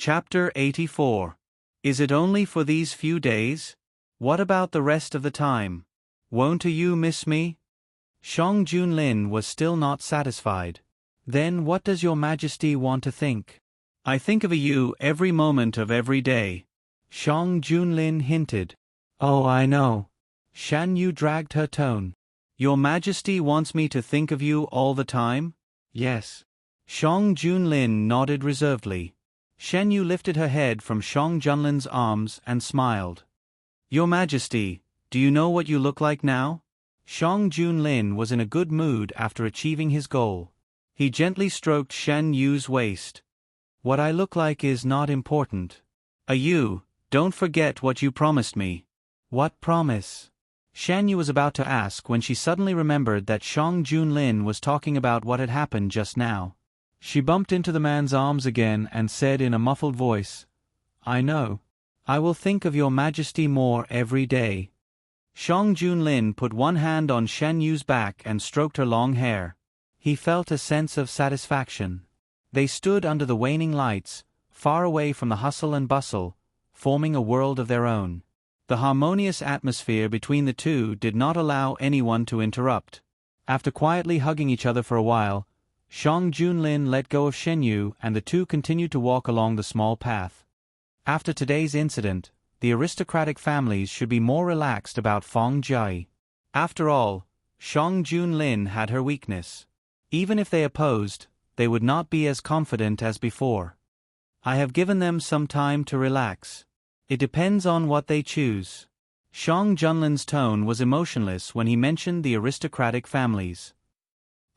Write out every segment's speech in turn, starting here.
Chapter 84. Is it only for these few days? What about the rest of the time? Won't you miss me? Shang Junlin was still not satisfied. Then what does your majesty want to think? I think of you every moment of every day. Shang Junlin hinted. Oh, I know. Shan Yu dragged her tone. Your majesty wants me to think of you all the time? Yes. Shang Junlin nodded reservedly. Shen Yu lifted her head from Shang Junlin's arms and smiled. Your majesty, do you know what you look like now? Shang Junlin was in a good mood after achieving his goal. He gently stroked Shen Yu's waist. What I look like is not important. You, don't forget what you promised me. What promise? Shen Yu was about to ask when she suddenly remembered that Shang Junlin was talking about what had happened just now. She bumped into the man's arms again and said in a muffled voice, I know. I will think of your majesty more every day. Shang Junlin put one hand on Shen Yu's back and stroked her long hair. He felt a sense of satisfaction. They stood under the waning lights, far away from the hustle and bustle, forming a world of their own. The harmonious atmosphere between the two did not allow anyone to interrupt. After quietly hugging each other for a while, Shang Junlin let go of Shen Yu and the two continued to walk along the small path. After today's incident, the aristocratic families should be more relaxed about Feng Jie. After all, Shang Junlin had her weakness. Even if they opposed, they would not be as confident as before. I have given them some time to relax. It depends on what they choose. Shang Junlin's tone was emotionless when he mentioned the aristocratic families.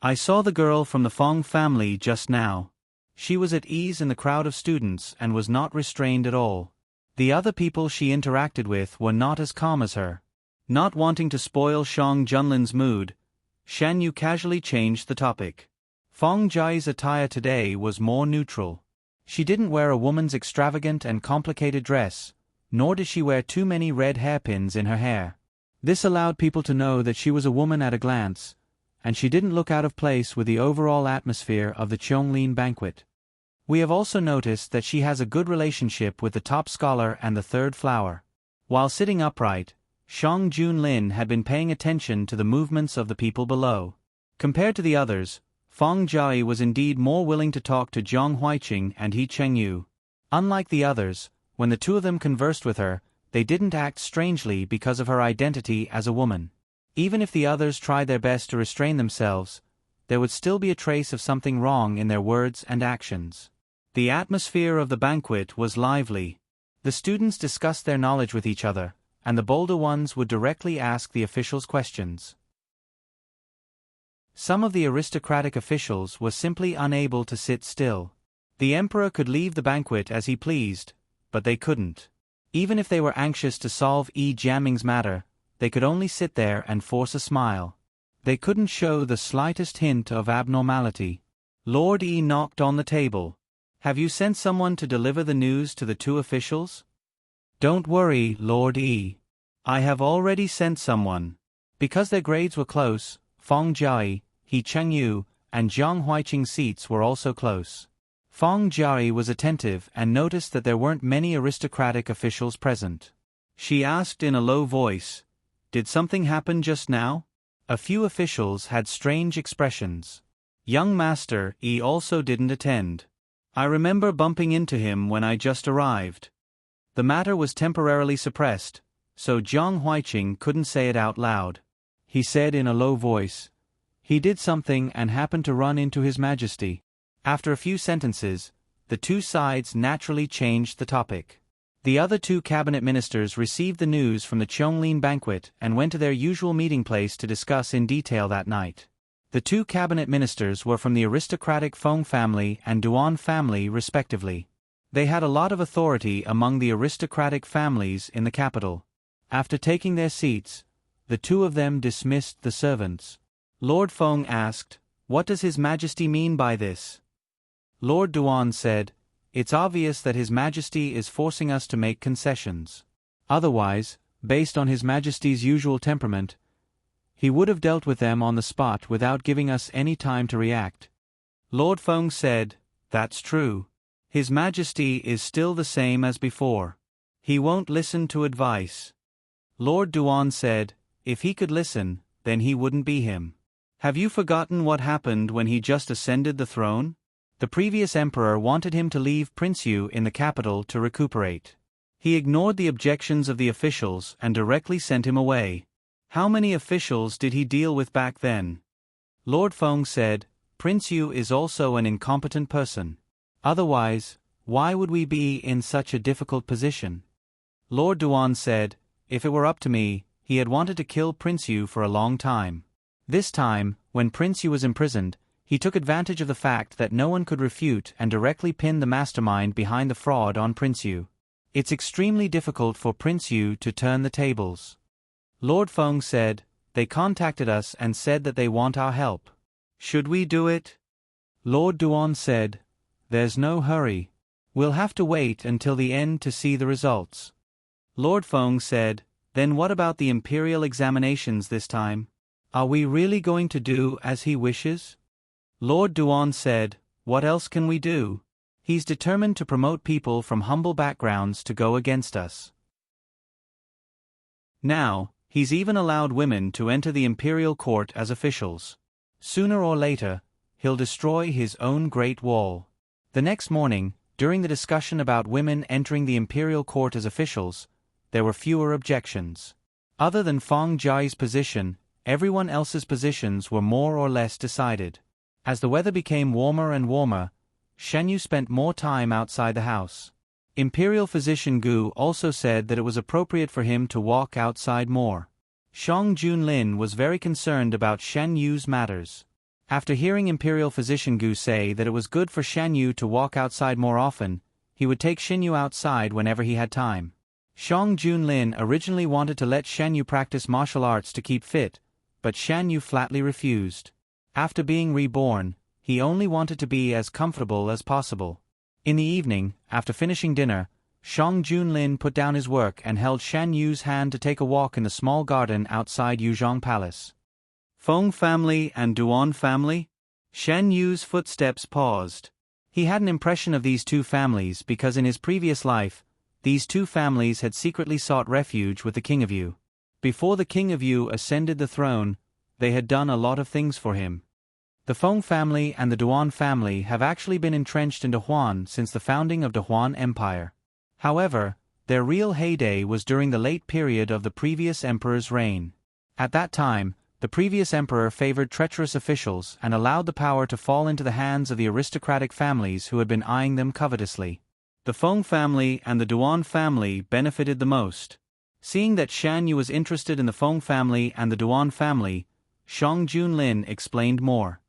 I saw the girl from the Feng family just now. She was at ease in the crowd of students and was not restrained at all. The other people she interacted with were not as calm as her. Not wanting to spoil Shang Junlin's mood, Shan Yu casually changed the topic. Feng Jie's attire today was more neutral. She didn't wear a woman's extravagant and complicated dress, nor did she wear too many red hairpins in her hair. This allowed people to know that she was a woman at a glance, and she didn't look out of place with the overall atmosphere of the Chonglin banquet. We have also noticed that she has a good relationship with the top scholar and the third flower. While sitting upright, Shang Junlin had been paying attention to the movements of the people below. Compared to the others, Feng Jie was indeed more willing to talk to Zhang Huiqing and He Chengyu. Unlike the others, when the two of them conversed with her, they didn't act strangely because of her identity as a woman. Even if the others tried their best to restrain themselves, there would still be a trace of something wrong in their words and actions. The atmosphere of the banquet was lively. The students discussed their knowledge with each other, and the bolder ones would directly ask the officials questions. Some of the aristocratic officials were simply unable to sit still. The emperor could leave the banquet as he pleased, but they couldn't. Even if they were anxious to solve Yi Jiaming's matter, they could only sit there and force a smile. They couldn't show the slightest hint of abnormality. Lord Yi knocked on the table. Have you sent someone to deliver the news to the two officials? Don't worry, Lord Yi. I have already sent someone. Because their grades were close, Feng Jie, He Chengyu, and Zhang Huiqing's seats were also close. Feng Jie was attentive and noticed that there weren't many aristocratic officials present. She asked in a low voice, Did something happen just now? A few officials had strange expressions. Young Master Yi also didn't attend. I remember bumping into him when I just arrived. The matter was temporarily suppressed, so Zhang Huiqing couldn't say it out loud. He said in a low voice, He did something and happened to run into His Majesty. After a few sentences, the two sides naturally changed the topic. The other two cabinet ministers received the news from the Chonglin banquet and went to their usual meeting place to discuss in detail that night. The two cabinet ministers were from the aristocratic Feng family and Duan family respectively. They had a lot of authority among the aristocratic families in the capital. After taking their seats, the two of them dismissed the servants. Lord Feng asked, What does His Majesty mean by this? Lord Duan said, It's obvious that His Majesty is forcing us to make concessions. Otherwise, based on His Majesty's usual temperament, he would have dealt with them on the spot without giving us any time to react. Lord Feng said, That's true. His Majesty is still the same as before. He won't listen to advice. Lord Duan said, if he could listen, then he wouldn't be him. Have you forgotten what happened when he just ascended the throne? The previous emperor wanted him to leave Prince Yu in the capital to recuperate. He ignored the objections of the officials and directly sent him away. How many officials did he deal with back then? Lord Feng said, Prince Yu is also an incompetent person. Otherwise, why would we be in such a difficult position? Lord Duan said, if it were up to me, he had wanted to kill Prince Yu for a long time. This time, when Prince Yu was imprisoned, he took advantage of the fact that no one could refute and directly pinned the mastermind behind the fraud on Prince Yu. It's extremely difficult for Prince Yu to turn the tables. Lord Feng said, they contacted us and said that they want our help. Should we do it? Lord Duan said, there's no hurry. We'll have to wait until the end to see the results. Lord Feng said, then what about the imperial examinations this time? Are we really going to do as he wishes? Lord Duan said, what else can we do? He's determined to promote people from humble backgrounds to go against us. Now, he's even allowed women to enter the imperial court as officials. Sooner or later, he'll destroy his own Great Wall. The next morning, during the discussion about women entering the imperial court as officials, there were fewer objections. Other than Feng Jia's position, everyone else's positions were more or less decided. As the weather became warmer and warmer, Shen Yu spent more time outside the house. Imperial physician Gu also said that it was appropriate for him to walk outside more. Shang Junlin was very concerned about Shen Yu's matters. After hearing Imperial physician Gu say that it was good for Shen Yu to walk outside more often, he would take Shen Yu outside whenever he had time. Shang Junlin originally wanted to let Shen Yu practice martial arts to keep fit, but Shen Yu flatly refused. After being reborn, he only wanted to be as comfortable as possible. In the evening, after finishing dinner, Shang Junlin put down his work and held Shen Yu's hand to take a walk in the small garden outside Yuzhong Palace. Feng family and Duan family? Shen Yu's footsteps paused. He had an impression of these two families because in his previous life, these two families had secretly sought refuge with the King of Yu. Before the King of Yu ascended the throne, they had done a lot of things for him. The Feng family and the Duan family have actually been entrenched in Dahuan since the founding of Dahuan Empire. However, their real heyday was during the late period of the previous emperor's reign. At that time, the previous emperor favored treacherous officials and allowed the power to fall into the hands of the aristocratic families who had been eyeing them covetously. The Feng family and the Duan family benefited the most. Seeing that Shan Yu was interested in the Feng family and the Duan family, Shang Junlin explained more.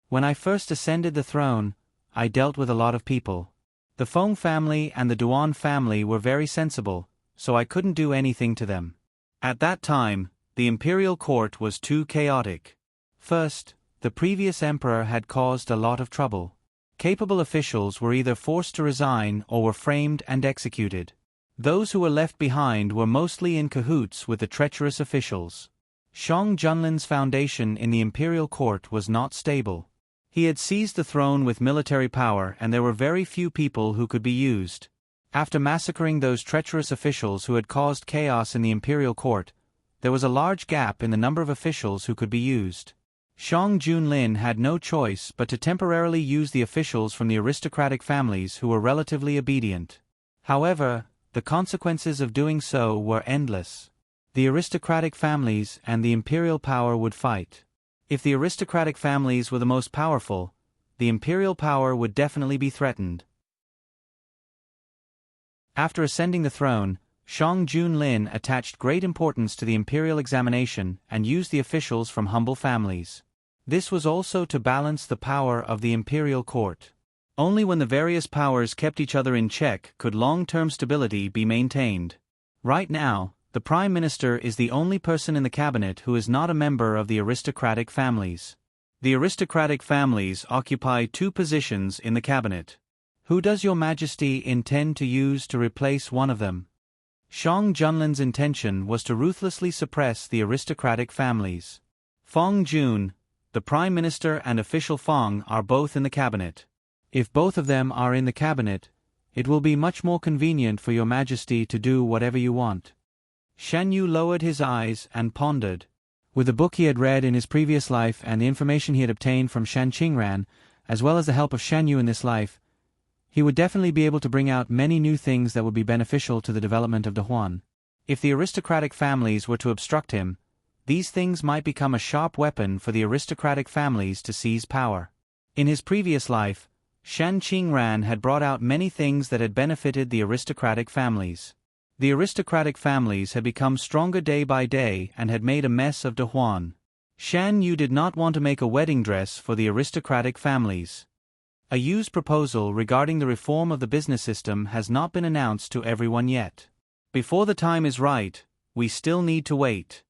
When I first ascended the throne, I dealt with a lot of people. The Feng family and the Duan family were very sensible, so I couldn't do anything to them. At that time, the imperial court was too chaotic. First, the previous emperor had caused a lot of trouble. Capable officials were either forced to resign or were framed and executed. Those who were left behind were mostly in cahoots with the treacherous officials. Shang Junlin's foundation in the imperial court was not stable. He had seized the throne with military power and there were very few people who could be used. After massacring those treacherous officials who had caused chaos in the imperial court, there was a large gap in the number of officials who could be used. Shang Junlin had no choice but to temporarily use the officials from the aristocratic families who were relatively obedient. However, the consequences of doing so were endless. The aristocratic families and the imperial power would fight. If the aristocratic families were the most powerful, the imperial power would definitely be threatened. After ascending the throne, Shang Junlin attached great importance to the imperial examination and used the officials from humble families. This was also to balance the power of the imperial court. Only when the various powers kept each other in check could long-term stability be maintained. Right now, the Prime Minister is the only person in the cabinet who is not a member of the aristocratic families. The aristocratic families occupy two positions in the cabinet. Who does Your Majesty intend to use to replace one of them? Shang Junlin's intention was to ruthlessly suppress the aristocratic families. Feng Jun, the Prime Minister and official Feng are both in the cabinet. If both of them are in the cabinet, it will be much more convenient for your majesty to do whatever you want. Shan Yu lowered his eyes and pondered. With the book he had read in his previous life and the information he had obtained from Shan Qingran, as well as the help of Shan Yu in this life, he would definitely be able to bring out many new things that would be beneficial to the development of De Huan. If the aristocratic families were to obstruct him, these things might become a sharp weapon for the aristocratic families to seize power. In his previous life, Shan Qingran had brought out many things that had benefited the aristocratic families. The aristocratic families had become stronger day by day and had made a mess of De Huan. Shan Yu did not want to make a wedding dress for the aristocratic families. A Yu's proposal regarding the reform of the business system has not been announced to everyone yet. Before the time is right, we still need to wait.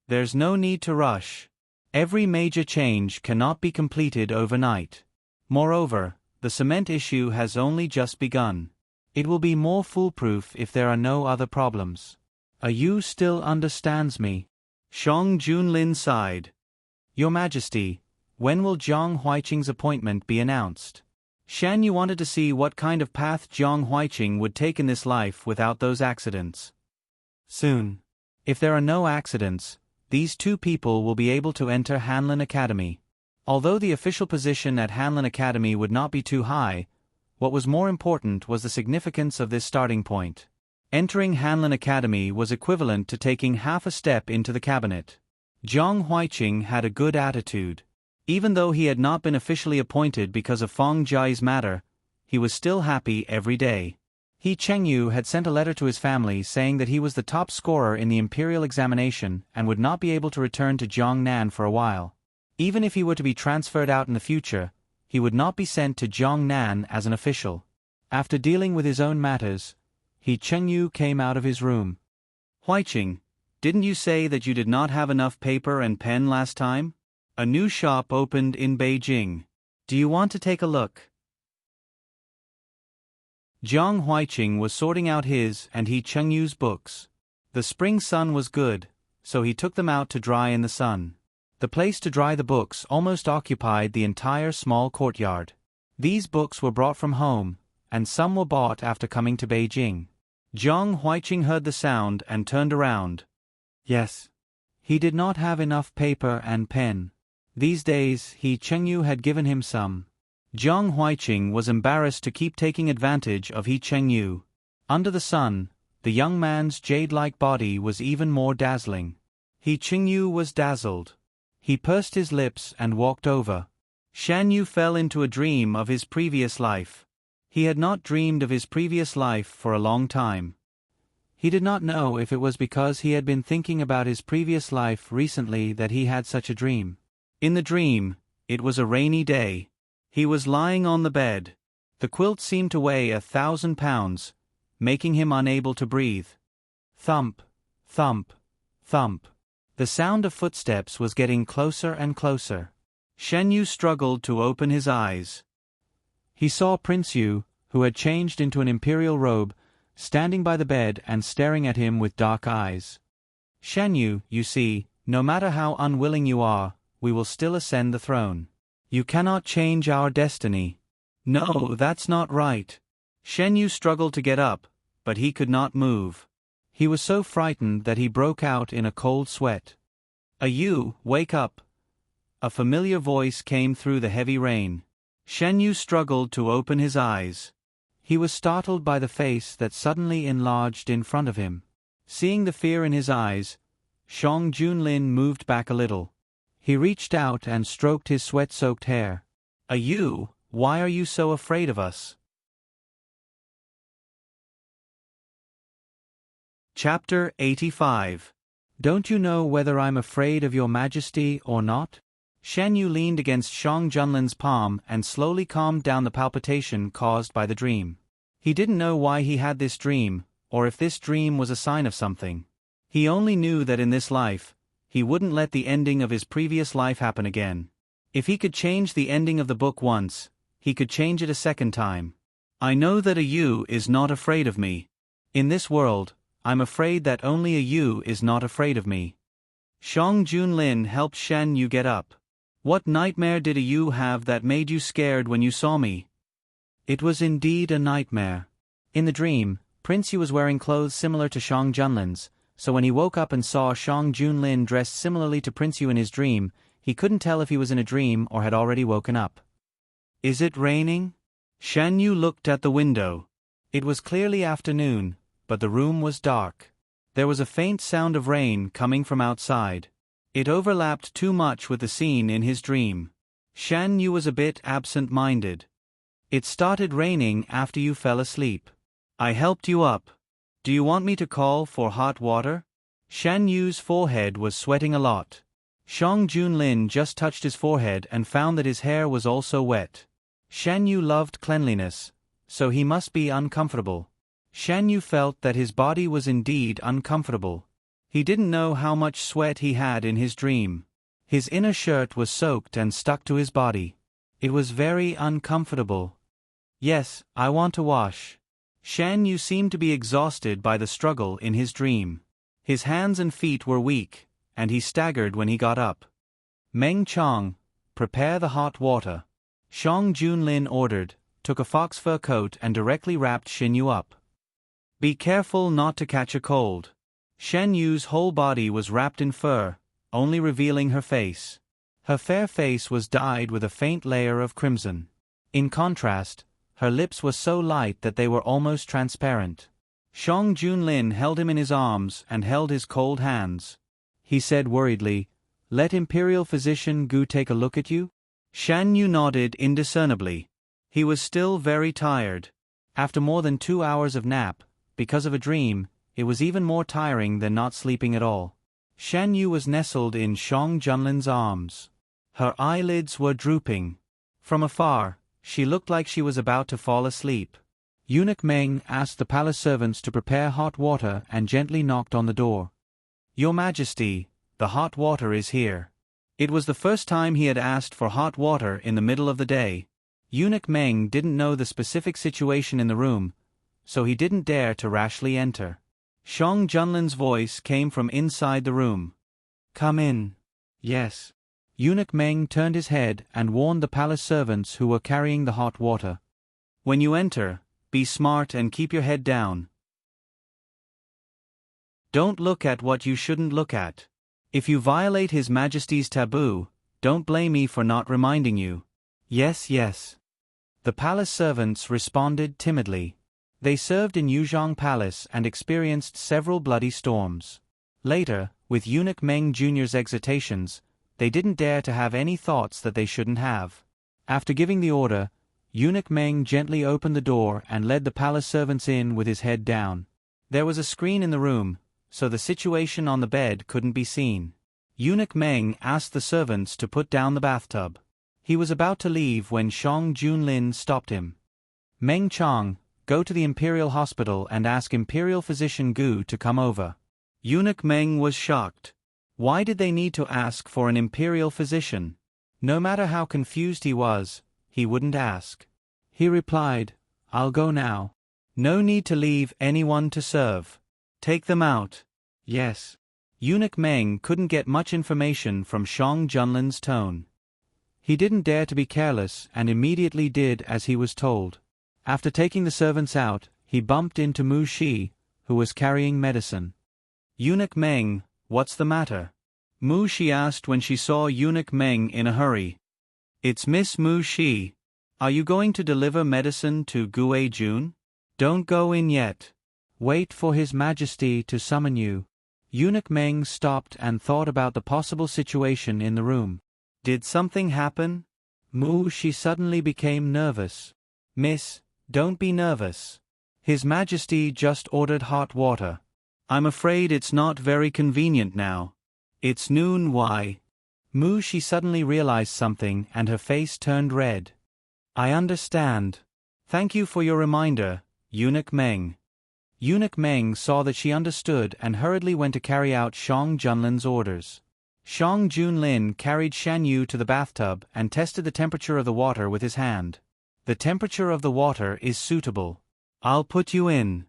There's no need to rush. Every major change cannot be completed overnight. Moreover, the cement issue has only just begun. It will be more foolproof if there are no other problems. A Yu still understands me. Shang Junlin sighed. Your Majesty, when will Jiang Huiqing's appointment be announced? Shan Yu wanted to see what kind of path Jiang Huiqing would take in this life without those accidents. Soon. If there are no accidents, these two people will be able to enter Hanlin Academy. Although the official position at Hanlin Academy would not be too high, what was more important was the significance of this starting point. Entering Hanlin Academy was equivalent to taking half a step into the cabinet. Jiang Huiqing had a good attitude. Even though he had not been officially appointed because of Feng Jiai's matter, he was still happy every day. He Chengyu had sent a letter to his family saying that he was the top scorer in the imperial examination and would not be able to return to Jiangnan for a while. Even if he were to be transferred out in the future, he would not be sent to Jiangnan as an official. After dealing with his own matters, He Chengyu came out of his room. Huiqing, didn't you say that you did not have enough paper and pen last time? A new shop opened in Beijing. Do you want to take a look? Jiang Huiqing was sorting out his and He Chengyu's books. The spring sun was good, so he took them out to dry in the sun. The place to dry the books almost occupied the entire small courtyard. These books were brought from home, and some were bought after coming to Beijing. Jiang Huiqing heard the sound and turned around. Yes. He did not have enough paper and pen. These days He Chengyu had given him some. Jiang Huiqing was embarrassed to keep taking advantage of He Chengyu. Under the sun, the young man's jade-like body was even more dazzling. He Chengyu was dazzled. He pursed his lips and walked over. Shan Yu fell into a dream of his previous life. He had not dreamed of his previous life for a long time. He did not know if it was because he had been thinking about his previous life recently that he had such a dream. In the dream, it was a rainy day. He was lying on the bed. The quilt seemed to weigh 1,000 pounds, making him unable to breathe. Thump, thump, thump. The sound of footsteps was getting closer and closer. Shen Yu struggled to open his eyes. He saw Prince Yu, who had changed into an imperial robe, standing by the bed and staring at him with dark eyes. Shen Yu, you see, no matter how unwilling you are, we will still ascend the throne. You cannot change our destiny. No, that's not right. Shen Yu struggled to get up, but he could not move. He was so frightened that he broke out in a cold sweat. Yu, wake up. A familiar voice came through the heavy rain. Shen Yu struggled to open his eyes. He was startled by the face that suddenly enlarged in front of him. Seeing the fear in his eyes, Shang Junlin moved back a little. He reached out and stroked his sweat-soaked hair. Yu, why are you so afraid of us? Chapter 85. Don't you know whether I'm afraid of your majesty or not? Shan Yu leaned against Shang Junlin's palm and slowly calmed down the palpitation caused by the dream. He didn't know why he had this dream, or if this dream was a sign of something. He only knew that in this life, he wouldn't let the ending of his previous life happen again. If he could change the ending of the book once, he could change it a second time. I know that Yu is not afraid of me. In this world, I'm afraid that only Yu is not afraid of me. Shang Junlin helped Shan Yu get up. What nightmare did Yu have that made you scared when you saw me? It was indeed a nightmare. In the dream, Prince Yu was wearing clothes similar to Shang Junlin's, so when he woke up and saw Shang Junlin dressed similarly to Prince Yu in his dream, he couldn't tell if he was in a dream or had already woken up. Is it raining? Shan Yu looked at the window. It was clearly afternoon, but the room was dark. There was a faint sound of rain coming from outside. It overlapped too much with the scene in his dream. Shan Yu was a bit absent-minded. It started raining after you fell asleep. I helped you up. Do you want me to call for hot water? Shan Yu's forehead was sweating a lot. Shang Junlin just touched his forehead and found that his hair was also wet. Shan Yu loved cleanliness, so he must be uncomfortable. Shan Yu felt that his body was indeed uncomfortable. He didn't know how much sweat he had in his dream. His inner shirt was soaked and stuck to his body. It was very uncomfortable. Yes, I want to wash. Shan Yu seemed to be exhausted by the struggle in his dream. His hands and feet were weak, and he staggered when he got up. Meng Chang, prepare the hot water. Shang Junlin ordered, took a fox fur coat and directly wrapped Shan Yu up. Be careful not to catch a cold. Shan Yu's whole body was wrapped in fur, only revealing her face. Her fair face was dyed with a faint layer of crimson. In contrast, her lips were so light that they were almost transparent. Shang Junlin held him in his arms and held his cold hands. He said worriedly, "Let Imperial Physician Gu take a look at you?" Shan Yu nodded indiscernibly. He was still very tired. After more than 2 hours of nap, because of a dream, it was even more tiring than not sleeping at all. Shan Yu was nestled in Shang Junlin's arms. Her eyelids were drooping. From afar, she looked like she was about to fall asleep. Eunuch Meng asked the palace servants to prepare hot water and gently knocked on the door. Your Majesty, the hot water is here. It was the first time he had asked for hot water in the middle of the day. Eunuch Meng didn't know the specific situation in the room, so he didn't dare to rashly enter. Shang Junlin's voice came from inside the room. Come in. Yes. Eunuch Meng turned his head and warned the palace servants who were carrying the hot water. When you enter, be smart and keep your head down. Don't look at what you shouldn't look at. If you violate His Majesty's taboo, don't blame me for not reminding you. Yes, yes. The palace servants responded timidly. They served in Yuzhong Palace and experienced several bloody storms. Later, with Eunuch Meng Jr.'s exhortations, they didn't dare to have any thoughts that they shouldn't have. After giving the order, Eunuch Meng gently opened the door and led the palace servants in with his head down. There was a screen in the room, so the situation on the bed couldn't be seen. Eunuch Meng asked the servants to put down the bathtub. He was about to leave when Shang Junlin stopped him. Meng Chang, go to the Imperial Hospital and ask Imperial Physician Gu to come over. Eunuch Meng was shocked. Why did they need to ask for an imperial physician? No matter how confused he was, he wouldn't ask. He replied, I'll go now. No need to leave anyone to serve. Take them out. Yes. Eunuch Meng couldn't get much information from Shang Junlin's tone. He didn't dare to be careless and immediately did as he was told. After taking the servants out, he bumped into Mu Shi, who was carrying medicine. Eunuch Meng, what's the matter? Mu Shi asked when she saw Eunuch Meng in a hurry. It's Miss Mu Shi. Are you going to deliver medicine to Gue Jun? Don't go in yet. Wait for His Majesty to summon you. Eunuch Meng stopped and thought about the possible situation in the room. Did something happen? Mu Shi suddenly became nervous. Miss, don't be nervous. His Majesty just ordered hot water. I'm afraid it's not very convenient now. It's noon. Why? Mu Shi suddenly realized something and her face turned red. I understand. Thank you for your reminder, Eunuch Meng. Eunuch Meng saw that she understood and hurriedly went to carry out Shang Junlin's orders. Shang Junlin carried Shan Yu to the bathtub and tested the temperature of the water with his hand. The temperature of the water is suitable. I'll put you in.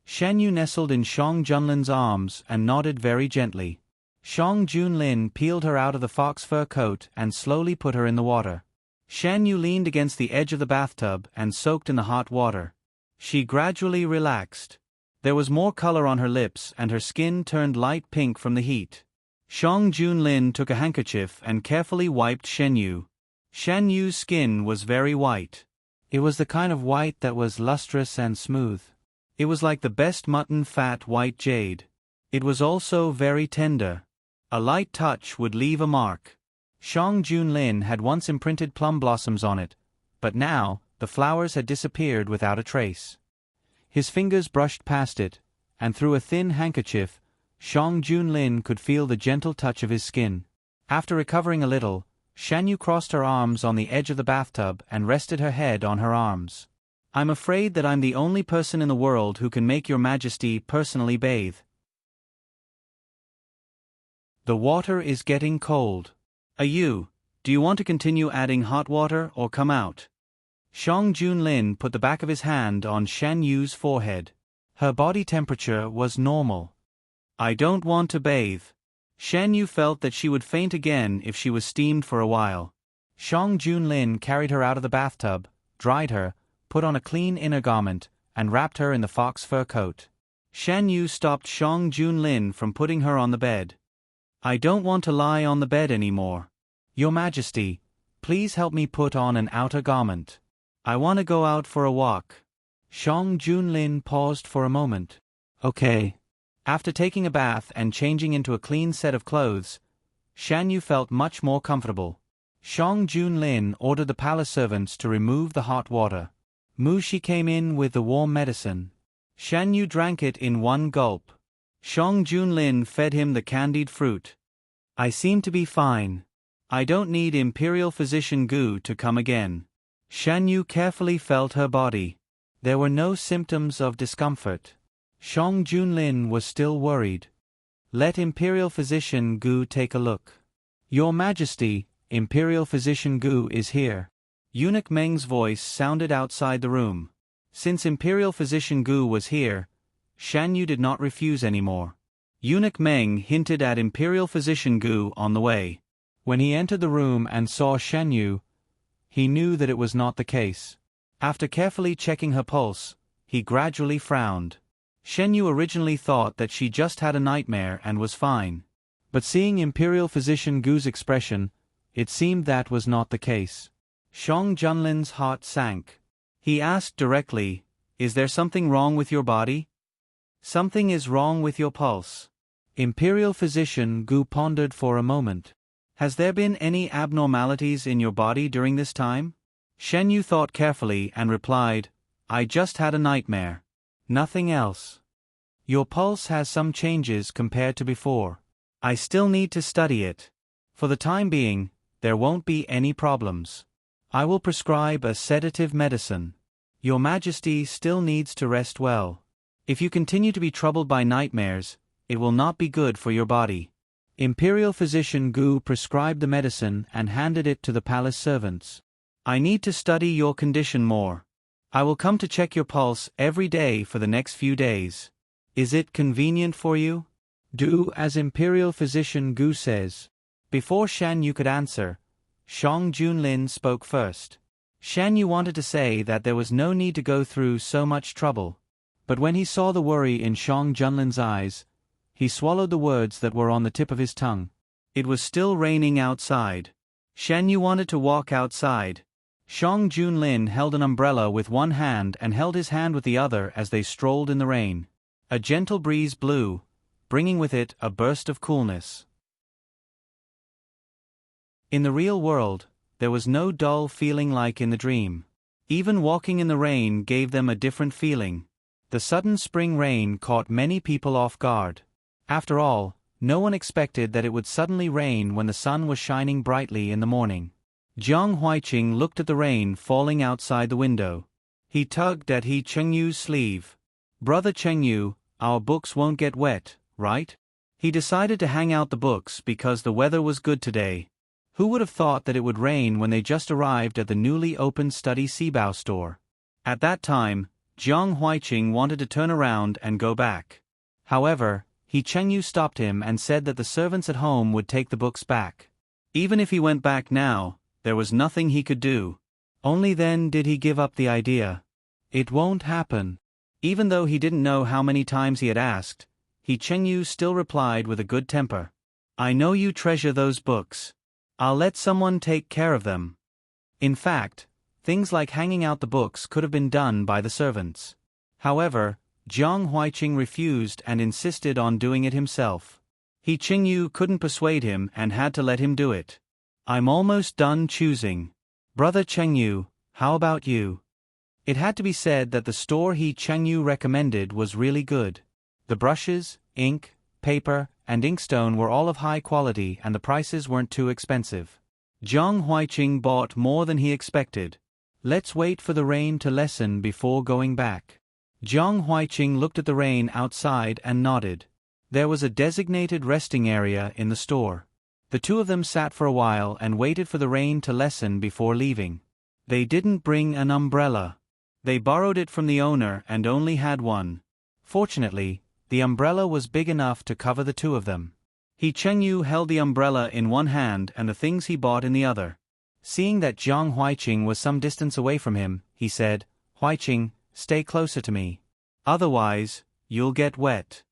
Shan Yu nestled in Shang Junlin's arms and nodded very gently. Shang Junlin peeled her out of the fox fur coat and slowly put her in the water. Shan Yu leaned against the edge of the bathtub and soaked in the hot water. She gradually relaxed. There was more color on her lips and her skin turned light pink from the heat. Shang Junlin took a handkerchief and carefully wiped Shan Yu. Shan Yu's skin was very white. It was the kind of white that was lustrous and smooth. It was like the best mutton fat white jade. It was also very tender. A light touch would leave a mark. Shang Junlin had once imprinted plum blossoms on it, but now, the flowers had disappeared without a trace. His fingers brushed past it, and through a thin handkerchief, Shang Junlin could feel the gentle touch of his skin. After recovering a little, Shan Yu crossed her arms on the edge of the bathtub and rested her head on her arms. I'm afraid that I'm the only person in the world who can make your Majesty personally bathe. The water is getting cold. Do you want to continue adding hot water or come out? Shang Junlin put the back of his hand on Shan Yu's forehead. Her body temperature was normal. I don't want to bathe. Shan Yu felt that she would faint again if she was steamed for a while. Shang Junlin carried her out of the bathtub, dried her, put on a clean inner garment, and wrapped her in the fox fur coat. Shan Yu stopped Shang Junlin from putting her on the bed. I don't want to lie on the bed anymore. Your Majesty, please help me put on an outer garment. I want to go out for a walk. Shang Junlin paused for a moment. Okay. After taking a bath and changing into a clean set of clothes, Shan Yu felt much more comfortable. Shang Junlin ordered the palace servants to remove the hot water. Mushi came in with the warm medicine. Shan Yu drank it in one gulp. Shang Junlin fed him the candied fruit. I seem to be fine. I don't need Imperial Physician Gu to come again. Shan Yu carefully felt her body. There were no symptoms of discomfort. Shang Junlin was still worried. Let Imperial Physician Gu take a look. Your Majesty, Imperial Physician Gu is here. Eunuch Meng's voice sounded outside the room. Since Imperial Physician Gu was here, Shan Yu did not refuse anymore. Eunuch Meng hinted at Imperial Physician Gu on the way. When he entered the room and saw Shan Yu, he knew that it was not the case. After carefully checking her pulse, he gradually frowned. Shan Yu originally thought that she just had a nightmare and was fine. But seeing Imperial Physician Gu's expression, it seemed that was not the case. Shang Junlin's heart sank. He asked directly, Is there something wrong with your body? Something is wrong with your pulse. Imperial Physician Gu pondered for a moment. Has there been any abnormalities in your body during this time? Shan Yu thought carefully and replied, I just had a nightmare. Nothing else. Your pulse has some changes compared to before. I still need to study it. For the time being, there won't be any problems. I will prescribe a sedative medicine. Your Majesty still needs to rest well. If you continue to be troubled by nightmares, it will not be good for your body. Imperial Physician Gu prescribed the medicine and handed it to the palace servants. I need to study your condition more. I will come to check your pulse every day for the next few days. Is it convenient for you? Do as Imperial Physician Gu says. Before Shan Yu could answer, Shang Junlin spoke first. Shan Yu wanted to say that there was no need to go through so much trouble. But when he saw the worry in Shang Junlin's eyes, he swallowed the words that were on the tip of his tongue. It was still raining outside. Shan Yu wanted to walk outside. Shang Junlin held an umbrella with one hand and held his hand with the other as they strolled in the rain. A gentle breeze blew, bringing with it a burst of coolness. In the real world, there was no dull feeling like in the dream. Even walking in the rain gave them a different feeling. The sudden spring rain caught many people off guard. After all, no one expected that it would suddenly rain when the sun was shining brightly in the morning. Jiang Huiqing looked at the rain falling outside the window. He tugged at He Chengyu's sleeve. Brother Chengyu, our books won't get wet, right? He decided to hang out the books because the weather was good today. Who would have thought that it would rain when they just arrived at the newly opened Study Sibao store? At that time, Jiang Huiqing wanted to turn around and go back. However, He Chengyu stopped him and said that the servants at home would take the books back. Even if he went back now, There was nothing he could do. Only then did he give up the idea. It won't happen. Even though he didn't know how many times he had asked, Chengyu still replied with a good temper. I know you treasure those books. I'll let someone take care of them. In fact, things like hanging out the books could have been done by the servants. However, Jiang Huiqing refused and insisted on doing it himself. Chengyu couldn't persuade him and had to let him do it. I'm almost done choosing. Brother Chengyu, how about you? It had to be said that the store Chengyu recommended was really good. The brushes, ink, paper, and inkstone were all of high quality and the prices weren't too expensive. Jiang Huiqing bought more than he expected. Let's wait for the rain to lessen before going back. Jiang Huiqing looked at the rain outside and nodded. There was a designated resting area in the store. The two of them sat for a while and waited for the rain to lessen before leaving. They didn't bring an umbrella. They borrowed it from the owner and only had one. Fortunately, the umbrella was big enough to cover the two of them. Chengyu held the umbrella in one hand and the things he bought in the other. Seeing that Jiang Huiqing was some distance away from him, he said, Huiqing, stay closer to me. Otherwise, you'll get wet.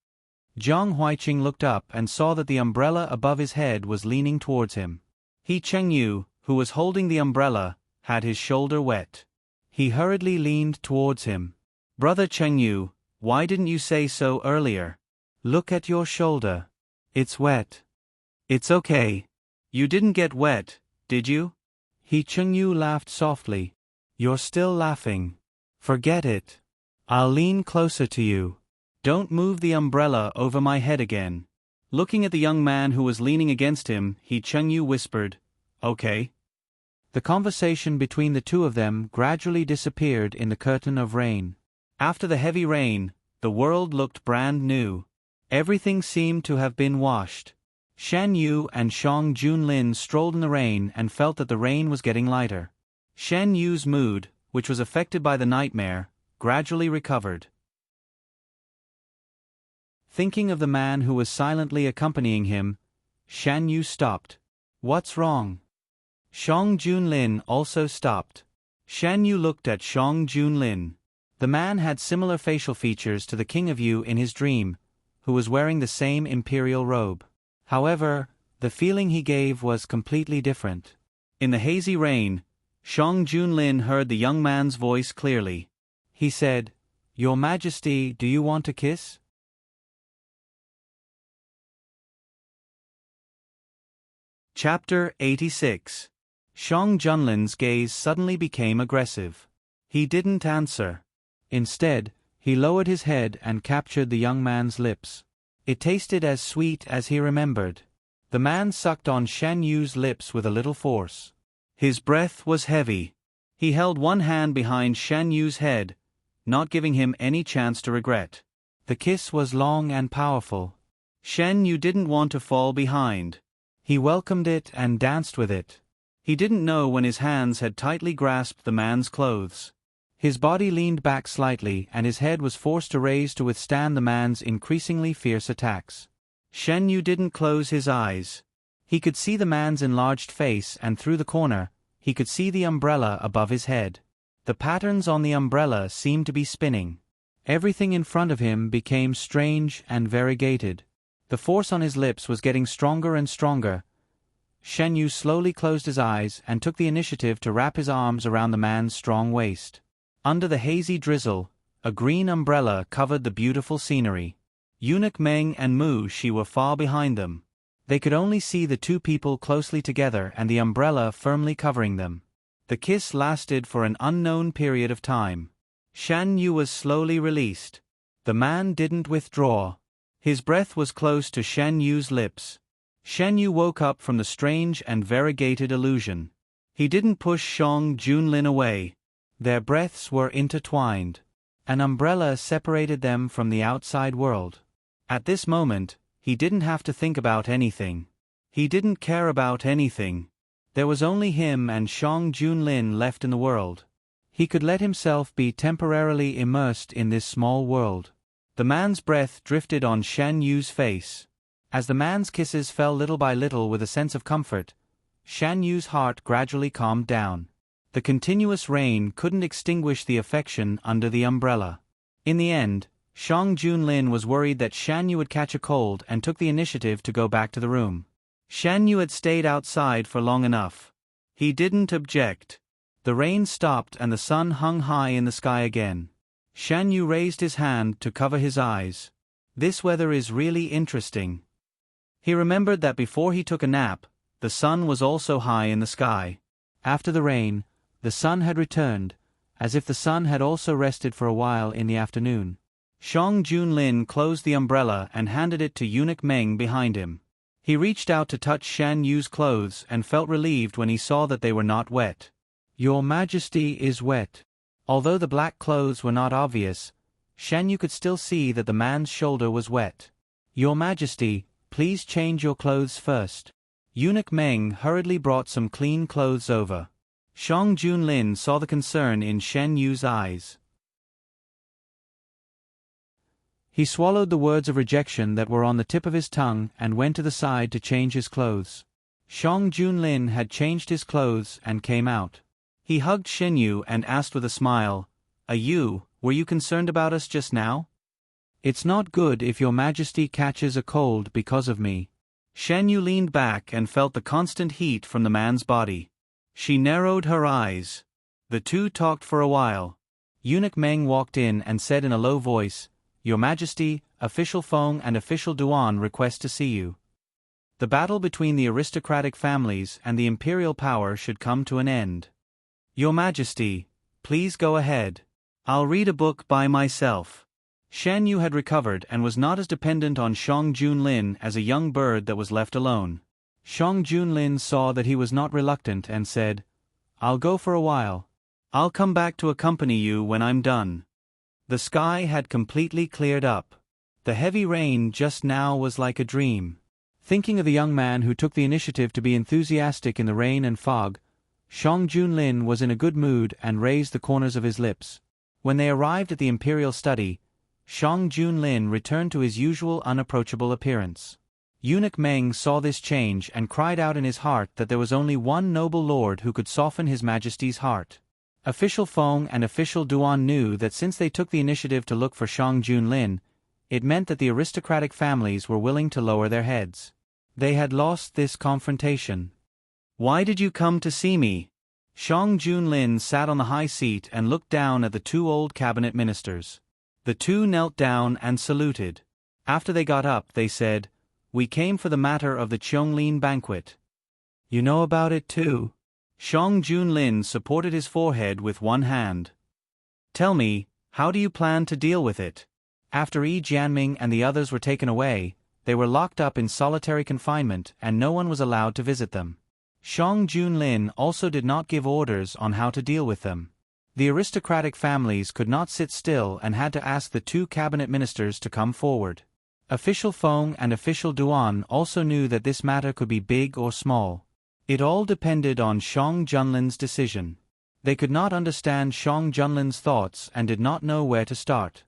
Jiang Huiqing looked up and saw that the umbrella above his head was leaning towards him. Chengyu, who was holding the umbrella, had his shoulder wet. He hurriedly leaned towards him. Brother Chengyu, why didn't you say so earlier? Look at your shoulder. It's wet. It's okay. You didn't get wet, did you? Chengyu laughed softly. You're still laughing. Forget it. I'll lean closer to you. Don't move the umbrella over my head again. Looking at the young man who was leaning against him, Chengyu whispered, Okay. The conversation between the two of them gradually disappeared in the curtain of rain. After the heavy rain, the world looked brand new. Everything seemed to have been washed. Shan Yu and Shang Junlin strolled in the rain and felt that the rain was getting lighter. Shan Yu's mood, which was affected by the nightmare, gradually recovered. Thinking of the man who was silently accompanying him, Shan Yu stopped. What's wrong? Shang Junlin also stopped. Shan Yu looked at Shang Junlin. The man had similar facial features to the King of Yu in his dream, who was wearing the same imperial robe. However, the feeling he gave was completely different. In the hazy rain, Shang Junlin heard the young man's voice clearly. He said, Your Majesty, do you want a kiss? Chapter 86. Shang Junlin's gaze suddenly became aggressive. He didn't answer. Instead, he lowered his head and captured the young man's lips. It tasted as sweet as he remembered. The man sucked on Shan Yu's lips with a little force. His breath was heavy. He held one hand behind Shan Yu's head, not giving him any chance to regret. The kiss was long and powerful. Shan Yu didn't want to fall behind. He welcomed it and danced with it. He didn't know when his hands had tightly grasped the man's clothes. His body leaned back slightly and his head was forced to raise to withstand the man's increasingly fierce attacks. Shan Yu didn't close his eyes. He could see the man's enlarged face and through the corner, he could see the umbrella above his head. The patterns on the umbrella seemed to be spinning. Everything in front of him became strange and variegated. The force on his lips was getting stronger and stronger. Shan Yu slowly closed his eyes and took the initiative to wrap his arms around the man's strong waist. Under the hazy drizzle, a green umbrella covered the beautiful scenery. Eunuch Meng and Mu Shi were far behind them. They could only see the two people closely together and the umbrella firmly covering them. The kiss lasted for an unknown period of time. Shan Yu was slowly released. The man didn't withdraw. His breath was close to Shan Yu's lips. Shan Yu woke up from the strange and variegated illusion. He didn't push Shang Junlin away. Their breaths were intertwined. An umbrella separated them from the outside world. At this moment, he didn't have to think about anything. He didn't care about anything. There was only him and Shang Junlin left in the world. He could let himself be temporarily immersed in this small world. The man's breath drifted on Shan Yu's face. As the man's kisses fell little by little with a sense of comfort, Shan Yu's heart gradually calmed down. The continuous rain couldn't extinguish the affection under the umbrella. In the end, Shang Junlin was worried that Shan Yu would catch a cold and took the initiative to go back to the room. Shan Yu had stayed outside for long enough. He didn't object. The rain stopped and the sun hung high in the sky again. Shan Yu raised his hand to cover his eyes. This weather is really interesting. He remembered that before he took a nap, the sun was also high in the sky. After the rain, the sun had returned, as if the sun had also rested for a while in the afternoon. Shang Junlin closed the umbrella and handed it to Eunuch Meng behind him. He reached out to touch Shan Yu's clothes and felt relieved when he saw that they were not wet. "Your Majesty is wet." Although the black clothes were not obvious, Shan Yu could still see that the man's shoulder was wet. "Your Majesty, please change your clothes first." Eunuch Meng hurriedly brought some clean clothes over. Shang Junlin saw the concern in Shan Yu's eyes. He swallowed the words of rejection that were on the tip of his tongue and went to the side to change his clothes. Shang Junlin had changed his clothes and came out. He hugged Shen Yu and asked with a smile, Were you concerned about us just now?" "It's not good if your Majesty catches a cold because of me." Shen Yu leaned back and felt the constant heat from the man's body. She narrowed her eyes. The two talked for a while. Eunuch Meng walked in and said in a low voice, "Your Majesty, Official Feng and Official Duan request to see you. The battle between the aristocratic families and the imperial power should come to an end." "Your Majesty, please go ahead. I'll read a book by myself." Shan Yu had recovered and was not as dependent on Shang Junlin as a young bird that was left alone. Shang Junlin saw that he was not reluctant and said, "I'll go for a while. I'll come back to accompany you when I'm done." The sky had completely cleared up. The heavy rain just now was like a dream. Thinking of the young man who took the initiative to be enthusiastic in the rain and fog, Shang Junlin was in a good mood and raised the corners of his lips. When they arrived at the imperial study, Shang Junlin returned to his usual unapproachable appearance. Eunuch Meng saw this change and cried out in his heart that there was only one noble lord who could soften His Majesty's heart. Official Feng and Official Duan knew that since they took the initiative to look for Shang Junlin, it meant that the aristocratic families were willing to lower their heads. They had lost this confrontation. "Why did you come to see me?" Shang Junlin sat on the high seat and looked down at the two old cabinet ministers. The two knelt down and saluted. After they got up, they said, "We came for the matter of the Qianglin banquet." "You know about it too?" Shang Junlin supported his forehead with one hand. "Tell me, how do you plan to deal with it?" After Yi Jianming and the others were taken away, they were locked up in solitary confinement and no one was allowed to visit them. Shang Junlin also did not give orders on how to deal with them. The aristocratic families could not sit still and had to ask the two cabinet ministers to come forward. Official Feng and Official Duan also knew that this matter could be big or small. It all depended on Shang Junlin's decision. They could not understand Shang Junlin's thoughts and did not know where to start.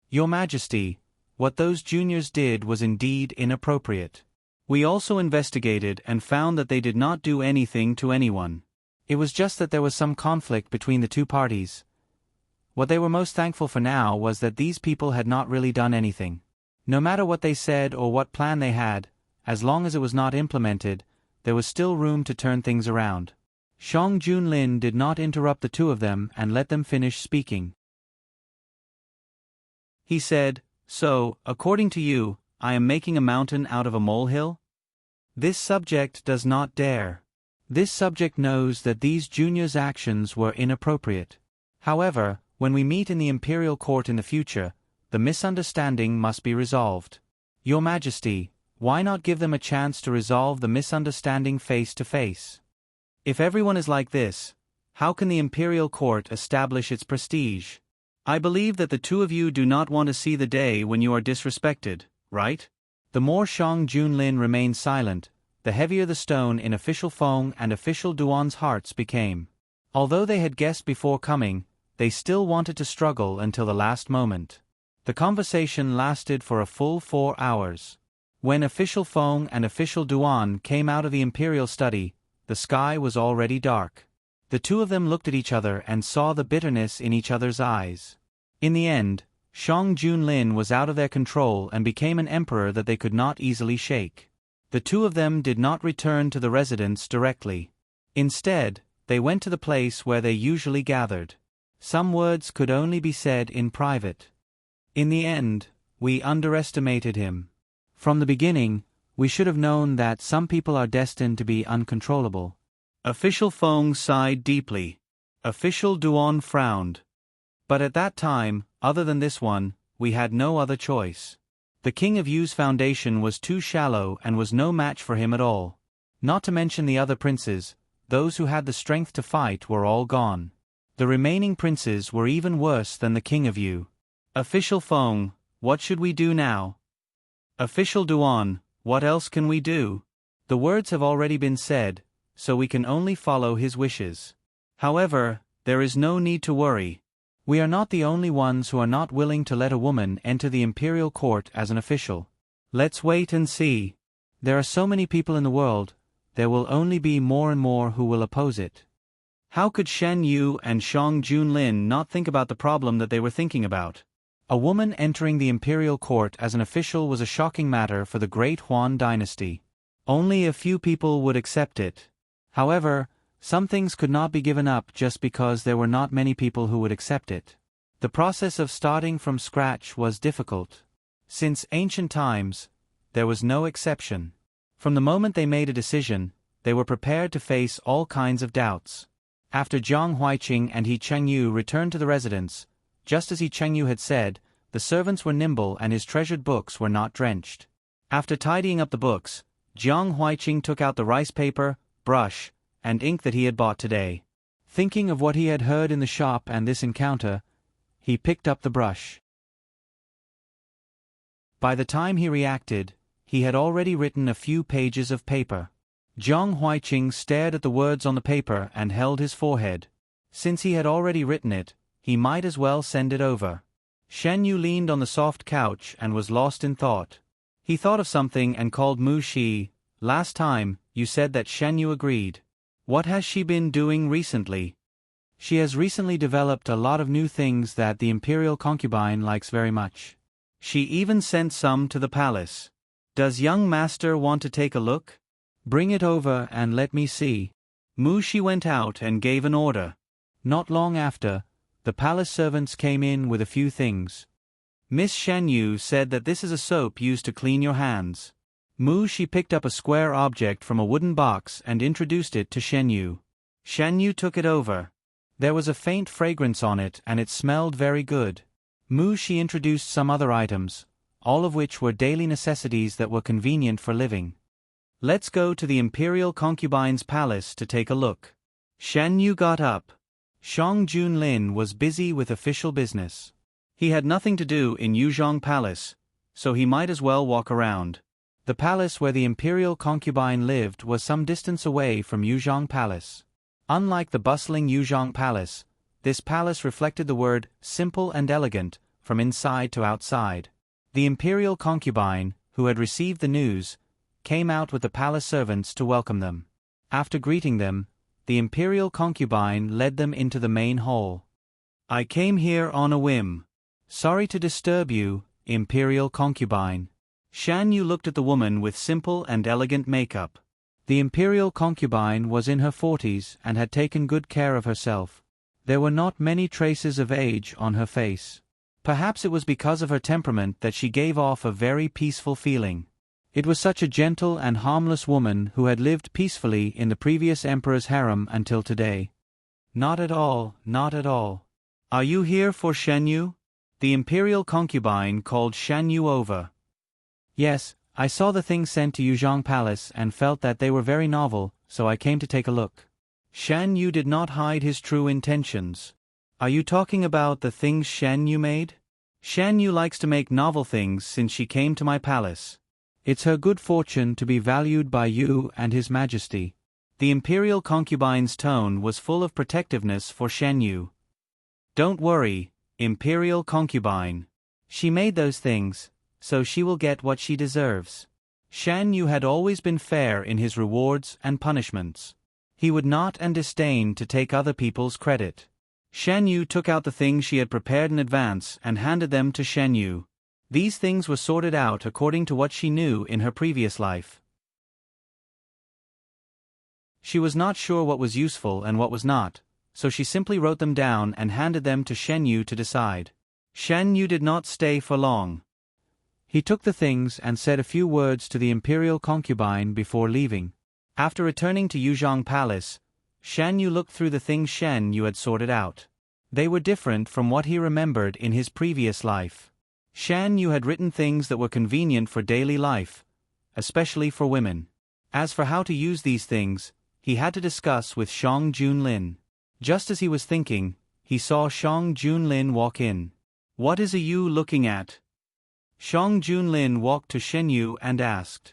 "Your Majesty, what those juniors did was indeed inappropriate. We also investigated and found that they did not do anything to anyone. It was just that there was some conflict between the two parties. What they were most thankful for now was that these people had not really done anything. No matter what they said or what plan they had, as long as it was not implemented, there was still room to turn things around." Shang Junlin did not interrupt the two of them and let them finish speaking. He said, "So, according to you, I am making a mountain out of a molehill? This subject does not dare. This subject knows that these juniors' actions were inappropriate. However, when we meet in the imperial court in the future, the misunderstanding must be resolved. Your Majesty, why not give them a chance to resolve the misunderstanding face to face? If everyone is like this, how can the imperial court establish its prestige? I believe that the two of you do not want to see the day when you are disrespected, right?" The more Shang Junlin remained silent, the heavier the stone in Official Feng and Official Duan's hearts became. Although they had guessed before coming, they still wanted to struggle until the last moment. The conversation lasted for a full 4 hours. When Official Feng and Official Duan came out of the imperial study, the sky was already dark. The two of them looked at each other and saw the bitterness in each other's eyes. In the end, Shang Junlin was out of their control and became an emperor that they could not easily shake. The two of them did not return to the residence directly. Instead, they went to the place where they usually gathered. Some words could only be said in private. In the end, we underestimated him. From the beginning, we should have known that some people are destined to be uncontrollable. Official Feng sighed deeply. Official Duan frowned. But at that time, other than this one, we had no other choice. The King of Yu's foundation was too shallow and was no match for him at all. Not to mention the other princes, those who had the strength to fight were all gone. The remaining princes were even worse than the King of Yu. Official Feng, what should we do now? Official Duan, what else can we do? The words have already been said, so we can only follow his wishes. However, there is no need to worry. We are not the only ones who are not willing to let a woman enter the imperial court as an official. Let's wait and see. There are so many people in the world, there will only be more and more who will oppose it. How could Shen Yu and Shang Junlin not think about the problem that they were thinking about? A woman entering the imperial court as an official was a shocking matter for the great Huan dynasty. Only a few people would accept it. However, some things could not be given up just because there were not many people who would accept it. The process of starting from scratch was difficult. Since ancient times, there was no exception. From the moment they made a decision, they were prepared to face all kinds of doubts. After Jiang Huiqing and He Chengyu returned to the residence, just as He Chengyu had said, the servants were nimble and his treasured books were not drenched. After tidying up the books, Jiang Huiqing took out the rice paper, brush, and ink that he had bought today. Thinking of what he had heard in the shop and this encounter, he picked up the brush. By the time he reacted, he had already written a few pages of paper. Jiang Huiqing stared at the words on the paper and held his forehead. Since he had already written it, he might as well send it over. Shen Yu leaned on the soft couch and was lost in thought. He thought of something and called Mu Shi. Last time, you said that Shen Yu agreed. What has she been doing recently? She has recently developed a lot of new things that the imperial concubine likes very much. She even sent some to the palace. Does young master want to take a look? Bring it over and let me see. Mu Shi went out and gave an order. Not long after, the palace servants came in with a few things. Miss Shen Yu said that this is a soap used to clean your hands. Mu Shi picked up a square object from a wooden box and introduced it to Shen Yu. Shen Yu took it over. There was a faint fragrance on it and it smelled very good. Mu Shi introduced some other items, all of which were daily necessities that were convenient for living. Let's go to the imperial concubine's palace to take a look. Shen Yu got up. Shang Junlin was busy with official business. He had nothing to do in Yuzhong Palace, so he might as well walk around. The palace where the imperial concubine lived was some distance away from Yuzhong Palace. Unlike the bustling Yuzhong Palace, this palace reflected the word simple and elegant from inside to outside. The imperial concubine, who had received the news, came out with the palace servants to welcome them. After greeting them, the imperial concubine led them into the main hall. I came here on a whim. Sorry to disturb you, imperial concubine. Shan Yu looked at the woman with simple and elegant makeup. The imperial concubine was in her 40s and had taken good care of herself. There were not many traces of age on her face. Perhaps it was because of her temperament that she gave off a very peaceful feeling. It was such a gentle and harmless woman who had lived peacefully in the previous emperor's harem until today. Not at all, not at all. Are you here for Shen Yu? The imperial concubine called Shen Yu over. Yes, I saw the things sent to Yuzhong Palace and felt that they were very novel, so I came to take a look. Shen Yu did not hide his true intentions. Are you talking about the things Shen Yu made? Shen Yu likes to make novel things since she came to my palace. It's her good fortune to be valued by you and His Majesty. The imperial concubine's tone was full of protectiveness for Shen Yu. Don't worry, imperial concubine. She made those things, so she will get what she deserves. Shen Yu had always been fair in his rewards and punishments. He would not and disdained to take other people's credit. Shan Yu took out the things she had prepared in advance and handed them to Shen Yu. These things were sorted out according to what she knew in her previous life. She was not sure what was useful and what was not, so she simply wrote them down and handed them to Shen Yu to decide. Shen Yu did not stay for long. He took the things and said a few words to the imperial concubine before leaving. After returning to Yuzhong Palace, Shan Yu looked through the things Shen Yu had sorted out. They were different from what he remembered in his previous life. Shan Yu had written things that were convenient for daily life, especially for women. As for how to use these things, he had to discuss with Shang Junlin. Just as he was thinking, he saw Shang Junlin walk in. "What is you looking at?" Shang Junlin walked to Shen Yu and asked.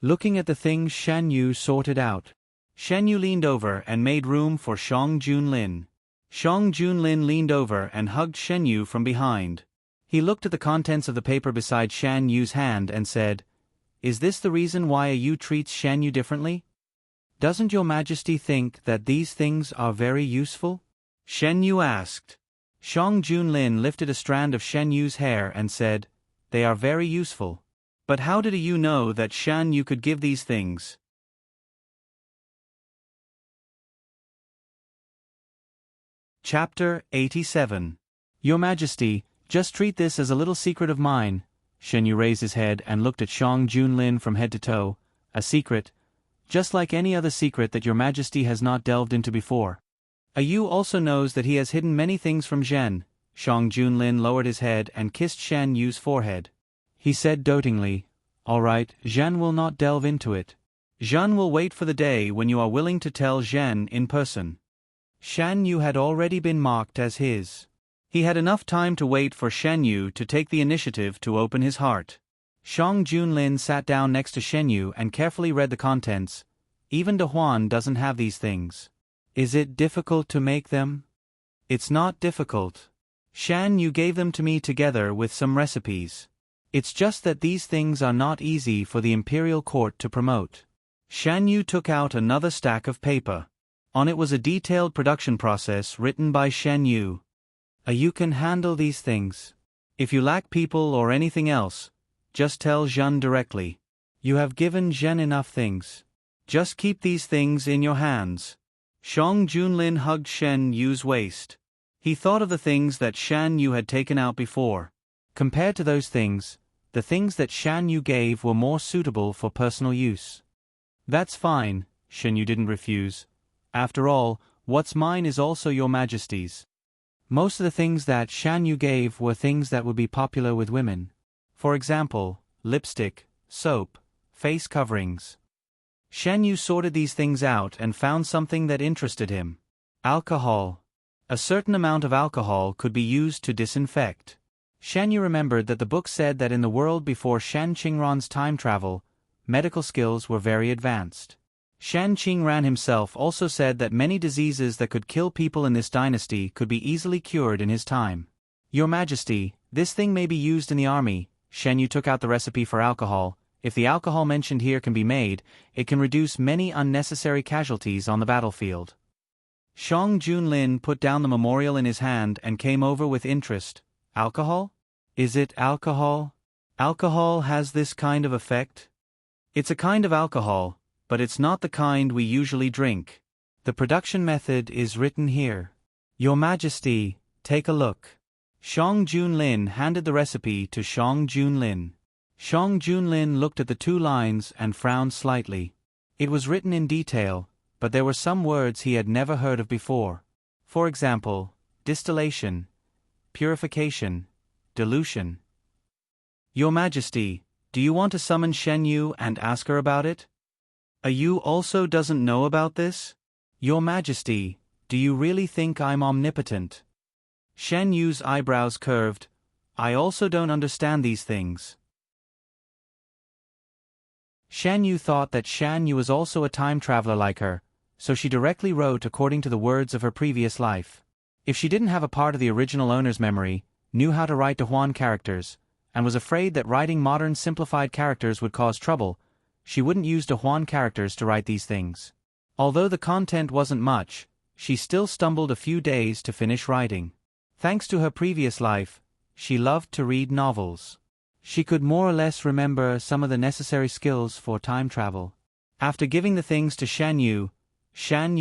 Looking at the things Shen Yu sorted out. Shen Yu leaned over and made room for Shang Junlin. Shang Junlin leaned over and hugged Shen Yu from behind. He looked at the contents of the paper beside Shan Yu's hand and said, "Is this the reason why you treats Shan Yu differently? Doesn't your Majesty think that these things are very useful?" Shen Yu asked. Shang Junlin lifted a strand of Shen Yu's hair and said, "They are very useful. But how did you know that Shan Yu could give these things?" Chapter 87. Your Majesty, just treat this as a little secret of mine. Shen Yu raised his head and looked at Shang Junlin from head to toe. A secret, just like any other secret that your Majesty has not delved into before. Yu also knows that he has hidden many things from Zhen. Shang Junlin lowered his head and kissed Shan Yu's forehead. He said dotingly, "All right, Zhen will not delve into it. Zhen will wait for the day when you are willing to tell Zhen in person." Shan Yu had already been marked as his. He had enough time to wait for Shen Yu to take the initiative to open his heart. Shang Junlin sat down next to Shen Yu and carefully read the contents. Even De Huan doesn't have these things. Is it difficult to make them? It's not difficult. Shan Yu gave them to me together with some recipes. It's just that these things are not easy for the imperial court to promote. Shan Yu took out another stack of paper. On it was a detailed production process written by Shen Yu. You can handle these things. If you lack people or anything else, just tell Zhen directly. You have given Zhen enough things. Just keep these things in your hands. Shang Junlin hugged Shen Yu's waist. He thought of the things that Shan Yu had taken out before. Compared to those things, the things that Shan Yu gave were more suitable for personal use. That's fine, Shen Yu didn't refuse. After all, what's mine is also your Majesty's. Most of the things that Shan Yu gave were things that would be popular with women. For example, lipstick, soap, face coverings. Shen Yu sorted these things out and found something that interested him. Alcohol. A certain amount of alcohol could be used to disinfect. Shen Yu remembered that the book said that in the world before Shan Qingran's time travel, medical skills were very advanced. Shan Qingran himself also said that many diseases that could kill people in this dynasty could be easily cured in his time. Your Majesty, this thing may be used in the army. Shen Yu took out the recipe for alcohol. If the alcohol mentioned here can be made, it can reduce many unnecessary casualties on the battlefield. Shang Junlin put down the memorial in his hand and came over with interest. Alcohol? Is it alcohol? Alcohol has this kind of effect? It's a kind of alcohol, but it's not the kind we usually drink. The production method is written here. Your Majesty, take a look. Shang Junlin handed the recipe to Shang Junlin. Shang Junlin looked at the 2 lines and frowned slightly. It was written in detail, but there were some words he had never heard of before. For example, distillation, purification, dilution. Your Majesty, do you want to summon Shen Yu and ask her about it? Yu also doesn't know about this? Your Majesty, do you really think I'm omnipotent? Shen Yu's eyebrows curved. I also don't understand these things. Shen Yu thought that Shan Yu was also a time traveler like her, so she directly wrote according to the words of her previous life. If she didn't have a part of the original owner's memory, knew how to write De Huan characters, and was afraid that writing modern simplified characters would cause trouble, she wouldn't use De Huan characters to write these things. Although the content wasn't much, she still stumbled a few days to finish writing. Thanks to her previous life, she loved to read novels. She could more or less remember some of the necessary skills for time travel. After giving the things to Shan Yu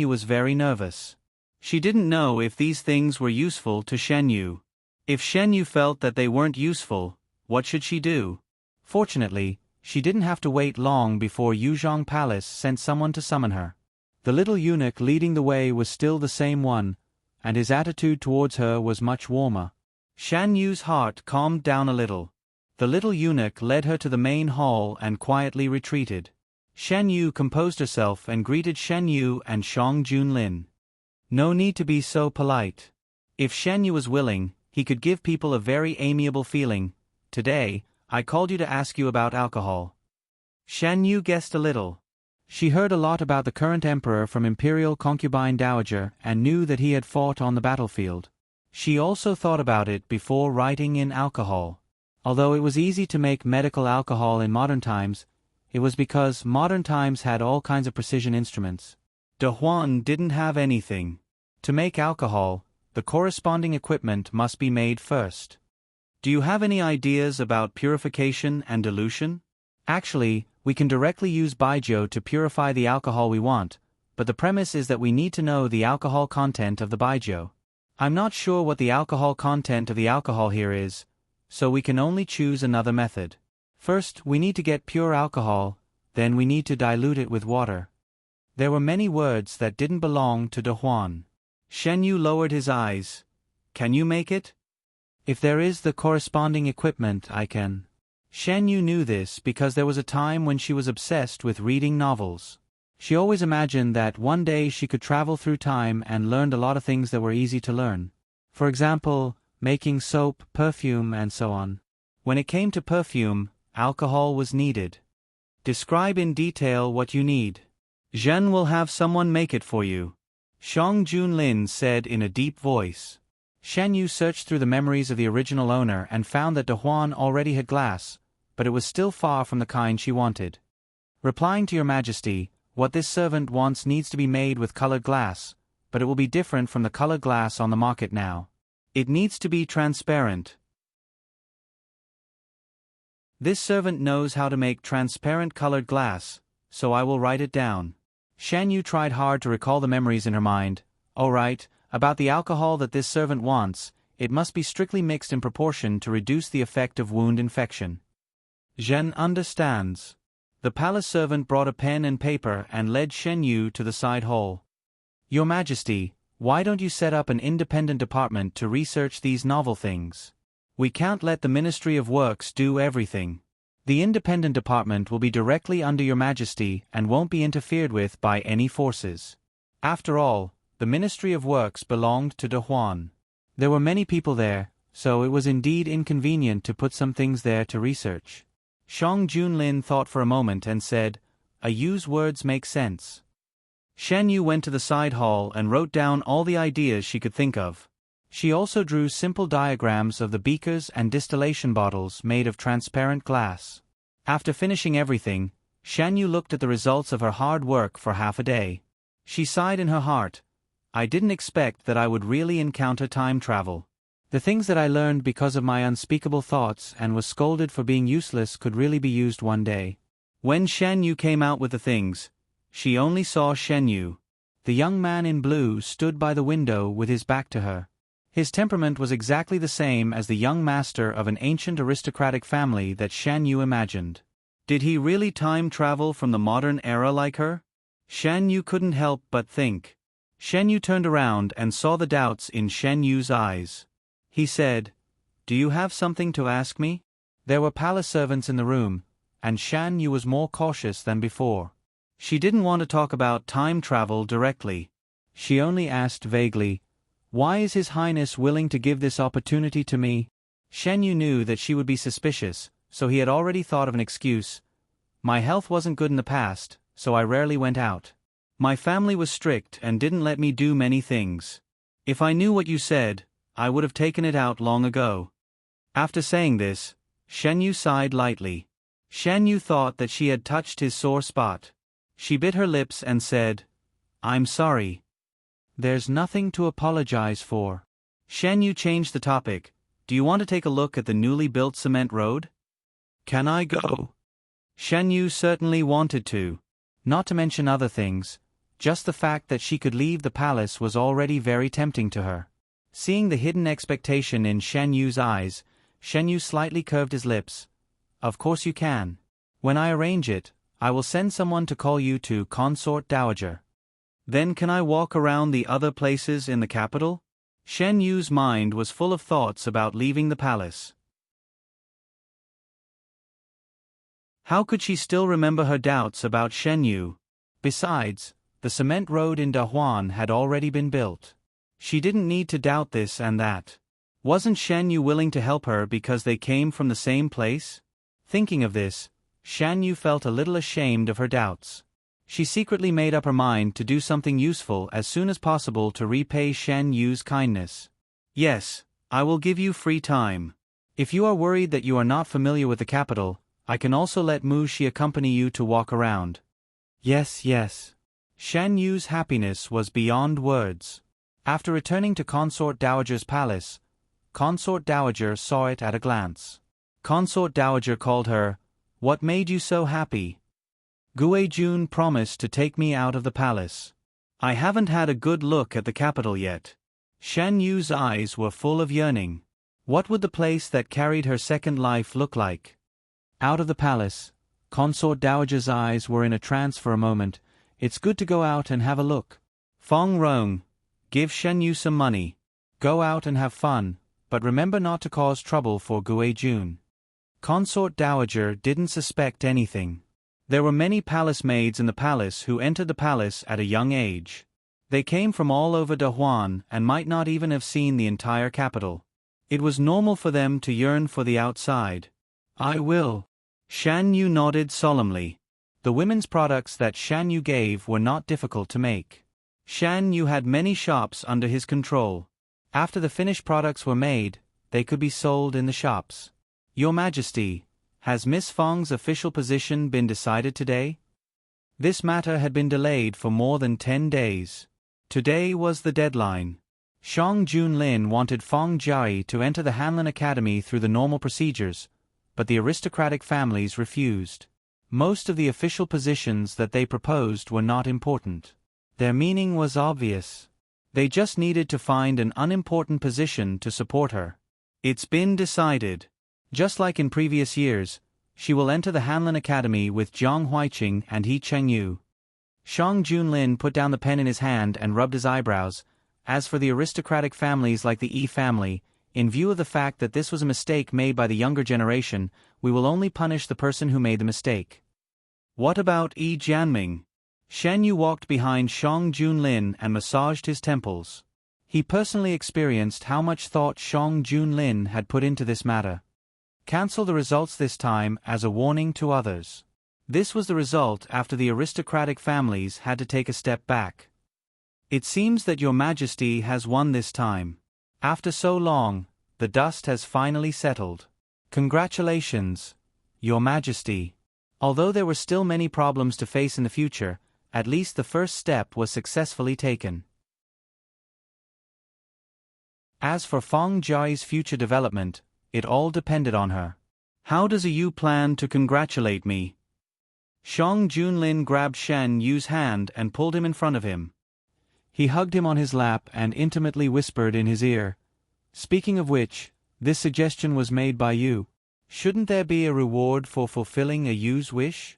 was very nervous. She didn't know if these things were useful to Shan Yu. If Shan Yu felt that they weren't useful, what should she do? Fortunately, she didn't have to wait long before Yuzhong Palace sent someone to summon her. The little eunuch leading the way was still the same one, and his attitude towards her was much warmer. Shan Yu's heart calmed down a little. The little eunuch led her to the main hall and quietly retreated. Shan Yu composed herself and greeted Shan Yu and Shang Junlin. No need to be so polite. If Shan Yu was willing, he could give people a very amiable feeling. Today, I called you to ask you about alcohol. Shan Yu guessed a little. She heard a lot about the current emperor from Imperial Concubine Dowager and knew that he had fought on the battlefield. She also thought about it before writing in alcohol. Although it was easy to make medical alcohol in modern times, it was because modern times had all kinds of precision instruments. De Huan didn't have anything. To make alcohol, the corresponding equipment must be made first. Do you have any ideas about purification and dilution? Actually, we can directly use baijiu to purify the alcohol we want, but the premise is that we need to know the alcohol content of the baijiu. I'm not sure what the alcohol content of the alcohol here is, so we can only choose another method. First, we need to get pure alcohol, then we need to dilute it with water. There were many words that didn't belong to De Huan. Shen Yu lowered his eyes. Can you make it? If there is the corresponding equipment, I can. Shen Yu knew this because there was a time when she was obsessed with reading novels. She always imagined that one day she could travel through time and learned a lot of things that were easy to learn. For example, making soap, perfume, and so on. When it came to perfume, alcohol was needed. Describe in detail what you need. Zhen will have someone make it for you, Shang Junlin said in a deep voice. Shan Yu searched through the memories of the original owner and found that De Huan already had glass, but it was still far from the kind she wanted. Replying to your majesty, what this servant wants needs to be made with colored glass, but it will be different from the colored glass on the market now. It needs to be transparent. This servant knows how to make transparent colored glass, so I will write it down. Shan Yu tried hard to recall the memories in her mind. All right, about the alcohol that this servant wants, it must be strictly mixed in proportion to reduce the effect of wound infection. Zhen understands. The palace servant brought a pen and paper and led Shen Yu to the side hall. Your Majesty, why don't you set up an independent department to research these novel things? We can't let the Ministry of Works do everything. The independent department will be directly under your Majesty and won't be interfered with by any forces. After all, the Ministry of Works belonged to De Huan. There were many people there, so it was indeed inconvenient to put some things there to research. Shang Junlin thought for a moment and said, Yu's words make sense. Shen Yu went to the side hall and wrote down all the ideas she could think of. She also drew simple diagrams of the beakers and distillation bottles made of transparent glass. After finishing everything, Shan Yu looked at the results of her hard work for half a day. She sighed in her heart. I didn't expect that I would really encounter time travel. The things that I learned because of my unspeakable thoughts and was scolded for being useless could really be used one day. When Shan Yu came out with the things, she only saw Shen Yu. The young man in blue stood by the window with his back to her. His temperament was exactly the same as the young master of an ancient aristocratic family that Shan Yu imagined. Did he really time travel from the modern era like her? Shan Yu couldn't help but think. Shen Yu turned around and saw the doubts in Shen Yu's eyes. He said, Do you have something to ask me? There were palace servants in the room, and Shan Yu was more cautious than before. She didn't want to talk about time travel directly. She only asked vaguely, Why is His Highness willing to give this opportunity to me? Shen Yu knew that she would be suspicious, so he had already thought of an excuse. My health wasn't good in the past, so I rarely went out. My family was strict and didn't let me do many things. If I knew what you said, I would have taken it out long ago. After saying this, Shen Yu sighed lightly. Shen Yu thought that she had touched his sore spot. She bit her lips and said, I'm sorry. There's nothing to apologize for. Shen Yu changed the topic. Do you want to take a look at the newly built cement road? Can I go? Shen Yu certainly wanted to. Not to mention other things, just the fact that she could leave the palace was already very tempting to her. Seeing the hidden expectation in Shen Yu's eyes, Shen Yu slightly curved his lips. Of course you can. When I arrange it, I will send someone to call you to Consort Dowager. Then can I walk around the other places in the capital? Shen Yu's mind was full of thoughts about leaving the palace. How could she still remember her doubts about Shen Yu? Besides, the cement road in Dahuan had already been built. She didn't need to doubt this and that. Wasn't Shen Yu willing to help her because they came from the same place? Thinking of this, Shen Yu felt a little ashamed of her doubts. She secretly made up her mind to do something useful as soon as possible to repay Shen Yu's kindness. Yes, I will give you free time. If you are worried that you are not familiar with the capital, I can also let Mu Shi accompany you to walk around. Yes. Shen Yu's happiness was beyond words. After returning to Consort Dowager's palace, Consort Dowager saw it at a glance. Consort Dowager called her, "What made you so happy?" "Gue Jun promised to take me out of the palace. I haven't had a good look at the capital yet." Shen Yu's eyes were full of yearning. What would the place that carried her second life look like? Out of the palace, Consort Dowager's eyes were in a trance for a moment. It's good to go out and have a look. Fong Rong, give Shen Yu some money. Go out and have fun, but remember not to cause trouble for Gue Jun. Consort Dowager didn't suspect anything. There were many palace maids in the palace who entered the palace at a young age. They came from all over Dahuan and might not even have seen the entire capital. It was normal for them to yearn for the outside. I will. Shan Yu nodded solemnly. The women's products that Shan Yu gave were not difficult to make. Shan Yu had many shops under his control. After the finished products were made, they could be sold in the shops. Your Majesty, has Miss Feng's official position been decided today? This matter had been delayed for more than 10 days. Today was the deadline. Shang Junlin wanted Feng Jiayi to enter the Hanlin Academy through the normal procedures, but the aristocratic families refused. Most of the official positions that they proposed were not important. Their meaning was obvious. They just needed to find an unimportant position to support her. It's been decided. Just like in previous years, she will enter the Hanlin Academy with Jiang Huiqing and He Chengyu. Shang Junlin put down the pen in his hand and rubbed his eyebrows. As for the aristocratic families like the Yi family, in view of the fact that this was a mistake made by the younger generation, we will only punish the person who made the mistake. What about Yi Jianming? Shen Yu walked behind Shang Junlin and massaged his temples. He personally experienced how much thought Shang Junlin had put into this matter. Cancel the results this time as a warning to others. This was the result after the aristocratic families had to take a step back. It seems that Your Majesty has won this time. After so long, the dust has finally settled. Congratulations, Your Majesty. Although there were still many problems to face in the future, at least the first step was successfully taken. As for Feng Jiayi's future development, it all depended on her. How does you plan to congratulate me? Shang Junlin grabbed Shen Yu's hand and pulled him in front of him. He hugged him on his lap and intimately whispered in his ear, "Speaking of which, this suggestion was made by you. Shouldn't there be a reward for fulfilling a Yu's wish?"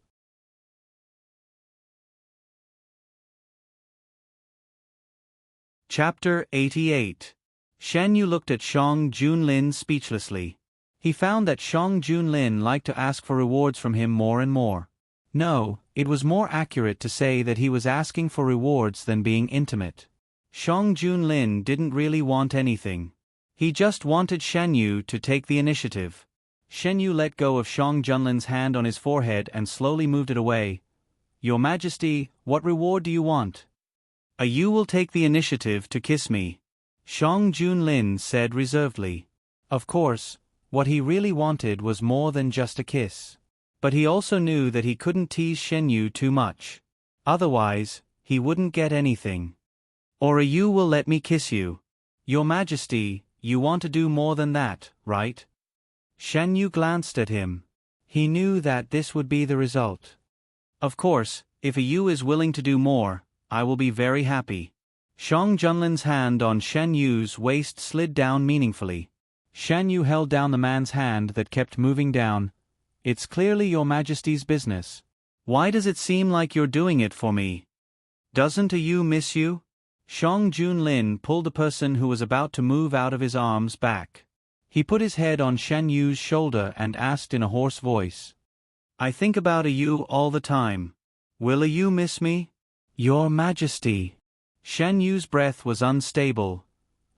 Chapter 88. Shen Yu looked at Shang Junlin speechlessly. He found that Shang Junlin liked to ask for rewards from him more and more. No, it was more accurate to say that he was asking for rewards than being intimate. Shang Junlin didn't really want anything. He just wanted Shen Yu to take the initiative. Shen Yu let go of Shang Junlin's hand on his forehead and slowly moved it away. "Your Majesty, what reward do you want?" "You will take the initiative to kiss me," Shang Junlin said reservedly. Of course, what he really wanted was more than just a kiss. But he also knew that he couldn't tease Shen Yu too much. Otherwise, he wouldn't get anything. Or you will let me kiss you. Your Majesty, you want to do more than that, right? Shen Yu glanced at him. He knew that this would be the result. Of course, if you is willing to do more, I will be very happy. Shang Junlin's hand on Shen Yu's waist slid down meaningfully. Shen Yu held down the man's hand that kept moving down. It's clearly your Majesty's business. Why does it seem like you're doing it for me? Doesn't you miss you? Shang Junlin pulled the person who was about to move out of his arms back. He put his head on Shen Yu's shoulder and asked in a hoarse voice. I think about you all the time. Will you miss me? Your Majesty. Shen Yu's breath was unstable.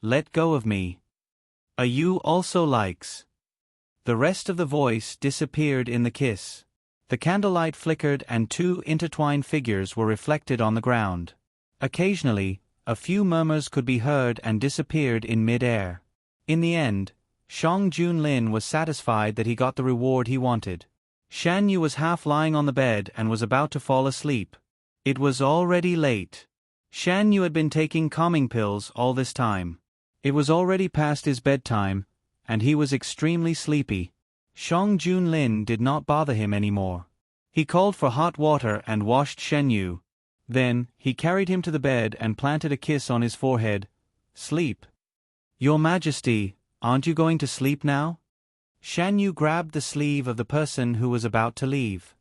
Let go of me. You also likes. The rest of the voice disappeared in the kiss. The candlelight flickered and two intertwined figures were reflected on the ground. Occasionally, a few murmurs could be heard and disappeared in mid-air. In the end, Shang Junlin was satisfied that he got the reward he wanted. Shan Yu was half lying on the bed and was about to fall asleep. It was already late. Shan Yu had been taking calming pills all this time. It was already past his bedtime, and he was extremely sleepy. Shang Junlin did not bother him anymore. He called for hot water and washed Shen Yu. Then, he carried him to the bed and planted a kiss on his forehead. Sleep. Your Majesty, aren't you going to sleep now? Shan Yu grabbed the sleeve of the person who was about to leave.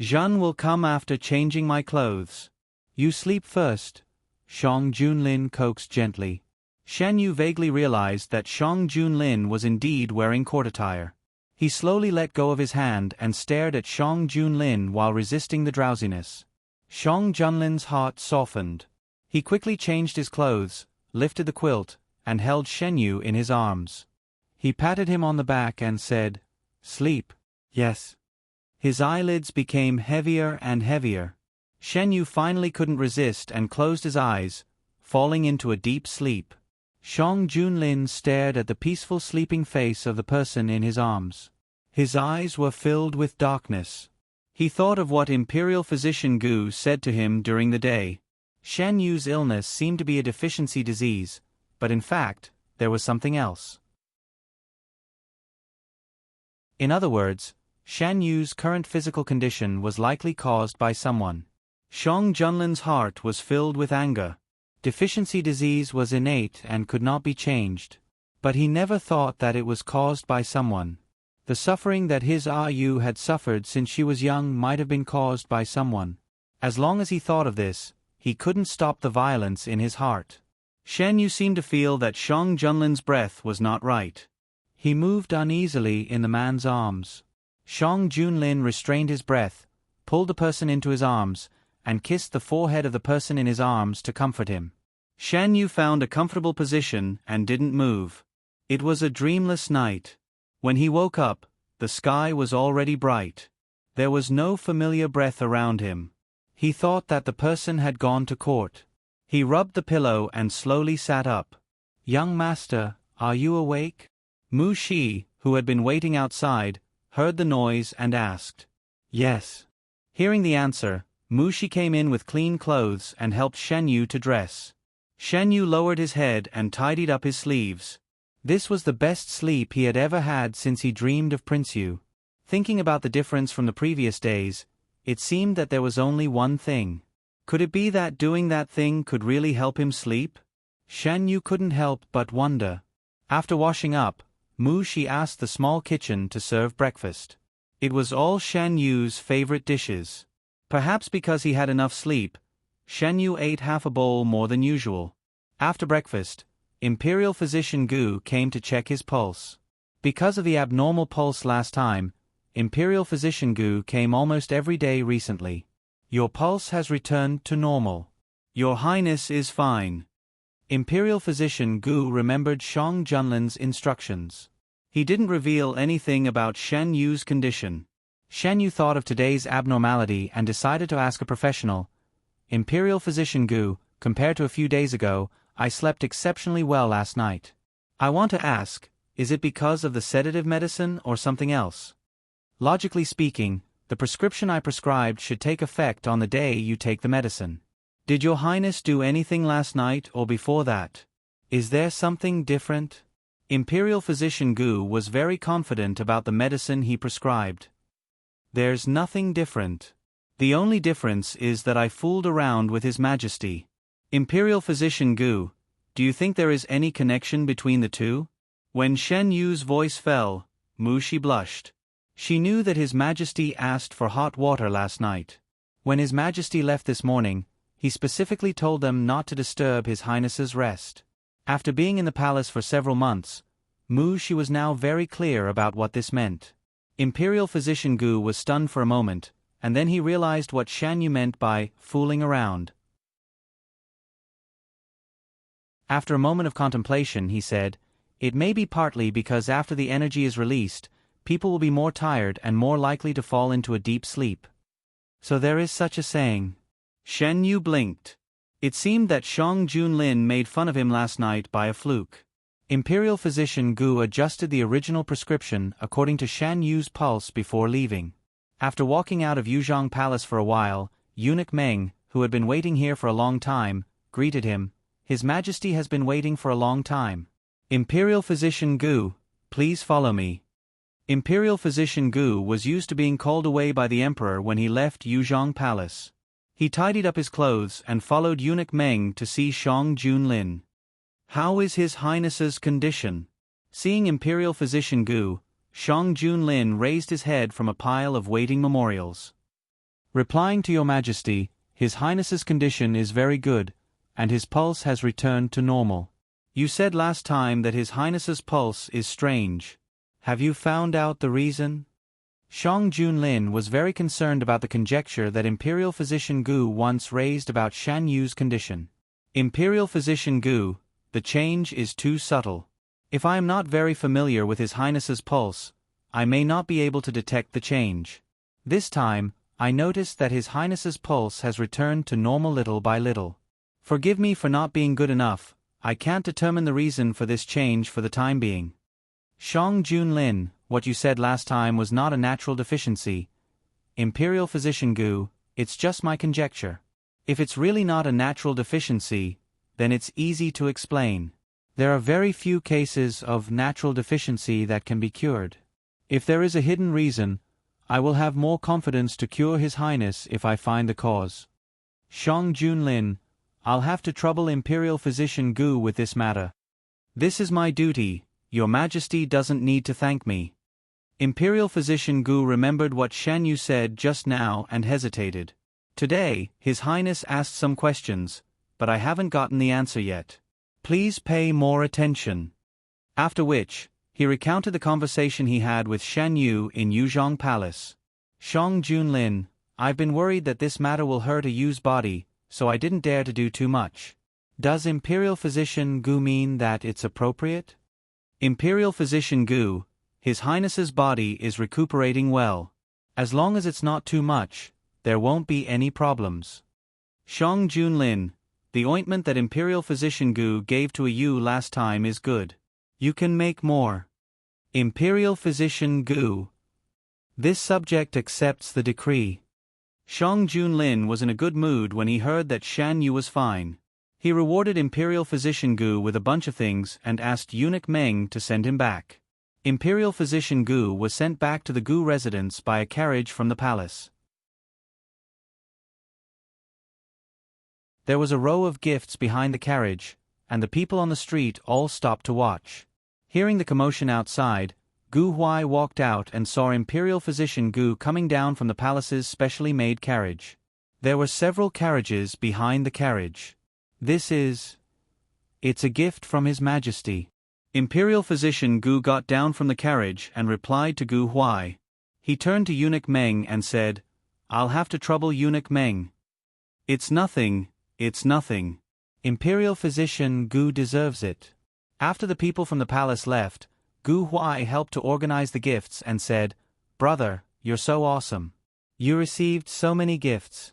Zhan will come after changing my clothes. You sleep first, Shang Junlin coaxed gently. Shan Yu vaguely realized that Shang Junlin was indeed wearing court attire. He slowly let go of his hand and stared at Shang Junlin while resisting the drowsiness. Shang Junlin's heart softened. He quickly changed his clothes, lifted the quilt, and held Shen Yu in his arms. He patted him on the back and said, Sleep. Yes. His eyelids became heavier and heavier. Shen Yu finally couldn't resist and closed his eyes, falling into a deep sleep. Shang Junlin stared at the peaceful sleeping face of the person in his arms. His eyes were filled with darkness. He thought of what Imperial Physician Gu said to him during the day. Shen Yu's illness seemed to be a deficiency disease, but in fact, there was something else. In other words, Shan Yu's current physical condition was likely caused by someone. Shang Junlin's heart was filled with anger. Deficiency disease was innate and could not be changed. But he never thought that it was caused by someone. The suffering that his Yu had suffered since she was young might have been caused by someone. As long as he thought of this, he couldn't stop the violence in his heart. Shen Yu seemed to feel that Shang Junlin's breath was not right. He moved uneasily in the man's arms. Shang Junlin restrained his breath, pulled the person into his arms, and kissed the forehead of the person in his arms to comfort him. Shan Yu found a comfortable position and didn't move. It was a dreamless night. When he woke up, the sky was already bright. There was no familiar breath around him. He thought that the person had gone to court. He rubbed the pillow and slowly sat up. Young master, are you awake? Mu Shi, who had been waiting outside, heard the noise and asked. Yes. Hearing the answer, Mu Shi came in with clean clothes and helped Shen Yu to dress. Shen Yu lowered his head and tidied up his sleeves. This was the best sleep he had ever had since he dreamed of Prince Yu. Thinking about the difference from the previous days, it seemed that there was only one thing. Could it be that doing that thing could really help him sleep? Shen Yu couldn't help but wonder. After washing up, Mu Shi asked the small kitchen to serve breakfast. It was all Shen Yu's favorite dishes. Perhaps because he had enough sleep, Shen Yu ate half a bowl more than usual. After breakfast, Imperial Physician Gu came to check his pulse. Because of the abnormal pulse last time, Imperial Physician Gu came almost every day recently. Your pulse has returned to normal. Your Highness is fine. Imperial Physician Gu remembered Shang Junlin's instructions. He didn't reveal anything about Shen Yu's condition. Shen Yu thought of today's abnormality and decided to ask a professional. Imperial Physician Gu, compared to a few days ago, I slept exceptionally well last night. I want to ask, is it because of the sedative medicine or something else? Logically speaking, the prescription I prescribed should take effect on the day you take the medicine. Did your Highness do anything last night or before that? Is there something different? Imperial Physician Gu was very confident about the medicine he prescribed. There's nothing different. The only difference is that I fooled around with His Majesty. Imperial Physician Gu, do you think there is any connection between the two? When Shen Yu's voice fell, Mu Shi blushed. She knew that His Majesty asked for hot water last night. When His Majesty left this morning, he specifically told them not to disturb His Highness's rest. After being in the palace for several months, Mu Shi was now very clear about what this meant. Imperial Physician Gu was stunned for a moment, and then he realized what Shan Yu meant by fooling around. After a moment of contemplation, he said, "It may be partly because after the energy is released, people will be more tired and more likely to fall into a deep sleep. So there is such a saying." Shen Yu blinked. It seemed that Shang Junlin made fun of him last night by a fluke. Imperial Physician Gu adjusted the original prescription according to Shan Yu's pulse before leaving. After walking out of Yuzhong Palace for a while, Eunuch Meng, who had been waiting here for a long time, greeted him. "His Majesty has been waiting for a long time. Imperial Physician Gu, please follow me." Imperial Physician Gu was used to being called away by the Emperor when he left Yuzhong Palace. He tidied up his clothes and followed Eunuch Meng to see Shang Junlin. "How is His Highness's condition?" Seeing Imperial Physician Gu, Shang Junlin raised his head from a pile of waiting memorials. "Replying to your Majesty, His Highness's condition is very good, and his pulse has returned to normal. You said last time that His Highness's pulse is strange. Have you found out the reason?" Shang Junlin was very concerned about the conjecture that Imperial Physician Gu once raised about Shan Yu's condition. "Imperial Physician Gu, the change is too subtle. If I am not very familiar with His Highness's pulse, I may not be able to detect the change. This time, I noticed that His Highness's pulse has returned to normal little by little. Forgive me for not being good enough, I can't determine the reason for this change for the time being." "Shang Junlin, what you said last time was not a natural deficiency. Imperial Physician Gu, it's just my conjecture. If it's really not a natural deficiency, then it's easy to explain. There are very few cases of natural deficiency that can be cured. If there is a hidden reason, I will have more confidence to cure His Highness if I find the cause. Shang Junlin, I'll have to trouble Imperial Physician Gu with this matter. This is my duty, Your Majesty doesn't need to thank me." Imperial Physician Gu remembered what Shan Yu said just now and hesitated. "Today, His Highness asked some questions, but I haven't gotten the answer yet. Please pay more attention." After which, he recounted the conversation he had with Shan Yu in Yuzhong Palace. "Shang Junlin, I've been worried that this matter will hurt a Yu's body, so I didn't dare to do too much. Does Imperial Physician Gu mean that it's appropriate?" "Imperial Physician Gu, His Highness's body is recuperating well. As long as it's not too much, there won't be any problems. Shang Junlin, the ointment that Imperial Physician Gu gave to a Yu last time is good. You can make more." Imperial Physician Gu. This subject accepts the decree. Shang Junlin was in a good mood when he heard that Shan Yu was fine. He rewarded Imperial Physician Gu with a bunch of things and asked Eunuch Meng to send him back. Imperial Physician Gu was sent back to the Gu residence by a carriage from the palace. There was a row of gifts behind the carriage, and the people on the street all stopped to watch. Hearing the commotion outside, Gu Huai walked out and saw Imperial Physician Gu coming down from the palace's specially made carriage. There were several carriages behind the carriage. It's a gift from His Majesty." Imperial Physician Gu got down from the carriage and replied to Gu Huai. He turned to Eunuch Meng and said, "I'll have to trouble Eunuch Meng." It's nothing. Imperial Physician Gu deserves it." After the people from the palace left, Gu Huai helped to organize the gifts and said, "Brother, you're so awesome. You received so many gifts.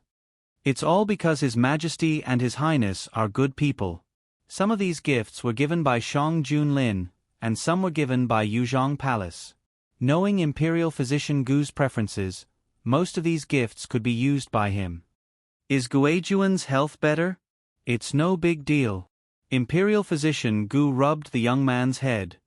It's all because His Majesty and His Highness are good people. Some of these gifts were given by Shang Junlin, and some were given by Yuzhong Palace. Knowing Imperial Physician Gu's preferences, most of these gifts could be used by him." Is Guojuan's health better? It's no big deal. Imperial physician Gu rubbed the young man's head.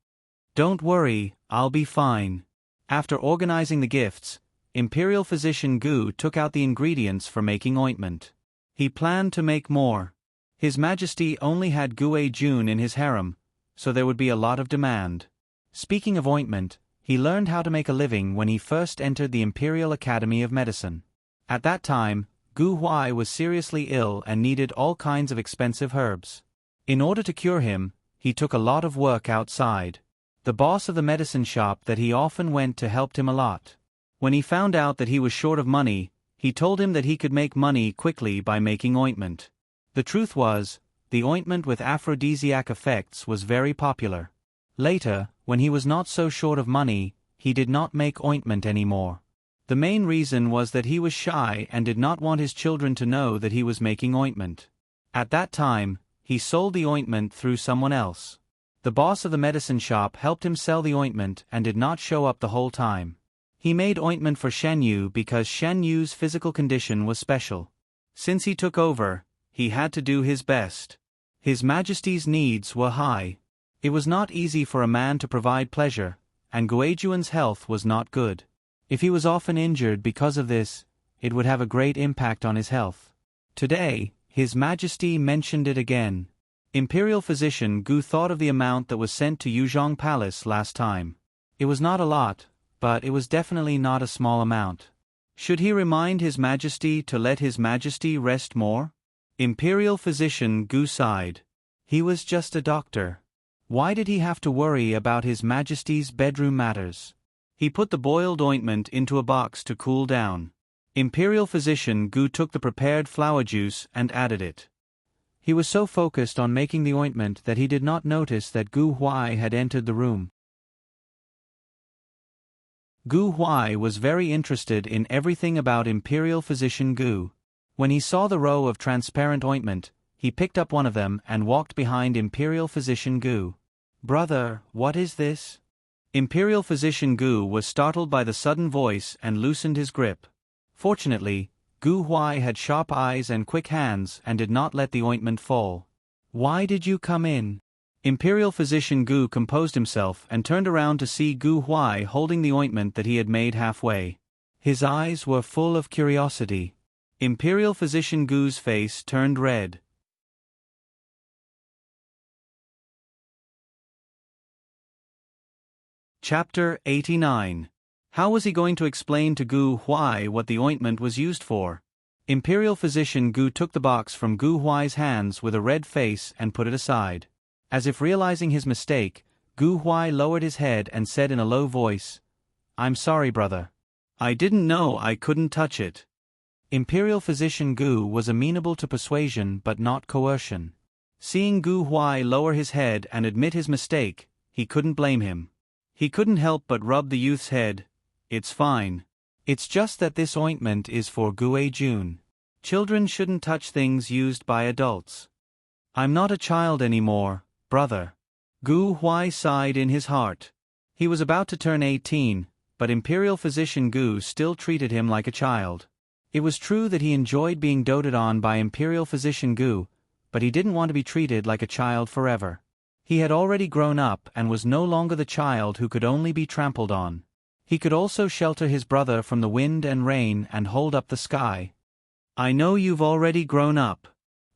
Don't worry, I'll be fine. After organizing the gifts, Imperial physician Gu took out the ingredients for making ointment. He planned to make more. His Majesty only had Guojun in his harem, so there would be a lot of demand. Speaking of ointment, he learned how to make a living when he first entered the Imperial Academy of Medicine. At that time, Gu Huai was seriously ill and needed all kinds of expensive herbs. In order to cure him, he took a lot of work outside. The boss of the medicine shop that he often went to helped him a lot. When he found out that he was short of money, he told him that he could make money quickly by making ointment. The truth was, the ointment with aphrodisiac effects was very popular. Later, when he was not so short of money, he did not make ointment anymore. The main reason was that he was shy and did not want his children to know that he was making ointment. At that time, he sold the ointment through someone else. The boss of the medicine shop helped him sell the ointment and did not show up the whole time. He made ointment for Shen Yu because Shen Yu's physical condition was special. Since he took over, he had to do his best. His Majesty's needs were high. It was not easy for a man to provide pleasure, and Guojuan's health was not good. If he was often injured because of this, it would have a great impact on his health. Today, His Majesty mentioned it again. Imperial physician Gu thought of the amount that was sent to Yuzhong Palace last time. It was not a lot, but it was definitely not a small amount. Should he remind His Majesty to let His Majesty rest more? Imperial physician Gu sighed. He was just a doctor. Why did he have to worry about His Majesty's bedroom matters? He put the boiled ointment into a box to cool down. Imperial physician Gu took the prepared flower juice and added it. He was so focused on making the ointment that he did not notice that Gu Huai had entered the room. Gu Huai was very interested in everything about Imperial physician Gu. When he saw the row of transparent ointment, he picked up one of them and walked behind Imperial physician Gu. "Brother, what is this?" Imperial physician Gu was startled by the sudden voice and loosened his grip. Fortunately, Gu Huai had sharp eyes and quick hands and did not let the ointment fall. "Why did you come in?" Imperial physician Gu composed himself and turned around to see Gu Huai holding the ointment that he had made halfway. His eyes were full of curiosity. Imperial physician Gu's face turned red. Chapter 89. How was he going to explain to Gu Huai what the ointment was used for? Imperial physician Gu took the box from Gu Huai's hands with a red face and put it aside. As if realizing his mistake, Gu Huai lowered his head and said in a low voice, "I'm sorry, brother. I didn't know I couldn't touch it." Imperial physician Gu was amenable to persuasion but not coercion. Seeing Gu Huai lower his head and admit his mistake, he couldn't blame him. He couldn't help but rub the youth's head. "It's fine. It's just that this ointment is for Guojun. Children shouldn't touch things used by adults." "I'm not a child anymore, brother." Gu Huai sighed in his heart. He was about to turn 18, but Imperial physician Gu still treated him like a child. It was true that he enjoyed being doted on by Imperial physician Gu, but he didn't want to be treated like a child forever. He had already grown up and was no longer the child who could only be trampled on. He could also shelter his brother from the wind and rain and hold up the sky. "I know you've already grown up.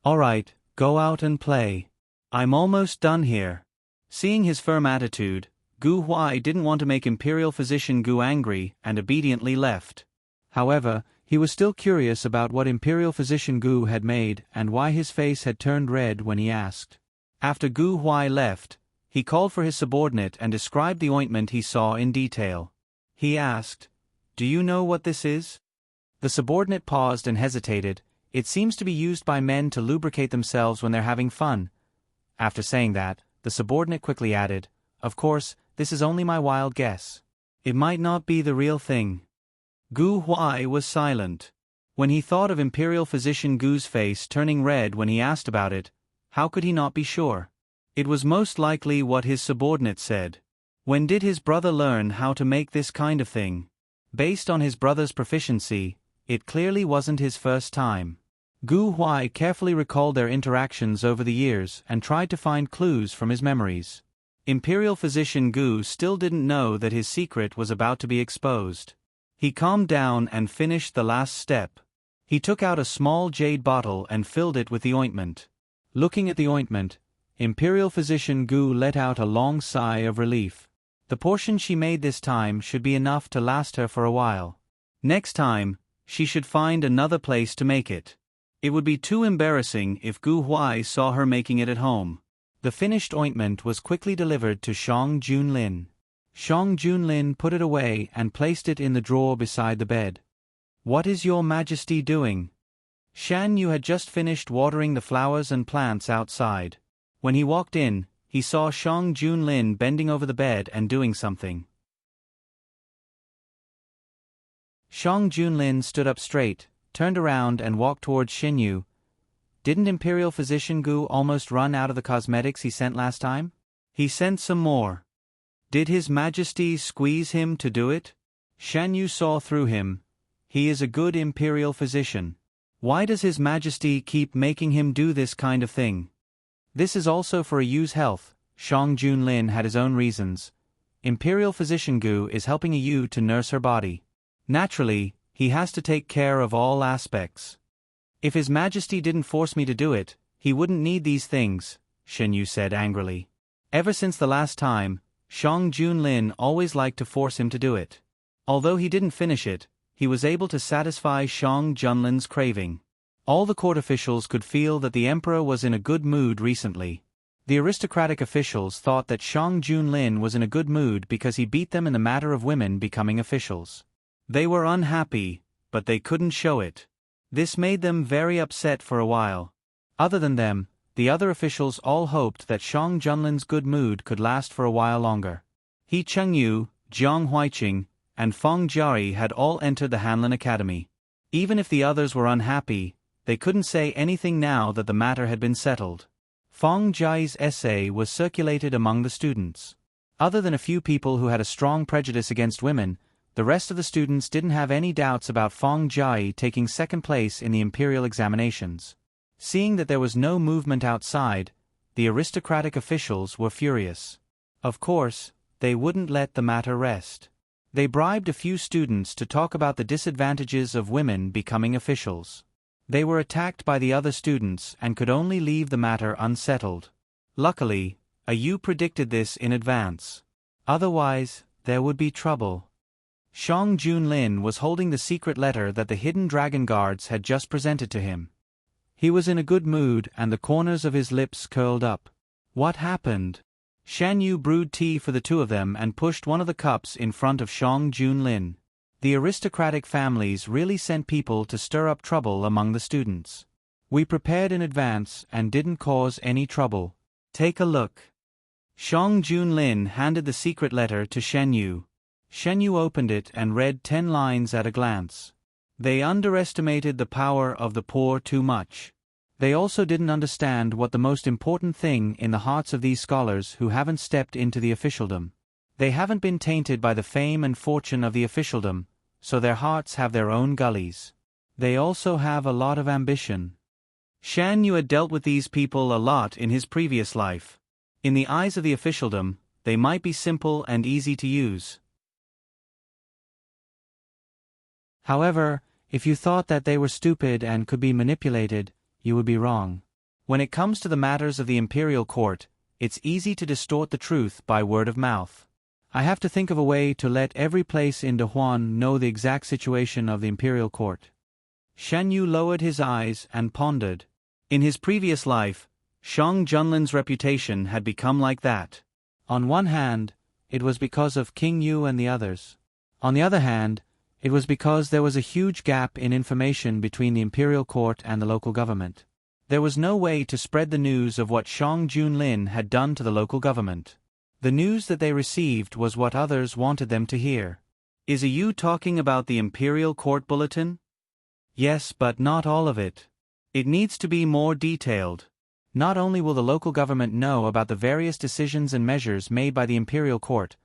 All right, go out and play. I'm almost done here." Seeing his firm attitude, Gu Huai didn't want to make Imperial physician Gu angry and obediently left. However, he was still curious about what Imperial physician Gu had made and why his face had turned red when he asked. After Gu Huai left, he called for his subordinate and described the ointment he saw in detail. He asked, "Do you know what this is?" The subordinate paused and hesitated. "It seems to be used by men to lubricate themselves when they're having fun." After saying that, the subordinate quickly added, "Of course, this is only my wild guess. It might not be the real thing." Gu Huai was silent. When he thought of Imperial physician Gu's face turning red when he asked about it, how could he not be sure? It was most likely what his subordinate said. When did his brother learn how to make this kind of thing? Based on his brother's proficiency, it clearly wasn't his first time. Gu Huai carefully recalled their interactions over the years and tried to find clues from his memories. Imperial physician Gu still didn't know that his secret was about to be exposed. He calmed down and finished the last step. He took out a small jade bottle and filled it with the ointment. Looking at the ointment, Imperial physician Gu let out a long sigh of relief. The portion she made this time should be enough to last her for a while. Next time, she should find another place to make it. It would be too embarrassing if Gu Huai saw her making it at home. The finished ointment was quickly delivered to Shang Junlin. Shang Junlin put it away and placed it in the drawer beside the bed. "What is your Majesty doing?" Shan Yu had just finished watering the flowers and plants outside. When he walked in, he saw Shang Junlin bending over the bed and doing something. Shang Junlin stood up straight, turned around and walked towards Shin Yu. Didn't Imperial physician Gu almost run out of the cosmetics he sent last time? He sent some more. Did His Majesty squeeze him to do it? Shan Yu saw through him. He is a good Imperial physician. Why does His Majesty keep making him do this kind of thing? This is also for a Yu's health. Shang Junlin had his own reasons. Imperial physician Gu is helping a Yu to nurse her body. Naturally, he has to take care of all aspects. If His Majesty didn't force me to do it, he wouldn't need these things, Shen Yu said angrily. Ever since the last time, Shang Junlin always liked to force him to do it. Although he didn't finish it, he was able to satisfy Shang Junlin's craving. All the court officials could feel that the emperor was in a good mood recently. The aristocratic officials thought that Shang Junlin was in a good mood because he beat them in the matter of women becoming officials. They were unhappy, but they couldn't show it. This made them very upset for a while. Other than them, the other officials all hoped that Shang Junlin's good mood could last for a while longer. He Chengyu, Jiang Huiqing, and Feng Jiari had all entered the Hanlin Academy. Even if the others were unhappy, they couldn't say anything now that the matter had been settled. Feng Jiai's essay was circulated among the students. Other than a few people who had a strong prejudice against women, the rest of the students didn't have any doubts about Feng Jiai taking second place in the imperial examinations. Seeing that there was no movement outside, the aristocratic officials were furious. Of course, they wouldn't let the matter rest. They bribed a few students to talk about the disadvantages of women becoming officials. They were attacked by the other students and could only leave the matter unsettled. Luckily, Yu predicted this in advance. Otherwise, there would be trouble. Shang Junlin was holding the secret letter that the hidden dragon guards had just presented to him. He was in a good mood and the corners of his lips curled up. What happened? Shan Yu brewed tea for the two of them and pushed one of the cups in front of Shang Junlin. The aristocratic families really sent people to stir up trouble among the students. We prepared in advance and didn't cause any trouble. Take a look. Shang Junlin handed the secret letter to Shen Yu. Shen Yu opened it and read 10 lines at a glance. They underestimated the power of the poor too much. They also didn't understand what the most important thing in the hearts of these scholars who haven't stepped into the officialdom. They haven't been tainted by the fame and fortune of the officialdom, so their hearts have their own gullies. They also have a lot of ambition. Shan Yu had dealt with these people a lot in his previous life. In the eyes of the officialdom, they might be simple and easy to use. However, if you thought that they were stupid and could be manipulated, you would be wrong. When it comes to the matters of the imperial court, it's easy to distort the truth by word of mouth. I have to think of a way to let every place in Dehuan know the exact situation of the imperial court. Shan Yu lowered his eyes and pondered. In his previous life, Shang Junlin's reputation had become like that. On one hand, it was because of King Yu and the others. On the other hand, it was because there was a huge gap in information between the imperial court and the local government. There was no way to spread the news of what Shang Junlin had done to the local government. The news that they received was what others wanted them to hear. Is you talking about the imperial court bulletin? Yes, but not all of it. It needs to be more detailed. Not only will the local government know about the various decisions and measures made by the imperial court,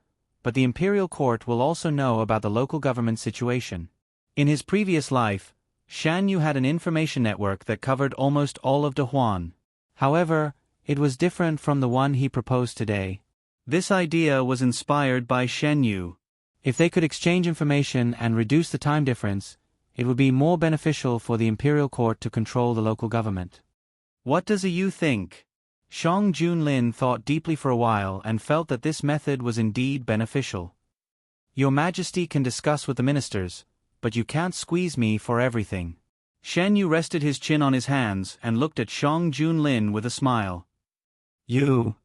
but the imperial court will also know about the local government situation. In his previous life, Shan Yu had an information network that covered almost all of Dahuan. However, it was different from the one he proposed today. This idea was inspired by Shen Yu. If they could exchange information and reduce the time difference, it would be more beneficial for the imperial court to control the local government. What does you think? Shang Junlin thought deeply for a while and felt that this method was indeed beneficial. Your Majesty can discuss with the ministers, but you can't squeeze me for everything. Shen Yu rested his chin on his hands and looked at Shang Junlin with a smile. You.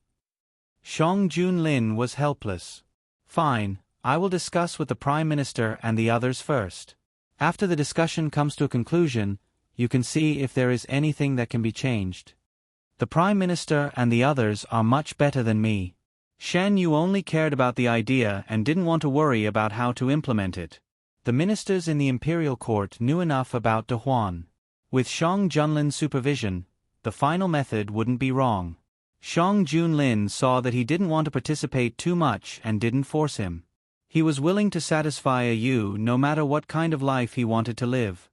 Shang Junlin was helpless. Fine, I will discuss with the Prime Minister and the others first. After the discussion comes to a conclusion, you can see if there is anything that can be changed. The Prime Minister and the others are much better than me. Shen Yu only cared about the idea and didn't want to worry about how to implement it. The ministers in the imperial court knew enough about Dahuan. With Shang Junlin's supervision, the final method wouldn't be wrong. Shang Junlin saw that he didn't want to participate too much and didn't force him. He was willing to satisfy Yu no matter what kind of life he wanted to live.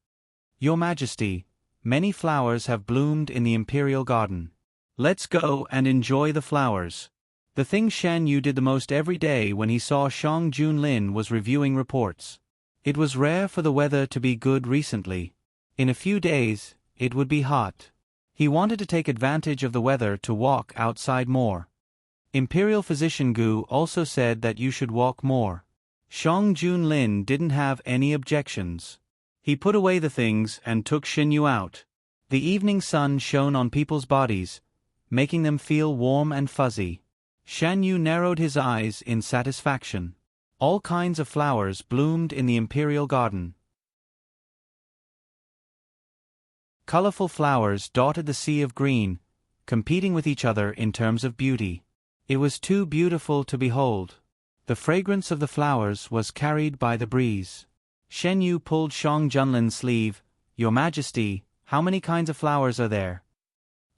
Your Majesty, many flowers have bloomed in the imperial garden. Let's go and enjoy the flowers. The thing Shan Yu did the most every day when he saw Shang Junlin was reviewing reports. It was rare for the weather to be good recently. In a few days, it would be hot. He wanted to take advantage of the weather to walk outside more. Imperial Physician Gu also said that you should walk more. Shang Junlin didn't have any objections. He put away the things and took Shen Yu out. The evening sun shone on people's bodies, making them feel warm and fuzzy. Shan Yu narrowed his eyes in satisfaction. All kinds of flowers bloomed in the imperial garden. Colorful flowers dotted the sea of green, competing with each other in terms of beauty. It was too beautiful to behold. The fragrance of the flowers was carried by the breeze. Shen Yu pulled Shang Junlin's sleeve. Your Majesty, how many kinds of flowers are there?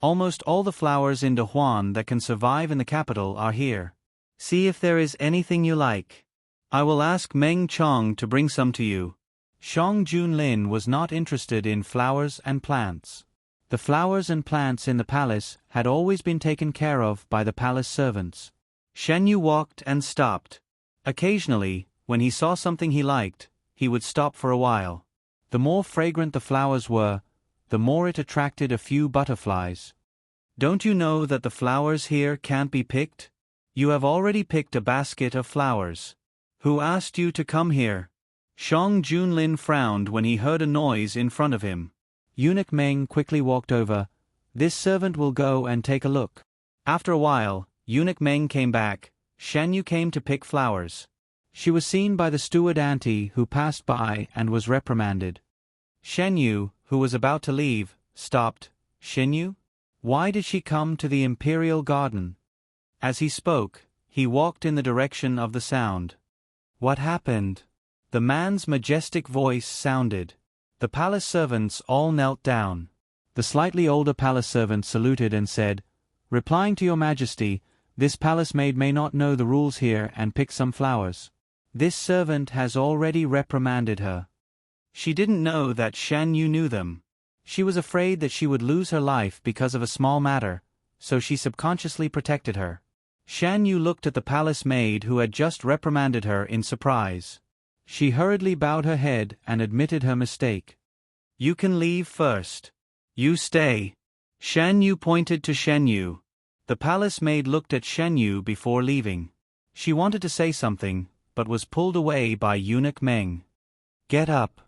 Almost all the flowers in Dahuan that can survive in the capital are here. See if there is anything you like. I will ask Meng Chong to bring some to you. Shang Junlin was not interested in flowers and plants. The flowers and plants in the palace had always been taken care of by the palace servants. Shen Yu walked and stopped. Occasionally, when he saw something he liked, he would stop for a while. The more fragrant the flowers were, the more it attracted a few butterflies. Don't you know that the flowers here can't be picked? You have already picked a basket of flowers. Who asked you to come here? Shang Junlin frowned when he heard a noise in front of him. Eunuch Meng quickly walked over. This servant will go and take a look. After a while, Eunuch Meng came back. Shan Yu came to pick flowers. She was seen by the steward auntie who passed by and was reprimanded. Shen Yu, who was about to leave, stopped. Shen Yu? Why did she come to the imperial garden? As he spoke, he walked in the direction of the sound. What happened? The man's majestic voice sounded. The palace servants all knelt down. The slightly older palace servant saluted and said, replying to your Majesty, this palace maid may not know the rules here and pick some flowers. This servant has already reprimanded her. She didn't know that Shan Yu knew them. She was afraid that she would lose her life because of a small matter, so she subconsciously protected her. Shan Yu looked at the palace maid who had just reprimanded her in surprise. She hurriedly bowed her head and admitted her mistake. You can leave first. You stay. Shan Yu pointed to Shen Yu. The palace maid looked at Shen Yu before leaving. She wanted to say something, but was pulled away by Eunuch Meng. Get up.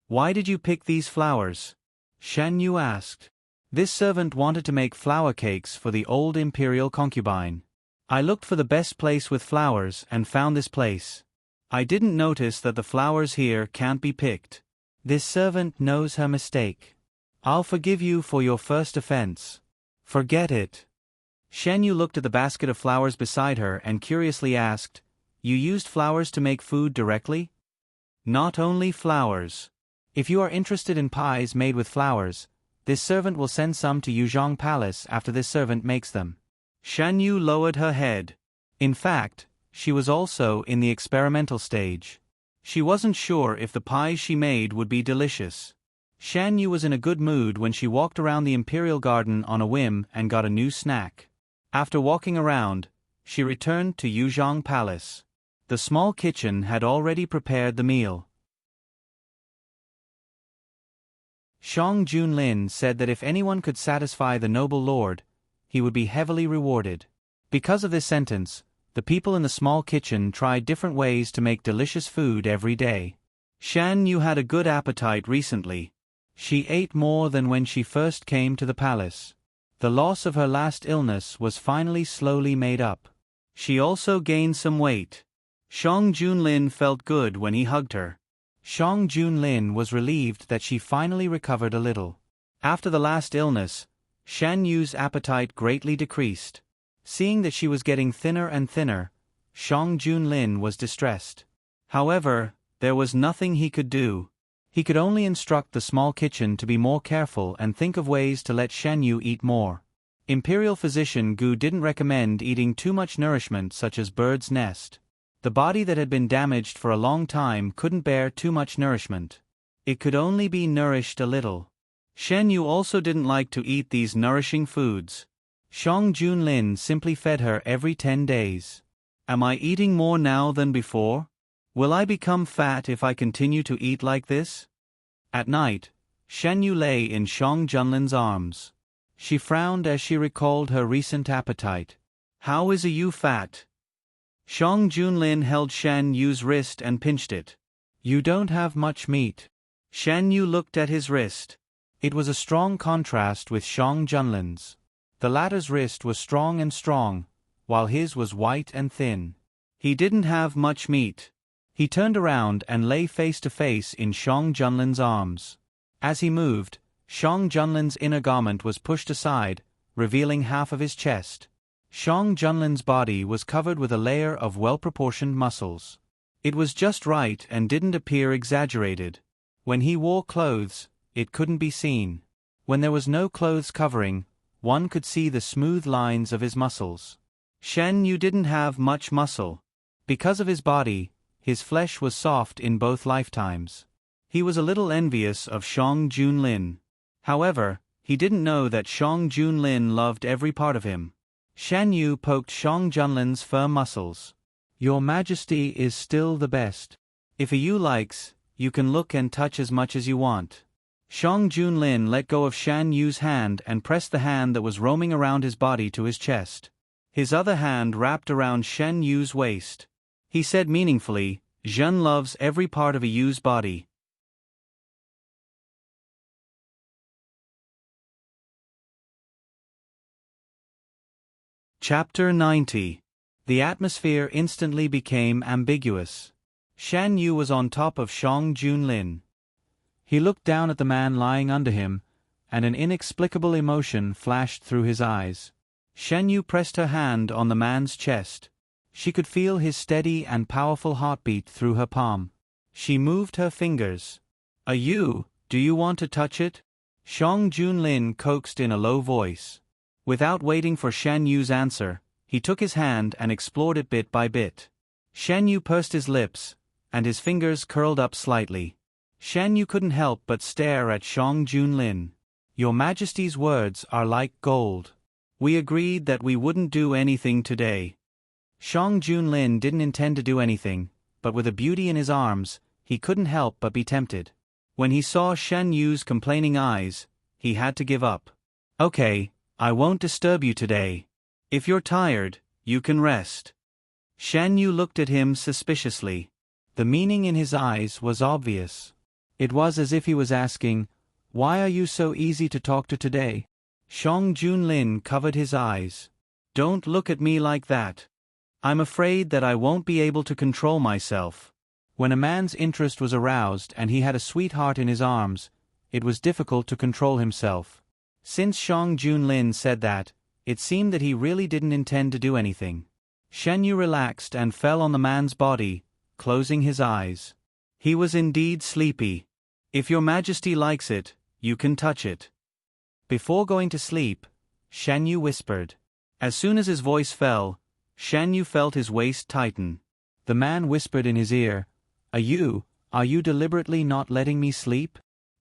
Why did you pick these flowers? Shen Yu asked. This servant wanted to make flower cakes for the old imperial concubine. I looked for the best place with flowers and found this place. I didn't notice that the flowers here can't be picked. This servant knows her mistake. I'll forgive you for your first offense. Forget it. Shen Yu looked at the basket of flowers beside her and curiously asked, You used flowers to make food directly? Not only flowers. If you are interested in pies made with flowers, this servant will send some to Yuzhong Palace after this servant makes them. Shan Yu lowered her head. In fact, she was also in the experimental stage. She wasn't sure if the pies she made would be delicious. Shan Yu was in a good mood when she walked around the imperial garden on a whim and got a new snack. After walking around, she returned to Yuzhong Palace. The small kitchen had already prepared the meal. Shang Junlin said that if anyone could satisfy the noble lord, he would be heavily rewarded. Because of this sentence, the people in the small kitchen tried different ways to make delicious food every day. Shan Yu had a good appetite recently. She ate more than when she first came to the palace. The loss of her last illness was finally slowly made up. She also gained some weight. Shang Junlin felt good when he hugged her. Shang Junlin was relieved that she finally recovered a little. After the last illness, Shan Yu's appetite greatly decreased. Seeing that she was getting thinner and thinner, Shang Junlin was distressed. However, there was nothing he could do. He could only instruct the small kitchen to be more careful and think of ways to let Shan Yu eat more. Imperial physician Gu didn't recommend eating too much nourishment such as bird's nest. The body that had been damaged for a long time couldn't bear too much nourishment. It could only be nourished a little. Shan Yu also didn't like to eat these nourishing foods. Shang Junlin simply fed her every 10 days. Am I eating more now than before? Will I become fat if I continue to eat like this? At night, Shan Yu lay in Shang Junlin's arms. She frowned as she recalled her recent appetite. How is you fat? Shang Junlin held Shan Yu's wrist and pinched it. You don't have much meat. Shan Yu looked at his wrist. It was a strong contrast with Shang Junlin's. The latter's wrist was strong and strong, while his was white and thin. He didn't have much meat. He turned around and lay face to face in Shang Junlin's arms. As he moved, Shang Junlin's inner garment was pushed aside, revealing half of his chest. Shang Junlin's body was covered with a layer of well-proportioned muscles. It was just right and didn't appear exaggerated. When he wore clothes, it couldn't be seen. When there was no clothes covering, one could see the smooth lines of his muscles. Shan Yu didn't have much muscle. Because of his body, his flesh was soft in both lifetimes. He was a little envious of Shang Junlin. However, he didn't know that Shang Junlin loved every part of him. Shan Yu poked Shang Junlin's firm muscles. Your Majesty is still the best. If you likes, you can look and touch as much as you want. Shang Junlin let go of Shan Yu's hand and pressed the hand that was roaming around his body to his chest. His other hand wrapped around Shan Yu's waist. He said meaningfully, Zhen loves every part of a Yu's body. Chapter 90. The atmosphere instantly became ambiguous. Shan Yu was on top of Shang Junlin. He looked down at the man lying under him, and an inexplicable emotion flashed through his eyes. Shan Yu pressed her hand on the man's chest. She could feel his steady and powerful heartbeat through her palm. She moved her fingers. Do you want to touch it? Shang Junlin coaxed in a low voice. Without waiting for Shan Yu's answer, he took his hand and explored it bit by bit. Shan Yu pursed his lips, and his fingers curled up slightly. Shan Yu couldn't help but stare at Shang Junlin. Your Majesty's words are like gold. We agreed that we wouldn't do anything today. Shang Junlin didn't intend to do anything, but with a beauty in his arms, he couldn't help but be tempted. When he saw Shan Yu's complaining eyes, he had to give up. Okay, I won't disturb you today. If you're tired, you can rest. Shan Yu looked at him suspiciously. The meaning in his eyes was obvious. It was as if he was asking, why are you so easy to talk to today? Shang Junlin covered his eyes. Don't look at me like that. I'm afraid that I won't be able to control myself. When a man's interest was aroused and he had a sweetheart in his arms, it was difficult to control himself. Since Shang Junlin said that, it seemed that he really didn't intend to do anything. Shan Yu relaxed and fell on the man's body, closing his eyes. He was indeed sleepy. If your Majesty likes it, you can touch it. Before going to sleep, Shan Yu whispered. As soon as his voice fell, Shan Yu felt his waist tighten. The man whispered in his ear, Are you deliberately not letting me sleep?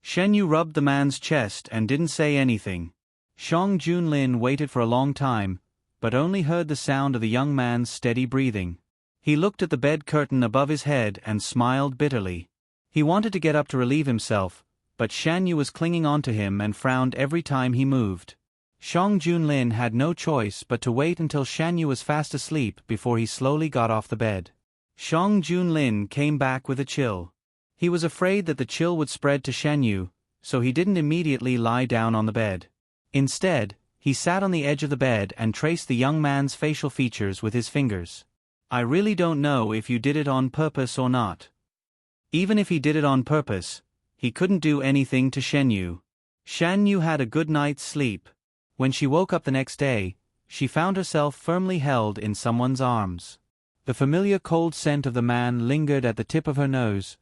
Shen Yu rubbed the man's chest and didn't say anything. Shang Junlin waited for a long time, but only heard the sound of the young man's steady breathing. He looked at the bed curtain above his head and smiled bitterly. He wanted to get up to relieve himself, but Shan Yu was clinging onto him and frowned every time he moved. Shang Junlin had no choice but to wait until Shan Yu was fast asleep before he slowly got off the bed. Shang Junlin came back with a chill. He was afraid that the chill would spread to Shan Yu, so he didn't immediately lie down on the bed. Instead, he sat on the edge of the bed and traced the young man's facial features with his fingers. I really don't know if you did it on purpose or not. Even if he did it on purpose, he couldn't do anything to Shen Yu. Shan Yu had a good night's sleep. When she woke up the next day, she found herself firmly held in someone's arms. The familiar cold scent of the man lingered at the tip of her nose,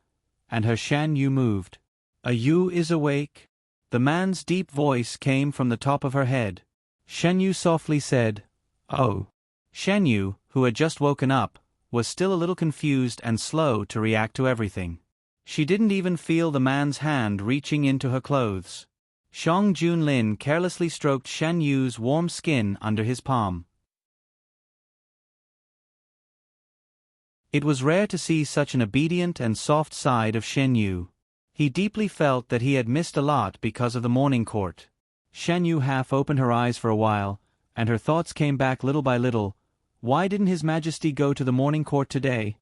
and her Shan Yu moved. "A Yu is awake?" The man's deep voice came from the top of her head. Shen Yu softly said, "Oh." Shen Yu, who had just woken up, was still a little confused and slow to react to everything. She didn't even feel the man's hand reaching into her clothes. Shang Junlin carelessly stroked Shen Yu's warm skin under his palm. It was rare to see such an obedient and soft side of Shen Yu. He deeply felt that he had missed a lot because of the morning court. Shen Yu half opened her eyes for a while, and her thoughts came back little by little. Why didn't His Majesty go to the morning court today?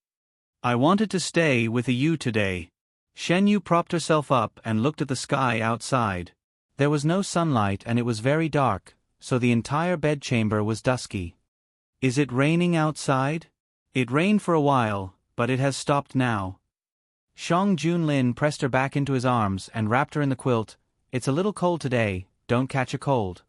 I wanted to stay with the Yu today. Shen Yu propped herself up and looked at the sky outside. There was no sunlight and it was very dark, so the entire bedchamber was dusky. Is it raining outside? It rained for a while, but it has stopped now. Shang Junlin pressed her back into his arms and wrapped her in the quilt. It's a little cold today, don't catch a cold.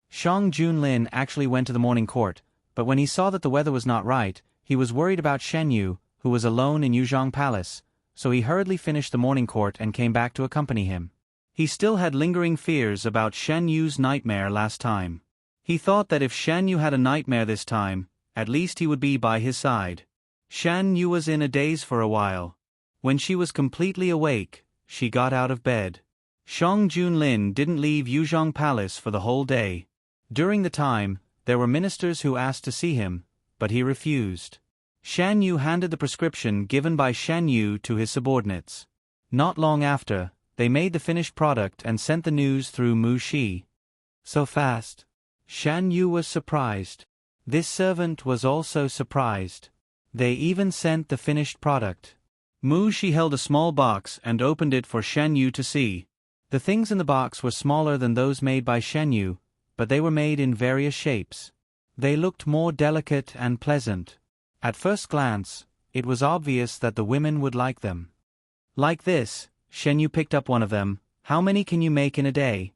Shang Junlin actually went to the morning court, but when he saw that the weather was not right, he was worried about Shen Yu, who was alone in Yuzhong Palace, so he hurriedly finished the morning court and came back to accompany him. He still had lingering fears about Shen Yu's nightmare last time. He thought that if Shen Yu had a nightmare this time, at least he would be by his side. Shen Yu was in a daze for a while. When she was completely awake, she got out of bed. Shang Junlin didn't leave Yuzhong Palace for the whole day. During the time, there were ministers who asked to see him, but he refused. Shan Yu handed the prescription given by Shen Yu to his subordinates. Not long after, they made the finished product and sent the news through Mu Shi. So fast. Shan Yu was surprised. This servant was also surprised. They even sent the finished product. Mu Shi held a small box and opened it for Shen Yu to see. The things in the box were smaller than those made by Shen Yu, but they were made in various shapes. They looked more delicate and pleasant. At first glance, it was obvious that the women would like them. Like this, Shen Yu picked up one of them. How many can you make in a day?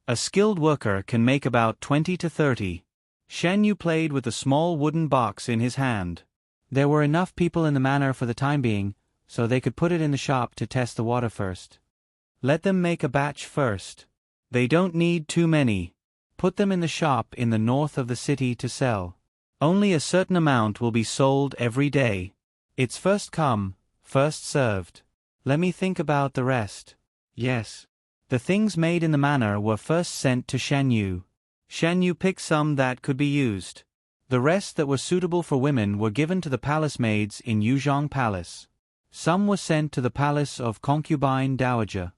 A skilled worker can make about 20 to 30. Shen Yu played with the small wooden box in his hand. There were enough people in the manor for the time being, so they could put it in the shop to test the water first. Let them make a batch first. They don't need too many. Put them in the shop in the north of the city to sell. Only a certain amount will be sold every day. It's first come, first served. Let me think about the rest. Yes. The things made in the manor were first sent to Shen Yu. Shen Yu picked some that could be used. The rest that were suitable for women were given to the palace maids in Yuzhong Palace. Some were sent to the palace of Concubine Dowager.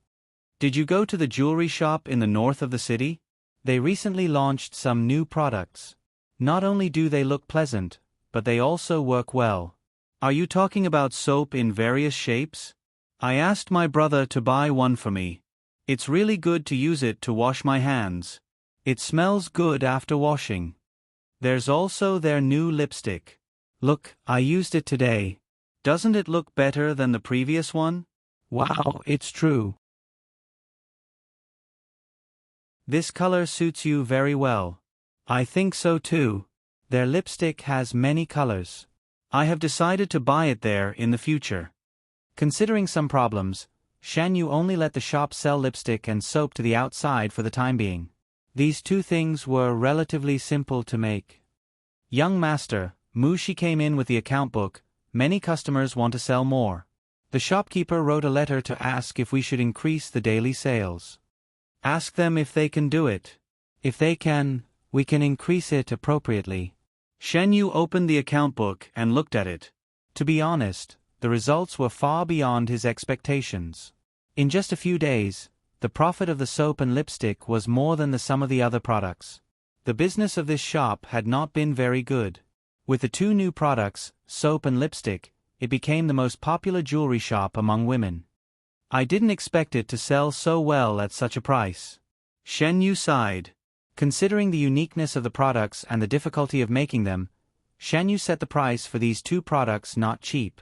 Did you go to the jewelry shop in the north of the city? They recently launched some new products. Not only do they look pleasant, but they also work well. Are you talking about soap in various shapes? I asked my brother to buy one for me. It's really good to use it to wash my hands. It smells good after washing. There's also their new lipstick. Look, I used it today. Doesn't it look better than the previous one? Wow, it's true. This color suits you very well. I think so too. Their lipstick has many colors. I have decided to buy it there in the future. Considering some problems, Shan Yu only let the shop sell lipstick and soap to the outside for the time being. These two things were relatively simple to make. Young master, Mu Shi came in with the account book. Many customers want to sell more. The shopkeeper wrote a letter to ask if we should increase the daily sales. Ask them if they can do it. If they can, we can increase it appropriately. Shen Yu opened the account book and looked at it. To be honest, the results were far beyond his expectations. In just a few days, the profit of the soap and lipstick was more than the sum of the other products. The business of this shop had not been very good. With the two new products, soap and lipstick, it became the most popular jewelry shop among women. I didn't expect it to sell so well at such a price. Shen Yu sighed. Considering the uniqueness of the products and the difficulty of making them, Shen Yu set the price for these two products not cheap.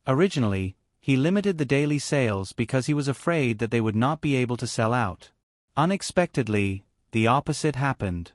Originally, he limited the daily sales because he was afraid that they would not be able to sell out. Unexpectedly, the opposite happened.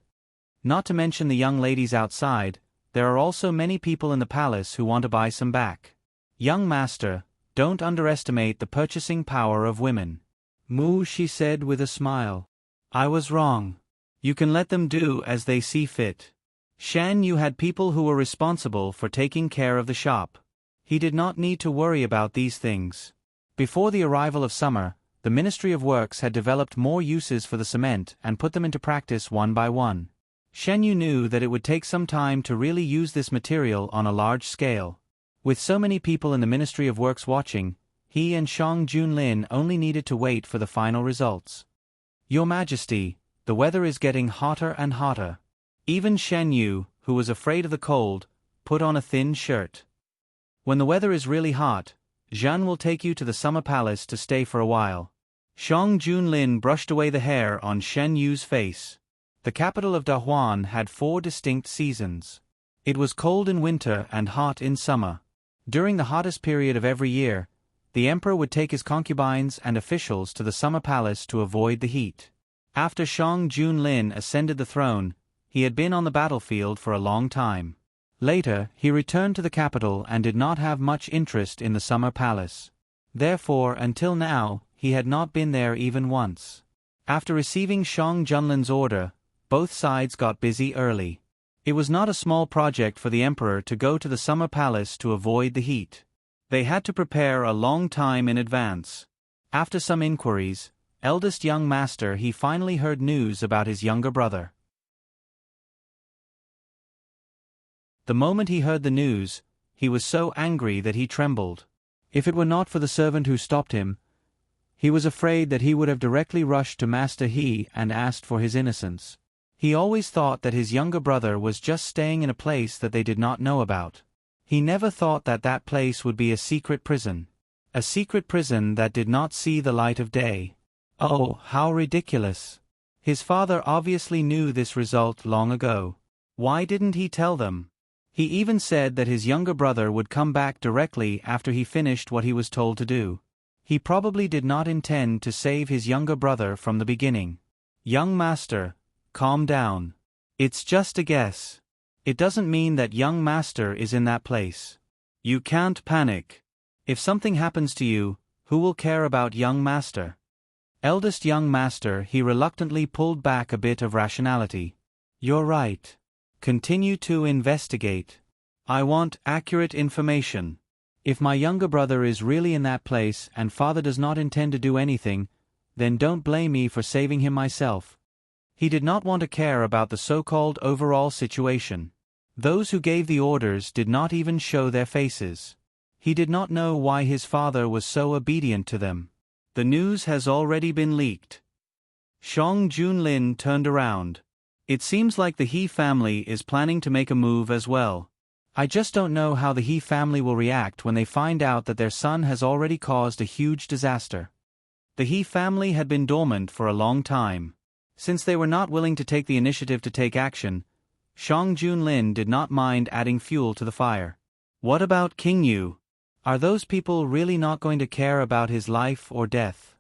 Not to mention the young ladies outside, there are also many people in the palace who want to buy some back. Young master, don't underestimate the purchasing power of women. Moo, she said with a smile. I was wrong. You can let them do as they see fit. Shan Yu had people who were responsible for taking care of the shop. He did not need to worry about these things. Before the arrival of summer, the Ministry of Works had developed more uses for the cement and put them into practice one by one. Shen Yu knew that it would take some time to really use this material on a large scale. With so many people in the Ministry of Works watching, he and Shang Junlin only needed to wait for the final results. Your Majesty, the weather is getting hotter and hotter. Even Shen Yu, who was afraid of the cold, put on a thin shirt. When the weather is really hot, Zhan will take you to the summer palace to stay for a while. Shang Junlin brushed away the hair on Shen Yu's face. The capital of Dahuan had 4 distinct seasons. It was cold in winter and hot in summer. During the hottest period of every year, the emperor would take his concubines and officials to the summer palace to avoid the heat. After Shang Junlin ascended the throne, he had been on the battlefield for a long time. Later, he returned to the capital and did not have much interest in the summer palace. Therefore, until now, he had not been there even once. After receiving Shang Junlin's order, both sides got busy early. It was not a small project for the emperor to go to the summer palace to avoid the heat. They had to prepare a long time in advance. After some inquiries, eldest young master he finally heard news about his younger brother. The moment he heard the news, he was so angry that he trembled. If it were not for the servant who stopped him, he was afraid that he would have directly rushed to Master He and asked for his innocence. He always thought that his younger brother was just staying in a place that they did not know about. He never thought that that place would be a secret prison. A secret prison that did not see the light of day. Oh, how ridiculous. His father obviously knew this result long ago. Why didn't he tell them? He even said that his younger brother would come back directly after he finished what he was told to do. He probably did not intend to save his younger brother from the beginning. Young master, calm down. It's just a guess. It doesn't mean that young master is in that place. You can't panic. If something happens to you, who will care about young master? Eldest young master, he reluctantly pulled back a bit of rationality. You're right. Continue to investigate. I want accurate information. If my younger brother is really in that place and father does not intend to do anything, then don't blame me for saving him myself. He did not want to care about the so-called overall situation. Those who gave the orders did not even show their faces. He did not know why his father was so obedient to them. The news has already been leaked. Shang Junlin turned around. It seems like the He family is planning to make a move as well. I just don't know how the He family will react when they find out that their son has already caused a huge disaster. The He family had been dormant for a long time. Since they were not willing to take the initiative to take action, Shang Junlin did not mind adding fuel to the fire. What about King Yu? Are those people really not going to care about his life or death?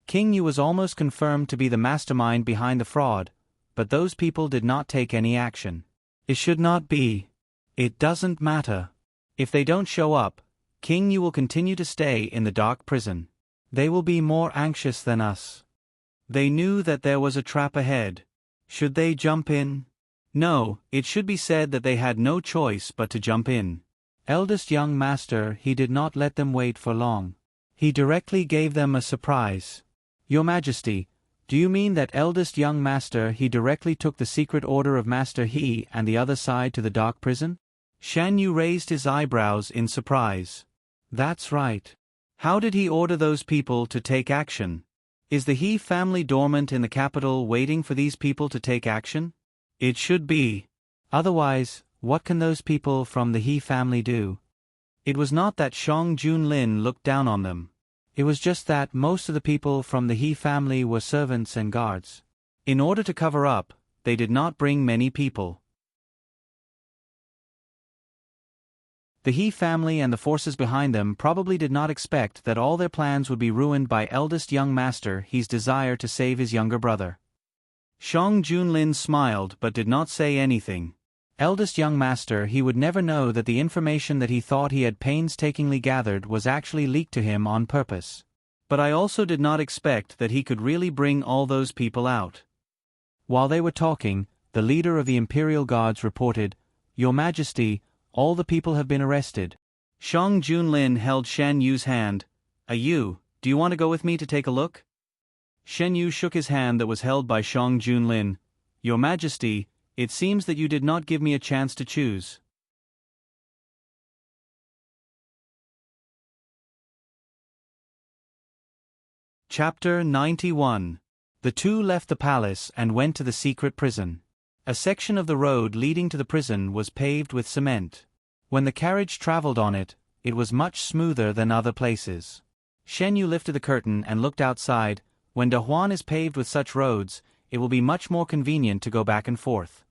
King Yu was almost confirmed to be the mastermind behind the fraud, but those people did not take any action. It should not be. It doesn't matter. If they don't show up, King Yu will continue to stay in the dark prison. They will be more anxious than us. They knew that there was a trap ahead. Should they jump in? No, it should be said that they had no choice but to jump in. Eldest young master, he did not let them wait for long. He directly gave them a surprise. Your Majesty, do you mean that eldest young Master He directly took the secret order of Master He and the other side to the dark prison? Shan Yu raised his eyebrows in surprise. That's right. How did he order those people to take action? Is the He family dormant in the capital waiting for these people to take action? It should be. Otherwise, what can those people from the He family do? It was not that Shang Junlin looked down on them. It was just that most of the people from the He family were servants and guards. In order to cover up, they did not bring many people. The He family and the forces behind them probably did not expect that all their plans would be ruined by eldest young Master He's desire to save his younger brother. Shang Junlin smiled but did not say anything. Eldest young Master He would never know that the information that he thought he had painstakingly gathered was actually leaked to him on purpose. But I also did not expect that he could really bring all those people out. While they were talking, the leader of the Imperial Guards reported, Your Majesty, all the people have been arrested. Shang Junlin held Shan Yu's hand. Do you want to go with me to take a look? Shan Yu shook his hand that was held by Shang Junlin. Your Majesty, it seems that you did not give me a chance to choose. Chapter 91. The two left the palace and went to the secret prison. A section of the road leading to the prison was paved with cement. When the carriage traveled on it, it was much smoother than other places. Shen Yu lifted the curtain and looked outside. When De Huan is paved with such roads, it will be much more convenient to go back and forth.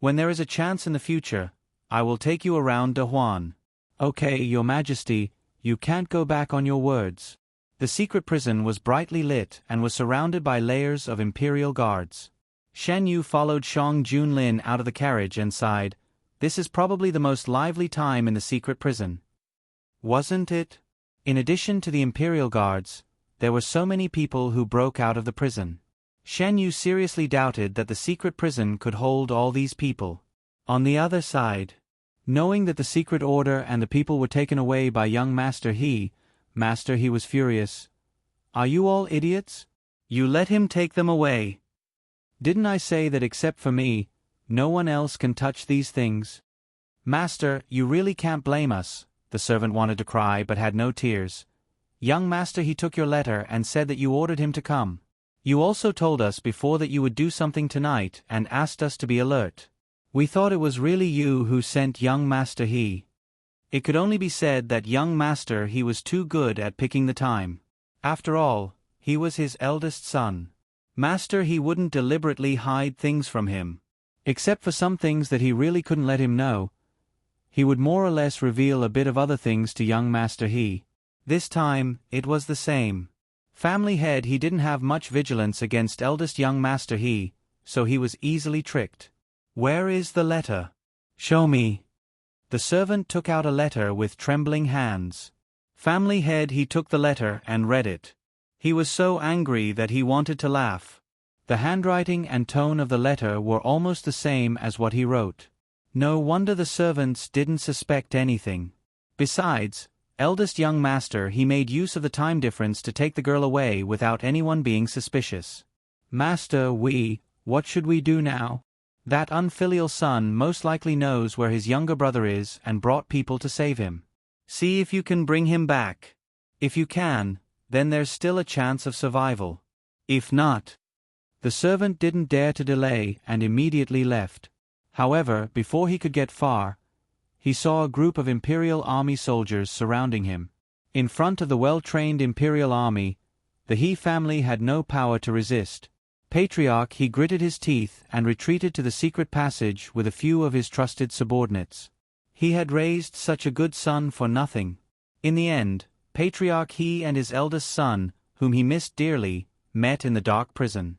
When there is a chance in the future, I will take you around De Huan. Okay, Your Majesty, you can't go back on your words. The secret prison was brightly lit and was surrounded by layers of Imperial guards. Shan Yu followed Shang Junlin out of the carriage and sighed, This is probably the most lively time in the secret prison. Wasn't it? In addition to the Imperial guards, there were so many people who broke out of the prison. Shan Yu seriously doubted that the secret prison could hold all these people. On the other side, knowing that the secret order and the people were taken away by young Master He was furious. Are you all idiots? You let him take them away. Didn't I say that except for me, no one else can touch these things? Master, you really can't blame us, the servant wanted to cry but had no tears. Young Master He took your letter and said that you ordered him to come. You also told us before that you would do something tonight and asked us to be alert. We thought it was really you who sent young Master He. It could only be said that young Master He was too good at picking the time. After all, he was his eldest son. Master He wouldn't deliberately hide things from him. Except for some things that he really couldn't let him know. He would more or less reveal a bit of other things to young Master He. This time, it was the same. Family head He didn't have much vigilance against eldest young Master He, so he was easily tricked. Where is the letter? Show me. The servant took out a letter with trembling hands. Family head He took the letter and read it. He was so angry that he wanted to laugh. The handwriting and tone of the letter were almost the same as what he wrote. No wonder the servants didn't suspect anything. Besides, eldest young Master He made use of the time difference to take the girl away without anyone being suspicious. Master, what should we do now? That unfilial son most likely knows where his younger brother is and brought people to save him. See if you can bring him back. If you can, then there's still a chance of survival. If not... The servant didn't dare to delay and immediately left. However, before he could get far, he saw a group of Imperial Army soldiers surrounding him. In front of the well-trained Imperial Army, the He family had no power to resist. Patriarch He gritted his teeth and retreated to the secret passage with a few of his trusted subordinates. He had raised such a good son for nothing. In the end, Patriarch He and his eldest son, whom he missed dearly, met in the dark prison.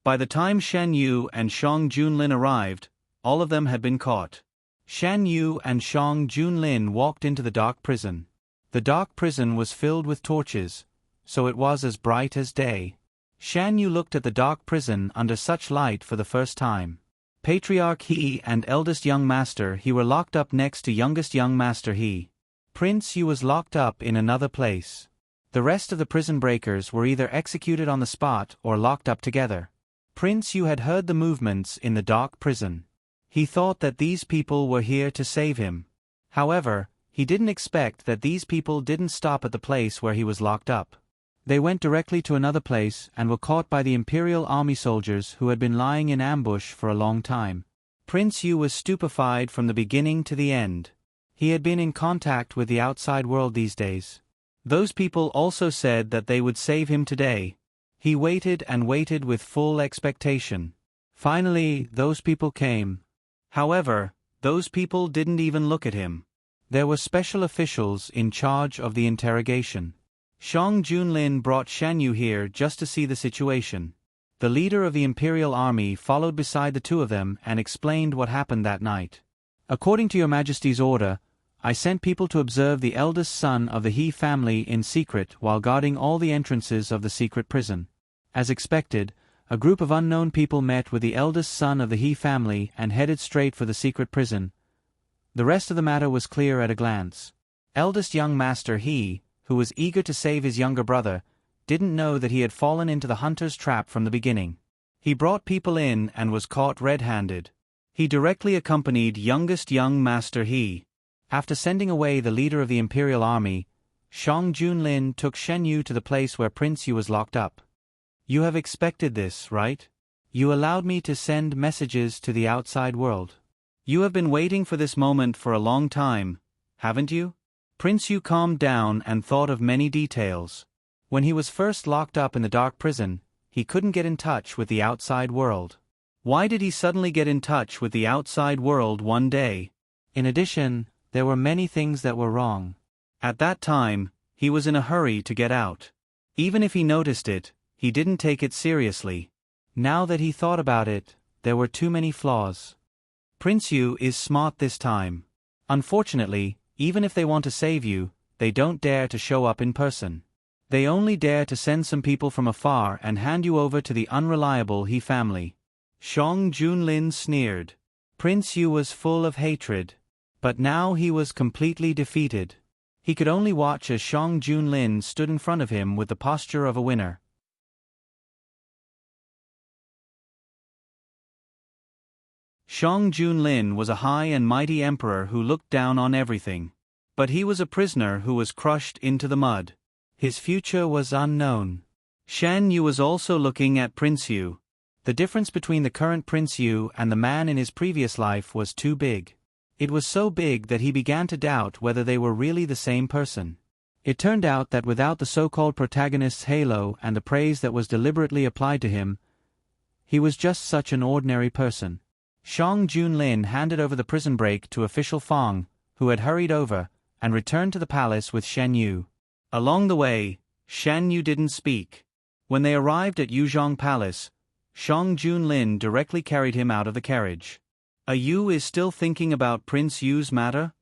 By the time Shan Yu and Shang Junlin arrived, all of them had been caught. Shan Yu and Shang Junlin walked into the dark prison. The dark prison was filled with torches, so it was as bright as day. Shan Yu looked at the dark prison under such light for the first time. Patriarch He and eldest young Master He were locked up next to youngest young Master He. Prince Yu was locked up in another place. The rest of the prison breakers were either executed on the spot or locked up together. Prince Yu had heard the movements in the dark prison. He thought that these people were here to save him. However, he didn't expect that these people didn't stop at the place where he was locked up. They went directly to another place and were caught by the Imperial Army soldiers who had been lying in ambush for a long time. Prince Yu was stupefied from the beginning to the end. He had been in contact with the outside world these days. Those people also said that they would save him today. He waited and waited with full expectation. Finally, those people came. However, those people didn't even look at him. There were special officials in charge of the interrogation. Shang Junlin brought Shan Yu here just to see the situation. The leader of the Imperial Army followed beside the two of them and explained what happened that night. According to Your Majesty's order, I sent people to observe the eldest son of the He family in secret while guarding all the entrances of the secret prison. As expected, a group of unknown people met with the eldest son of the He family and headed straight for the secret prison. The rest of the matter was clear at a glance. Eldest young Master He, who was eager to save his younger brother, didn't know that he had fallen into the hunter's trap from the beginning. He brought people in and was caught red-handed. He directly accompanied youngest young Master He. After sending away the leader of the Imperial Army, Shang Junlin took Shen Yu to the place where Prince Yu was locked up. You have expected this, right? You allowed me to send messages to the outside world. You have been waiting for this moment for a long time, haven't you? Prince Yu calmed down and thought of many details. When he was first locked up in the dark prison, he couldn't get in touch with the outside world. Why did he suddenly get in touch with the outside world one day? In addition, there were many things that were wrong. At that time, he was in a hurry to get out. Even if he noticed it, he didn't take it seriously. Now that he thought about it, there were too many flaws. Prince Yu is smart this time. Unfortunately, even if they want to save you, they don't dare to show up in person. They only dare to send some people from afar and hand you over to the unreliable He family. Shang Junlin sneered. Prince Yu was full of hatred. But now he was completely defeated. He could only watch as Shang Junlin stood in front of him with the posture of a winner. Shang Junlin was a high and mighty emperor who looked down on everything. But he was a prisoner who was crushed into the mud. His future was unknown. Shan Yu was also looking at Prince Yu. The difference between the current Prince Yu and the man in his previous life was too big. It was so big that he began to doubt whether they were really the same person. It turned out that without the so-called protagonist's halo and the praise that was deliberately applied to him, he was just such an ordinary person. Shang Junlin handed over the prison break to official Fang, who had hurried over, and returned to the palace with Shen Yu. Along the way, Shen Yu didn't speak. When they arrived at Yuzhong Palace, Shang Junlin directly carried him out of the carriage. Yu is still thinking about Prince Yu's matter?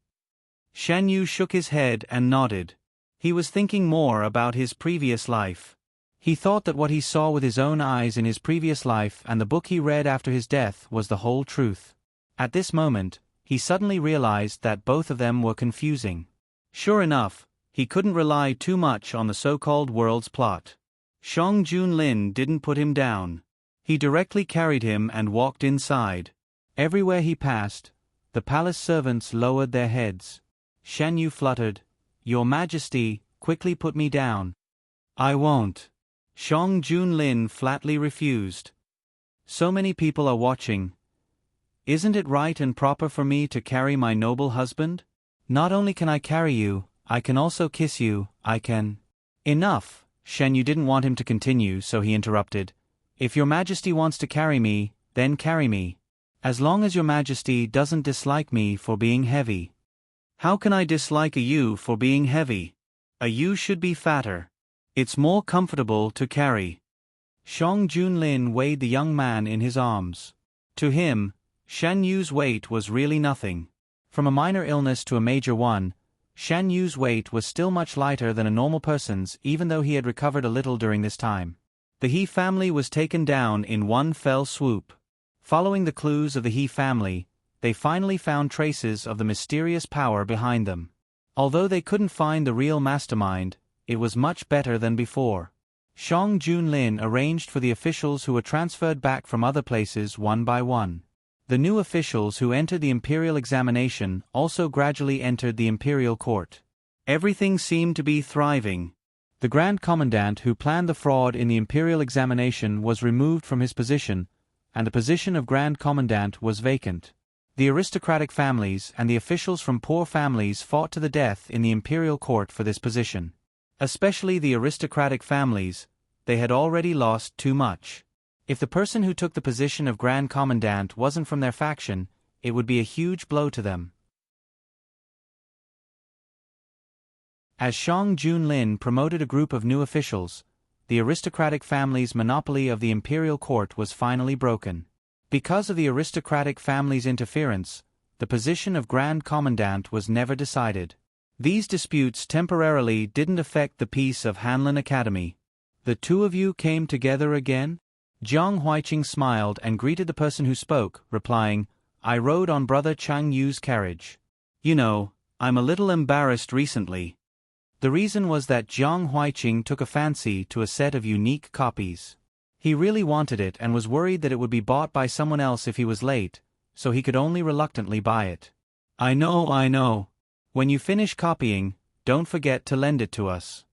Shen Yu shook his head and nodded. He was thinking more about his previous life. He thought that what he saw with his own eyes in his previous life and the book he read after his death was the whole truth. At this moment, he suddenly realized that both of them were confusing. Sure enough, he couldn't rely too much on the so-called world's plot. Shang Junlin didn't put him down. He directly carried him and walked inside. Everywhere he passed, the palace servants lowered their heads. Shan Yu fluttered, "Your Majesty, quickly put me down." "I won't." Shang Junlin flatly refused. "So many people are watching. Isn't it right and proper for me to carry my noble husband? Not only can I carry you, I can also kiss you, I can—" "Enough!" Shen Yu didn't want him to continue, so he interrupted. "If Your Majesty wants to carry me, then carry me. As long as Your Majesty doesn't dislike me for being heavy." "How can I dislike a Yu for being heavy? A Yu should be fatter. It's more comfortable to carry." Shang Junlin weighed the young man in his arms. To him, Shan Yu's weight was really nothing. From a minor illness to a major one, Shan Yu's weight was still much lighter than a normal person's, even though he had recovered a little during this time. The He family was taken down in one fell swoop. Following the clues of the He family, they finally found traces of the mysterious power behind them. Although they couldn't find the real mastermind, it was much better than before. Shang Junlin arranged for the officials who were transferred back from other places one by one. The new officials who entered the imperial examination also gradually entered the imperial court. Everything seemed to be thriving. The Grand Commandant who planned the fraud in the imperial examination was removed from his position, and the position of Grand Commandant was vacant. The aristocratic families and the officials from poor families fought to the death in the imperial court for this position. Especially the aristocratic families, they had already lost too much. If the person who took the position of Grand Commandant wasn't from their faction, it would be a huge blow to them. As Shang Junlin promoted a group of new officials, the aristocratic family's monopoly of the imperial court was finally broken. Because of the aristocratic family's interference, the position of Grand Commandant was never decided. These disputes temporarily didn't affect the peace of Hanlin Academy. The two of you came together again? Jiang Huiqing smiled and greeted the person who spoke, replying, I rode on Brother Chang Yu's carriage. You know, I'm a little embarrassed recently. The reason was that Jiang Huiqing took a fancy to a set of unique copies. He really wanted it and was worried that it would be bought by someone else if he was late, so he could only reluctantly buy it. I know. When you finish copying, don't forget to lend it to us.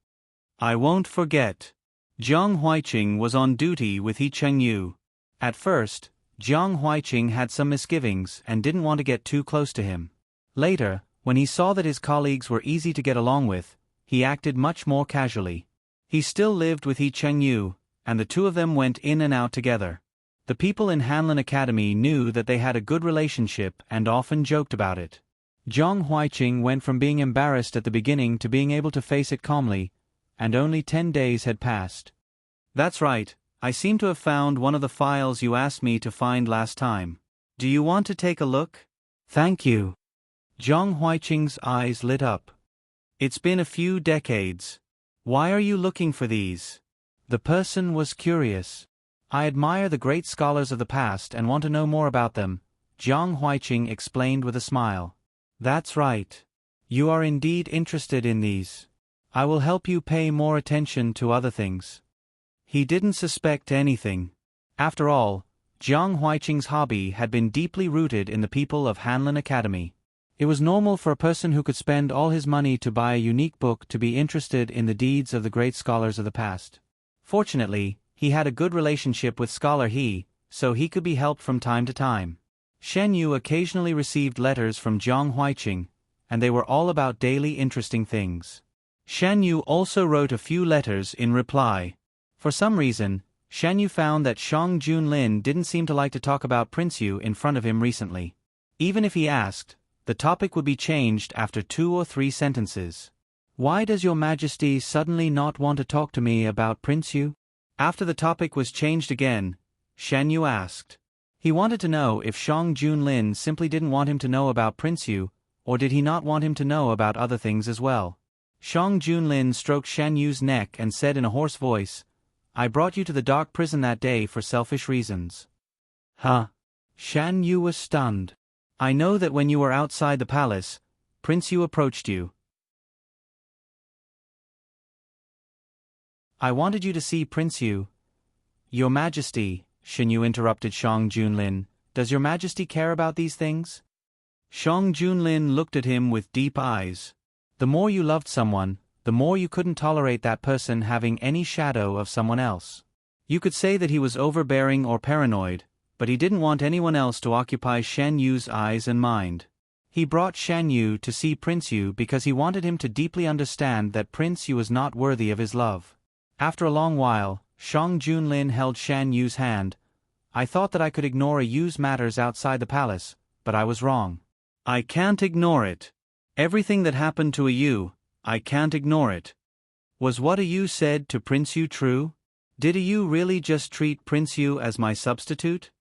I won't forget. Jiang Huiqing was on duty with He Chengyu. At first, Jiang Huiqing had some misgivings and didn't want to get too close to him. Later, when he saw that his colleagues were easy to get along with, he acted much more casually. He still lived with He Chengyu, and the two of them went in and out together. The people in Hanlin Academy knew that they had a good relationship and often joked about it. Jiang Huiqing went from being embarrassed at the beginning to being able to face it calmly, and only 10 days had passed. That's right, I seem to have found one of the files you asked me to find last time. Do you want to take a look? Thank you. Jiang Huiqing's eyes lit up. It's been a few decades. Why are you looking for these? The person was curious. I admire the great scholars of the past and want to know more about them, Jiang Huiqing explained with a smile. That's right. You are indeed interested in these. I will help you pay more attention to other things. He didn't suspect anything. After all, Jiang Huiqing's hobby had been deeply rooted in the people of Hanlin Academy. It was normal for a person who could spend all his money to buy a unique book to be interested in the deeds of the great scholars of the past. Fortunately, he had a good relationship with Scholar He, so he could be helped from time to time. Shen Yu occasionally received letters from Jiang Huiqing, and they were all about daily interesting things. Shen Yu also wrote a few letters in reply. For some reason, Shen Yu found that Shang Junlin didn't seem to like to talk about Prince Yu in front of him recently. Even if he asked, the topic would be changed after 2 or 3 sentences. Why does your Majesty suddenly not want to talk to me about Prince Yu? After the topic was changed again, Shen Yu asked. He wanted to know if Shang Junlin simply didn't want him to know about Prince Yu, or did he not want him to know about other things as well. Shang Junlin stroked Shen Yu's neck and said in a hoarse voice, I brought you to the dark prison that day for selfish reasons. Huh? Shen Yu was stunned. I know that when you were outside the palace, Prince Yu approached you. I wanted you to see Prince Yu. Your Majesty, Shen Yu interrupted Shang Junlin, does your Majesty care about these things? Shang Junlin looked at him with deep eyes. The more you loved someone, the more you couldn't tolerate that person having any shadow of someone else. You could say that he was overbearing or paranoid, but he didn't want anyone else to occupy Shen Yu's eyes and mind. He brought Shen Yu to see Prince Yu because he wanted him to deeply understand that Prince Yu was not worthy of his love. After a long while, Shang Junlin held Shen Yu's hand. I thought that I could ignore Yu's matters outside the palace, but I was wrong. I can't ignore it. Everything that happened to Yu, I can't ignore it. Was what Yu said to Prince Yu true? Did Yu really just treat Prince Yu as my substitute?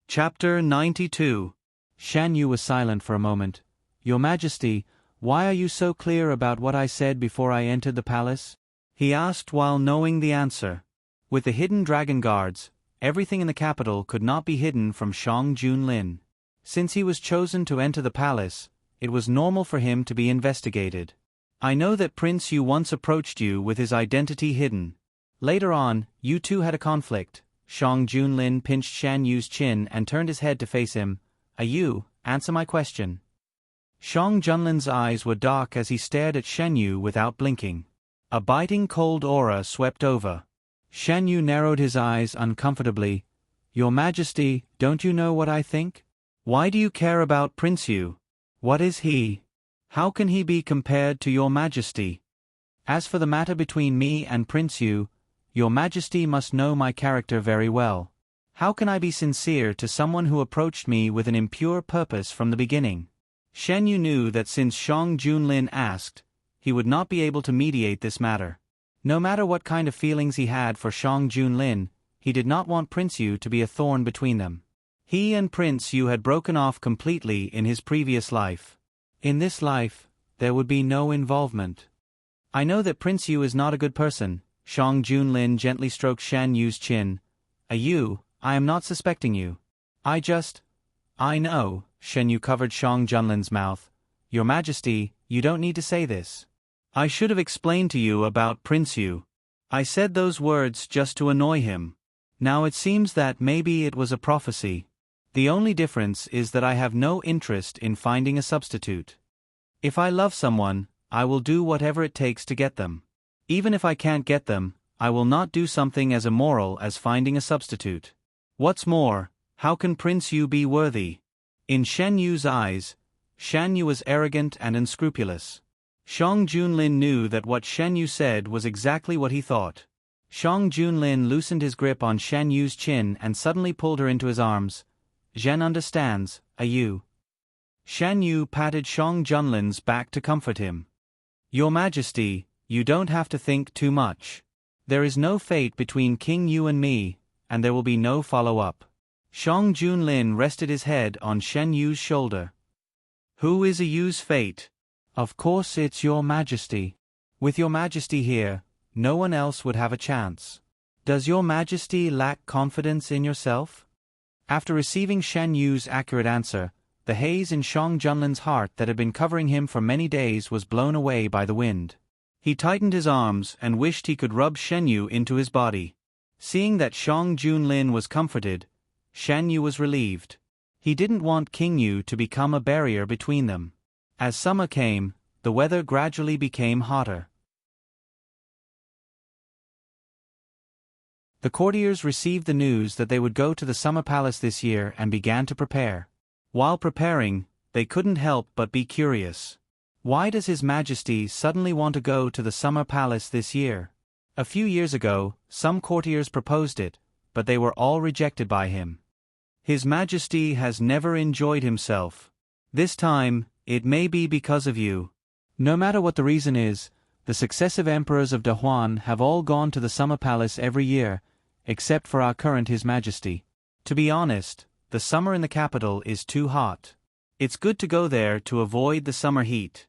Chapter 92. Shan Yu was silent for a moment. Your Majesty, why are you so clear about what I said before I entered the palace? He asked while knowing the answer. With the hidden dragon guards, everything in the capital could not be hidden from Shang Junlin. Since he was chosen to enter the palace, it was normal for him to be investigated. I know that Prince Yu once approached you with his identity hidden. Later on, you two had a conflict. Shang Junlin pinched Shan Yu's chin and turned his head to face him. You, answer my question. Shang Junlin's eyes were dark as he stared at Shan Yu without blinking. A biting cold aura swept over. Shan Yu narrowed his eyes uncomfortably. Your Majesty, don't you know what I think? Why do you care about Prince Yu? What is he? How can he be compared to your Majesty? As for the matter between me and Prince Yu, your Majesty must know my character very well. How can I be sincere to someone who approached me with an impure purpose from the beginning? Shen Yu knew that since Shang Junlin asked, he would not be able to mediate this matter. No matter what kind of feelings he had for Shang Junlin, he did not want Prince Yu to be a thorn between them. He and Prince Yu had broken off completely in his previous life. In this life, there would be no involvement. I know that Prince Yu is not a good person. Shang Junlin gently stroked Shan Yu's chin. I am not suspecting you. I know, Shen Yu covered Shang Junlin's mouth. Your Majesty, you don't need to say this. I should have explained to you about Prince Yu. I said those words just to annoy him. Now it seems that maybe it was a prophecy. The only difference is that I have no interest in finding a substitute. If I love someone, I will do whatever it takes to get them. Even if I can't get them, I will not do something as immoral as finding a substitute. What's more, how can Prince Yu be worthy? In Shen Yu's eyes, Shan Yu was arrogant and unscrupulous. Shang Junlin knew that what Shen Yu said was exactly what he thought. Shang Junlin loosened his grip on Shan Yu's chin and suddenly pulled her into his arms. Zhen understands, Yu. Shan Yu patted Shang Junlin's back to comfort him. Your Majesty, you don't have to think too much. There is no fate between King Yu and me, and there will be no follow-up. Shang Junlin rested his head on Shen Yu's shoulder. Who is Yu's fate? Of course it's your Majesty. With your Majesty here, no one else would have a chance. Does your Majesty lack confidence in yourself? After receiving Shen Yu's accurate answer, the haze in Shang Junlin's heart that had been covering him for many days was blown away by the wind. He tightened his arms and wished he could rub Shen Yu into his body. Seeing that Shang Junlin was comforted, Shen Yu was relieved. He didn't want King Yu to become a barrier between them. As summer came, the weather gradually became hotter. The courtiers received the news that they would go to the summer palace this year and began to prepare. While preparing, they couldn't help but be curious. Why does His Majesty suddenly want to go to the summer palace this year? A few years ago, some courtiers proposed it, but they were all rejected by him. His Majesty has never enjoyed himself. This time, it may be because of you. No matter what the reason is, the successive emperors of Dahuan have all gone to the summer palace every year, except for our current His Majesty. To be honest, the summer in the capital is too hot. It's good to go there to avoid the summer heat.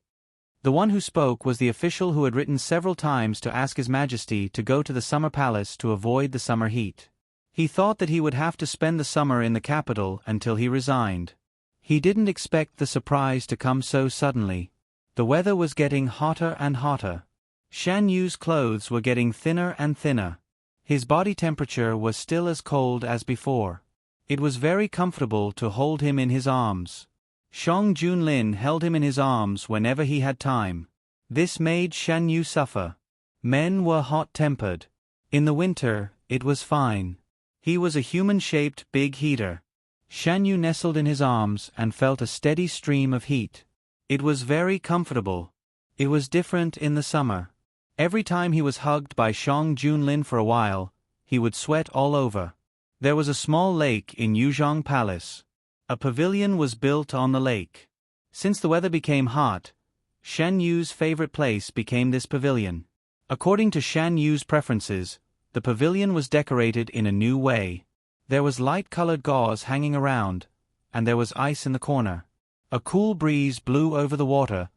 The one who spoke was the official who had written several times to ask His Majesty to go to the summer palace to avoid the summer heat. He thought that he would have to spend the summer in the capital until he resigned. He didn't expect the surprise to come so suddenly. The weather was getting hotter and hotter. Shan Yu's clothes were getting thinner and thinner. His body temperature was still as cold as before. It was very comfortable to hold him in his arms. Shang Junlin held him in his arms whenever he had time. This made Shan Yu suffer. Men were hot-tempered. In the winter, it was fine. He was a human-shaped big heater. Shan Yu nestled in his arms and felt a steady stream of heat. It was very comfortable. It was different in the summer. Every time he was hugged by Shang Junlin for a while, he would sweat all over. There was a small lake in Yuzhong Palace. A pavilion was built on the lake. Since the weather became hot, Shan Yu's favorite place became this pavilion. According to Shan Yu's preferences, the pavilion was decorated in a new way. There was light-colored gauze hanging around, and there was ice in the corner. A cool breeze blew over the water,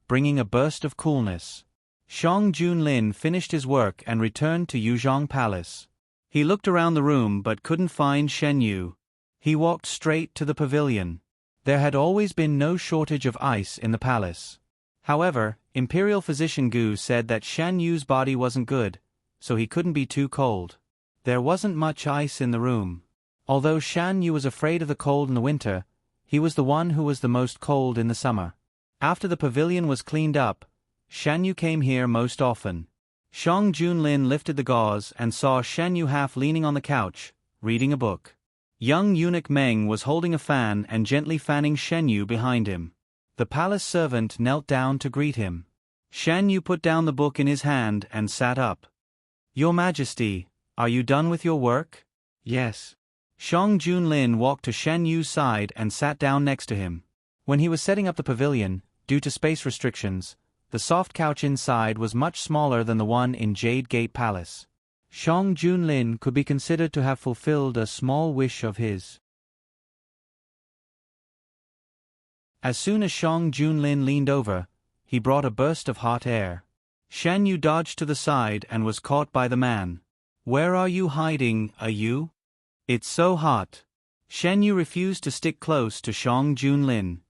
bringing a burst of coolness. Shang Junlin finished his work and returned to Yuzhong Palace. He looked around the room but couldn't find Shen Yu. He walked straight to the pavilion. There had always been no shortage of ice in the palace. However, Imperial Physician Gu said that Shen Yu's body wasn't good, so he couldn't be too cold. There wasn't much ice in the room. Although Shen Yu was afraid of the cold in the winter, he was the one who was the most cold in the summer. After the pavilion was cleaned up, Shen Yu came here most often. Shang Junlin lifted the gauze and saw Shen Yu half leaning on the couch, reading a book. Young eunuch Meng was holding a fan and gently fanning Shen Yu behind him. The palace servant knelt down to greet him. Shen Yu put down the book in his hand and sat up. "Your Majesty, are you done with your work?" "Yes." Shang Junlin walked to Shen Yu's side and sat down next to him. When he was setting up the pavilion, due to space restrictions, the soft couch inside was much smaller than the one in Jade Gate Palace. Shang Junlin could be considered to have fulfilled a small wish of his. As soon as Shang Junlin leaned over, he brought a burst of hot air. Shen Yu dodged to the side and was caught by the man. "Where are you hiding, you? It's so hot." Shen Yu refused to stick close to Shang Junlin.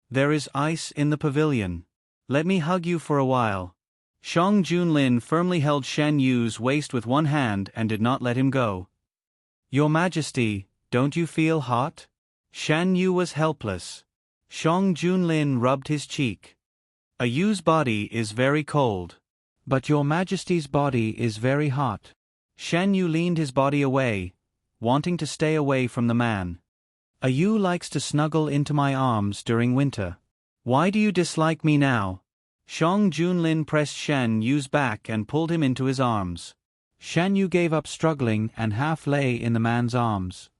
"There is ice in the pavilion. Let me hug you for a while." Shang Junlin firmly held Shen Yu's waist with one hand and did not let him go. "Your Majesty, don't you feel hot?" Shen Yu was helpless. Shang Junlin rubbed his cheek. "A Yu's body is very cold. But Your Majesty's body is very hot." Shen Yu leaned his body away, wanting to stay away from the man. "A Yu likes to snuggle into my arms during winter. Why do you dislike me now?" Shang Junlin pressed Shen Yu's back and pulled him into his arms. Shen Yu gave up struggling and half lay in the man's arms.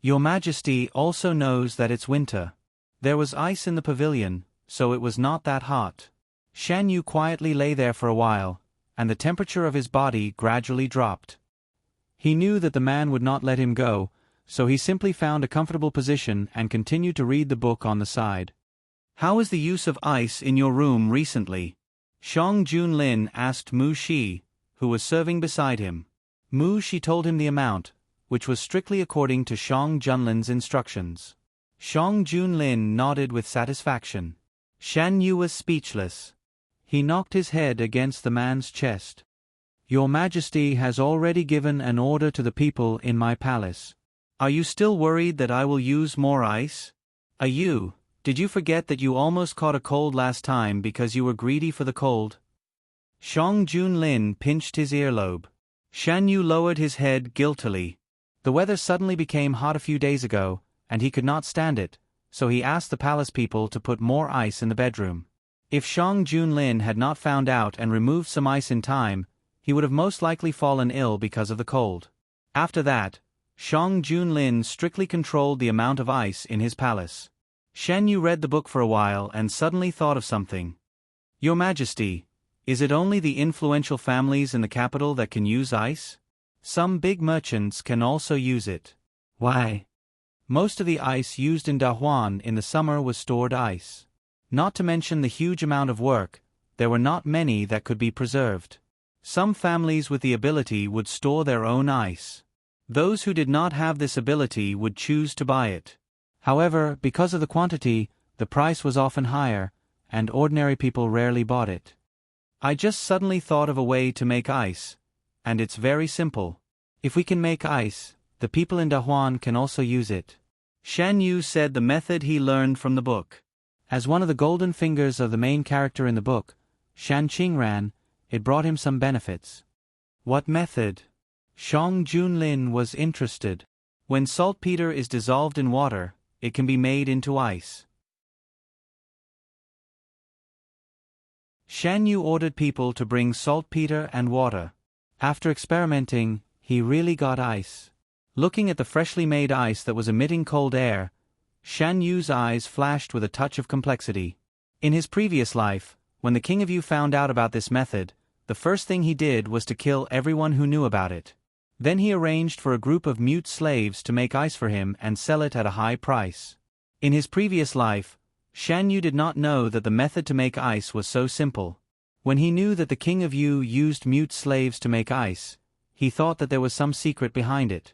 "Your Majesty also knows that it's winter. There was ice in the pavilion, so it was not that hot." Shen Yu quietly lay there for a while, and the temperature of his body gradually dropped. He knew that the man would not let him go, so he simply found a comfortable position and continued to read the book on the side. "How is the use of ice in your room recently?" Shang Junlin asked Mu Shi, who was serving beside him. Mu Shi told him the amount, which was strictly according to Shang Junlin's instructions. Shang Junlin nodded with satisfaction. Shen Yu was speechless. He knocked his head against the man's chest. "Your Majesty has already given an order to the people in my palace. Are you still worried that I will use more ice? Yu, did you forget that you almost caught a cold last time because you were greedy for the cold?" Shang Junlin pinched his earlobe. Shen Yu lowered his head guiltily. The weather suddenly became hot a few days ago, and he could not stand it, so he asked the palace people to put more ice in the bedroom. If Shang Junlin had not found out and removed some ice in time, he would have most likely fallen ill because of the cold. After that, Shang Junlin strictly controlled the amount of ice in his palace. Shen Yu read the book for a while and suddenly thought of something. "Your Majesty, is it only the influential families in the capital that can use ice? Some big merchants can also use it." "Why?" Most of the ice used in Dahuan in the summer was stored ice. Not to mention the huge amount of work, there were not many that could be preserved. Some families with the ability would store their own ice. Those who did not have this ability would choose to buy it. However, because of the quantity, the price was often higher, and ordinary people rarely bought it. "I just suddenly thought of a way to make ice, and it's very simple. If we can make ice, the people in Dahuan can also use it." Shen Yu said the method he learned from the book. As one of the golden fingers of the main character in the book, Shan Qingran, it brought him some benefits. "What method?" Shang Junlin was interested. "When saltpeter is dissolved in water, it can be made into ice." Shen Yu ordered people to bring saltpeter and water. After experimenting, he really got ice. Looking at the freshly made ice that was emitting cold air, Shen Yu's eyes flashed with a touch of complexity. In his previous life, when the King of Yu found out about this method, the first thing he did was to kill everyone who knew about it. Then he arranged for a group of mute slaves to make ice for him and sell it at a high price. In his previous life, Shen Yu did not know that the method to make ice was so simple. When he knew that the King of Yu used mute slaves to make ice, he thought that there was some secret behind it.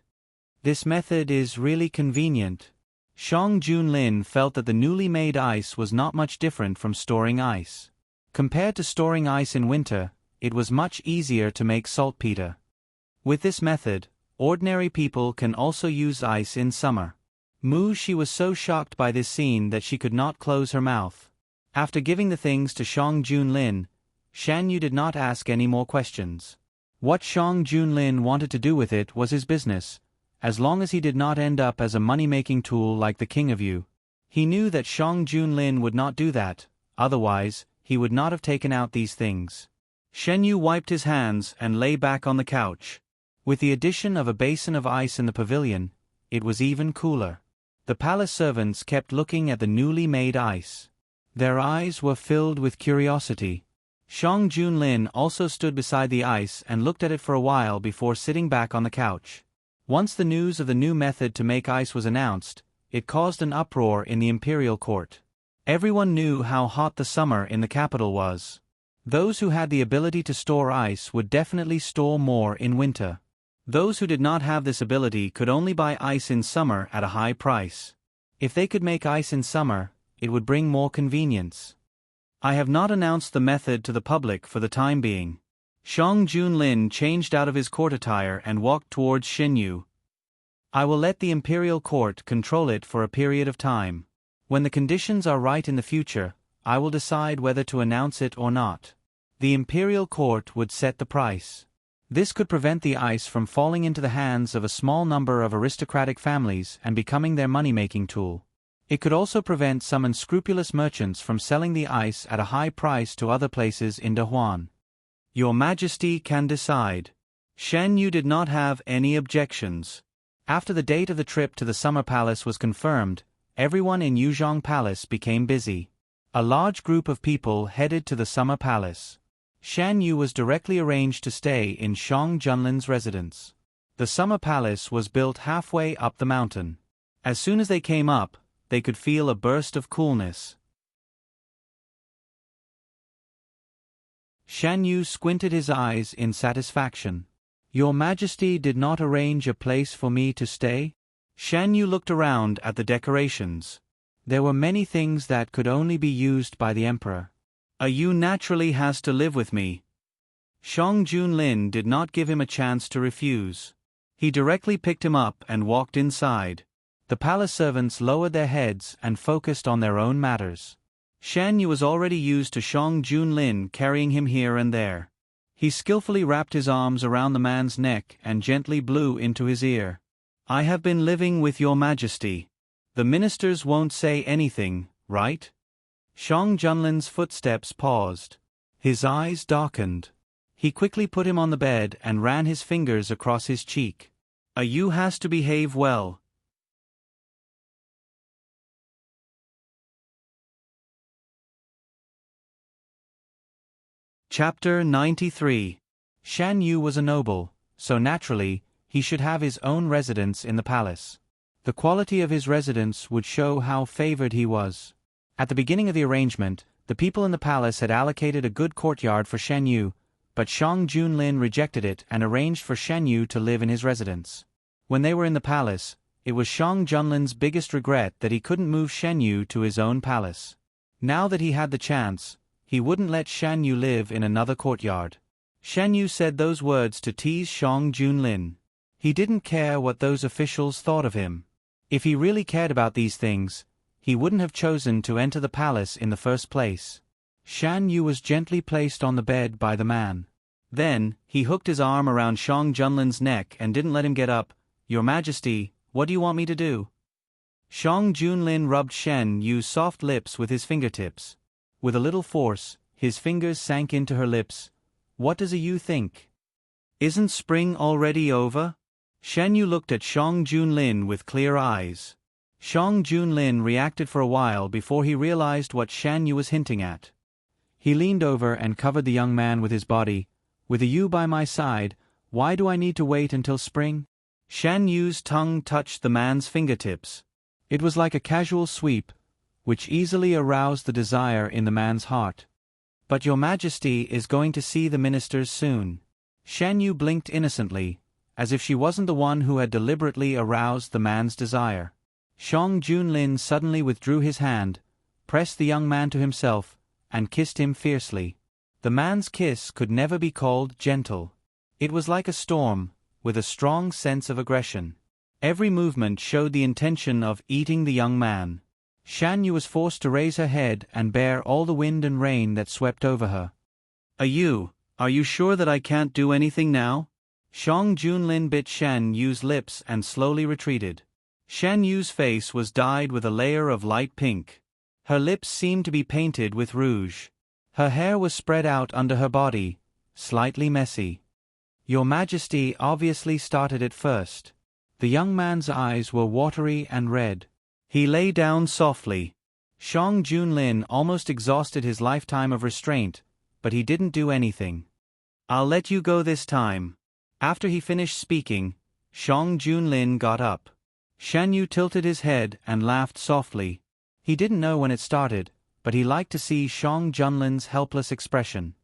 This method is really convenient. Shang Junlin felt that the newly made ice was not much different from storing ice. Compared to storing ice in winter, it was much easier to make saltpeter. With this method, ordinary people can also use ice in summer. She was so shocked by this scene that she could not close her mouth. After giving the things to Shang Junlin, Shan Yu did not ask any more questions. What Shang Junlin wanted to do with it was his business, as long as he did not end up as a money-making tool like the king of Yu. He knew that Shang Junlin would not do that, otherwise, he would not have taken out these things. Shen Yu wiped his hands and lay back on the couch. With the addition of a basin of ice in the pavilion, it was even cooler. The palace servants kept looking at the newly made ice. Their eyes were filled with curiosity. Shang Junlin also stood beside the ice and looked at it for a while before sitting back on the couch. Once the news of the new method to make ice was announced, it caused an uproar in the imperial court. Everyone knew how hot the summer in the capital was. Those who had the ability to store ice would definitely store more in winter. Those who did not have this ability could only buy ice in summer at a high price. If they could make ice in summer, it would bring more convenience. I have not announced the method to the public for the time being. Shang Junlin changed out of his court attire and walked towards Shen Yu. I will let the imperial court control it for a period of time. When the conditions are right in the future, I will decide whether to announce it or not. The imperial court would set the price. This could prevent the ice from falling into the hands of a small number of aristocratic families and becoming their money-making tool. It could also prevent some unscrupulous merchants from selling the ice at a high price to other places in Dahuan. Your Majesty can decide. Shen Yu did not have any objections. After the date of the trip to the Summer Palace was confirmed, everyone in Yuzhong Palace became busy. A large group of people headed to the Summer Palace. Shan Yu was directly arranged to stay in Shang Junlin's residence. The Summer Palace was built halfway up the mountain. As soon as they came up, they could feel a burst of coolness. Shan Yu squinted his eyes in satisfaction. Your Majesty did not arrange a place for me to stay? Shan Yu looked around at the decorations. There were many things that could only be used by the emperor. A Yu naturally has to live with me. Shang Junlin did not give him a chance to refuse. He directly picked him up and walked inside. The palace servants lowered their heads and focused on their own matters. Shan Yu was already used to Shang Junlin carrying him here and there. He skillfully wrapped his arms around the man's neck and gently blew into his ear. I have been living with your Majesty. The ministers won't say anything, right? Shang Junlin's footsteps paused. His eyes darkened. He quickly put him on the bed and ran his fingers across his cheek. A Yu has to behave well. Chapter 93. Shan Yu was a noble, so naturally, he should have his own residence in the palace. The quality of his residence would show how favored he was. At the beginning of the arrangement, the people in the palace had allocated a good courtyard for Shan Yu, but Shang Junlin rejected it and arranged for Shan Yu to live in his residence. When they were in the palace, it was Shang Junlin's biggest regret that he couldn't move Shan Yu to his own palace. Now that he had the chance, he wouldn't let Shan Yu live in another courtyard. Shan Yu said those words to tease Shang Junlin. He didn't care what those officials thought of him. If he really cared about these things, he wouldn't have chosen to enter the palace in the first place. Shan Yu was gently placed on the bed by the man. Then, he hooked his arm around Shang Junlin's neck and didn't let him get up. Your Majesty, what do you want me to do? Shang Junlin rubbed Shan Yu's soft lips with his fingertips. With a little force, his fingers sank into her lips. What does a Yu think? Isn't spring already over? Shan Yu looked at Shang Junlin with clear eyes. Shang Junlin reacted for a while before he realized what Shan Yu was hinting at. He leaned over and covered the young man with his body. With a Yu by my side, why do I need to wait until spring? Shan Yu's tongue touched the man's fingertips. It was like a casual sweep, which easily aroused the desire in the man's heart. But your Majesty is going to see the ministers soon. Shan Yu blinked innocently, as if she wasn't the one who had deliberately aroused the man's desire. Shang Junlin suddenly withdrew his hand, pressed the young man to himself, and kissed him fiercely. The man's kiss could never be called gentle. It was like a storm, with a strong sense of aggression. Every movement showed the intention of eating the young man. Shan Yu was forced to raise her head and bear all the wind and rain that swept over her. Are you sure that I can't do anything now? Shang Junlin bit Shan Yu's lips and slowly retreated. Shan Yu's face was dyed with a layer of light pink. Her lips seemed to be painted with rouge. Her hair was spread out under her body, slightly messy. Your Majesty obviously started it first. The young man's eyes were watery and red. He lay down softly. Shang Junlin almost exhausted his lifetime of restraint, but he didn't do anything. I'll let you go this time. After he finished speaking, Shang Junlin got up. Shan Yu tilted his head and laughed softly. He didn't know when it started, but he liked to see Shang Junlin's helpless expression.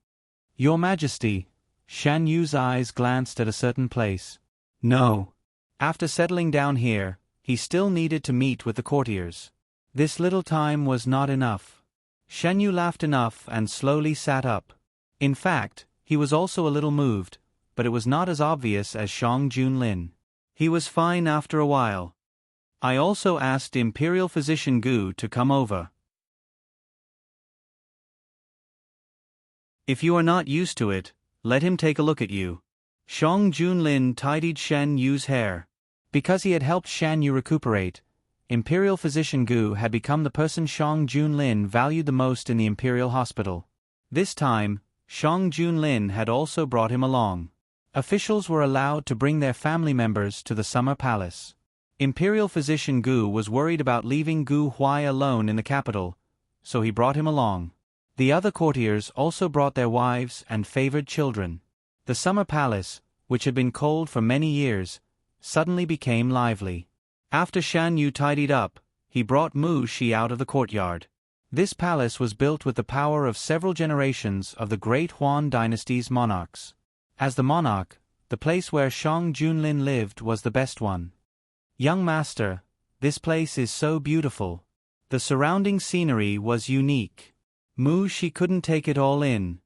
Your Majesty. Shan Yu's eyes glanced at a certain place. No. After settling down here, he still needed to meet with the courtiers. This little time was not enough. Shan Yu laughed enough and slowly sat up. In fact, he was also a little moved, but it was not as obvious as Shang Junlin. He was fine after a while. I also asked Imperial Physician Gu to come over. If you are not used to it, let him take a look at you. Shang Junlin tidied Shan Yu's hair. Because he had helped Shan Yu recuperate, Imperial Physician Gu had become the person Shang Junlin valued the most in the Imperial Hospital. This time, Shang Junlin had also brought him along. Officials were allowed to bring their family members to the Summer Palace. Imperial Physician Gu was worried about leaving Gu Huai alone in the capital, so he brought him along. The other courtiers also brought their wives and favored children. The Summer Palace, which had been cold for many years, suddenly became lively. After Shan Yu tidied up, he brought Mu Shi out of the courtyard. This palace was built with the power of several generations of the great Huan dynasty's monarchs. As the monarch, the place where Shang Junlin lived was the best one. Young master, this place is so beautiful. The surrounding scenery was unique. Mu Shi couldn't take it all in.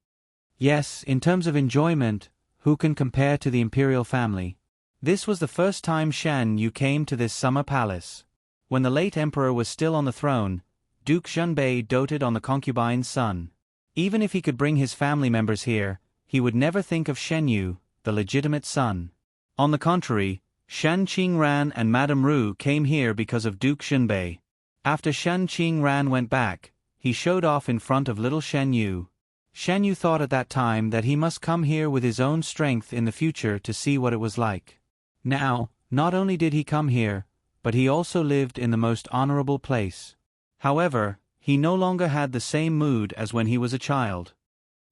Yes, in terms of enjoyment, who can compare to the imperial family? This was the first time Shan Yu came to this summer palace. When the late emperor was still on the throne, Duke Zhenbei doted on the concubine's son. Even if he could bring his family members here, he would never think of Shen Yu, the legitimate son. On the contrary, Shan Qingran and Madame Ru came here because of Duke Zhenbei. After Shan Qingran went back, he showed off in front of little Shen Yu. Shen Yu thought at that time that he must come here with his own strength in the future to see what it was like. Now, not only did he come here, but he also lived in the most honorable place. However, he no longer had the same mood as when he was a child.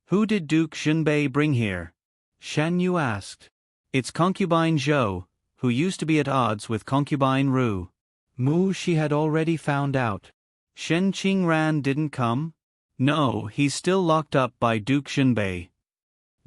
Who did Duke Zhenbei bring here? Shan Yu asked. It's concubine Zhou, who used to be at odds with concubine Ru. Mu Shi had already found out. Shen Qingran didn't come? No, he's still locked up by Duke Zhenbei.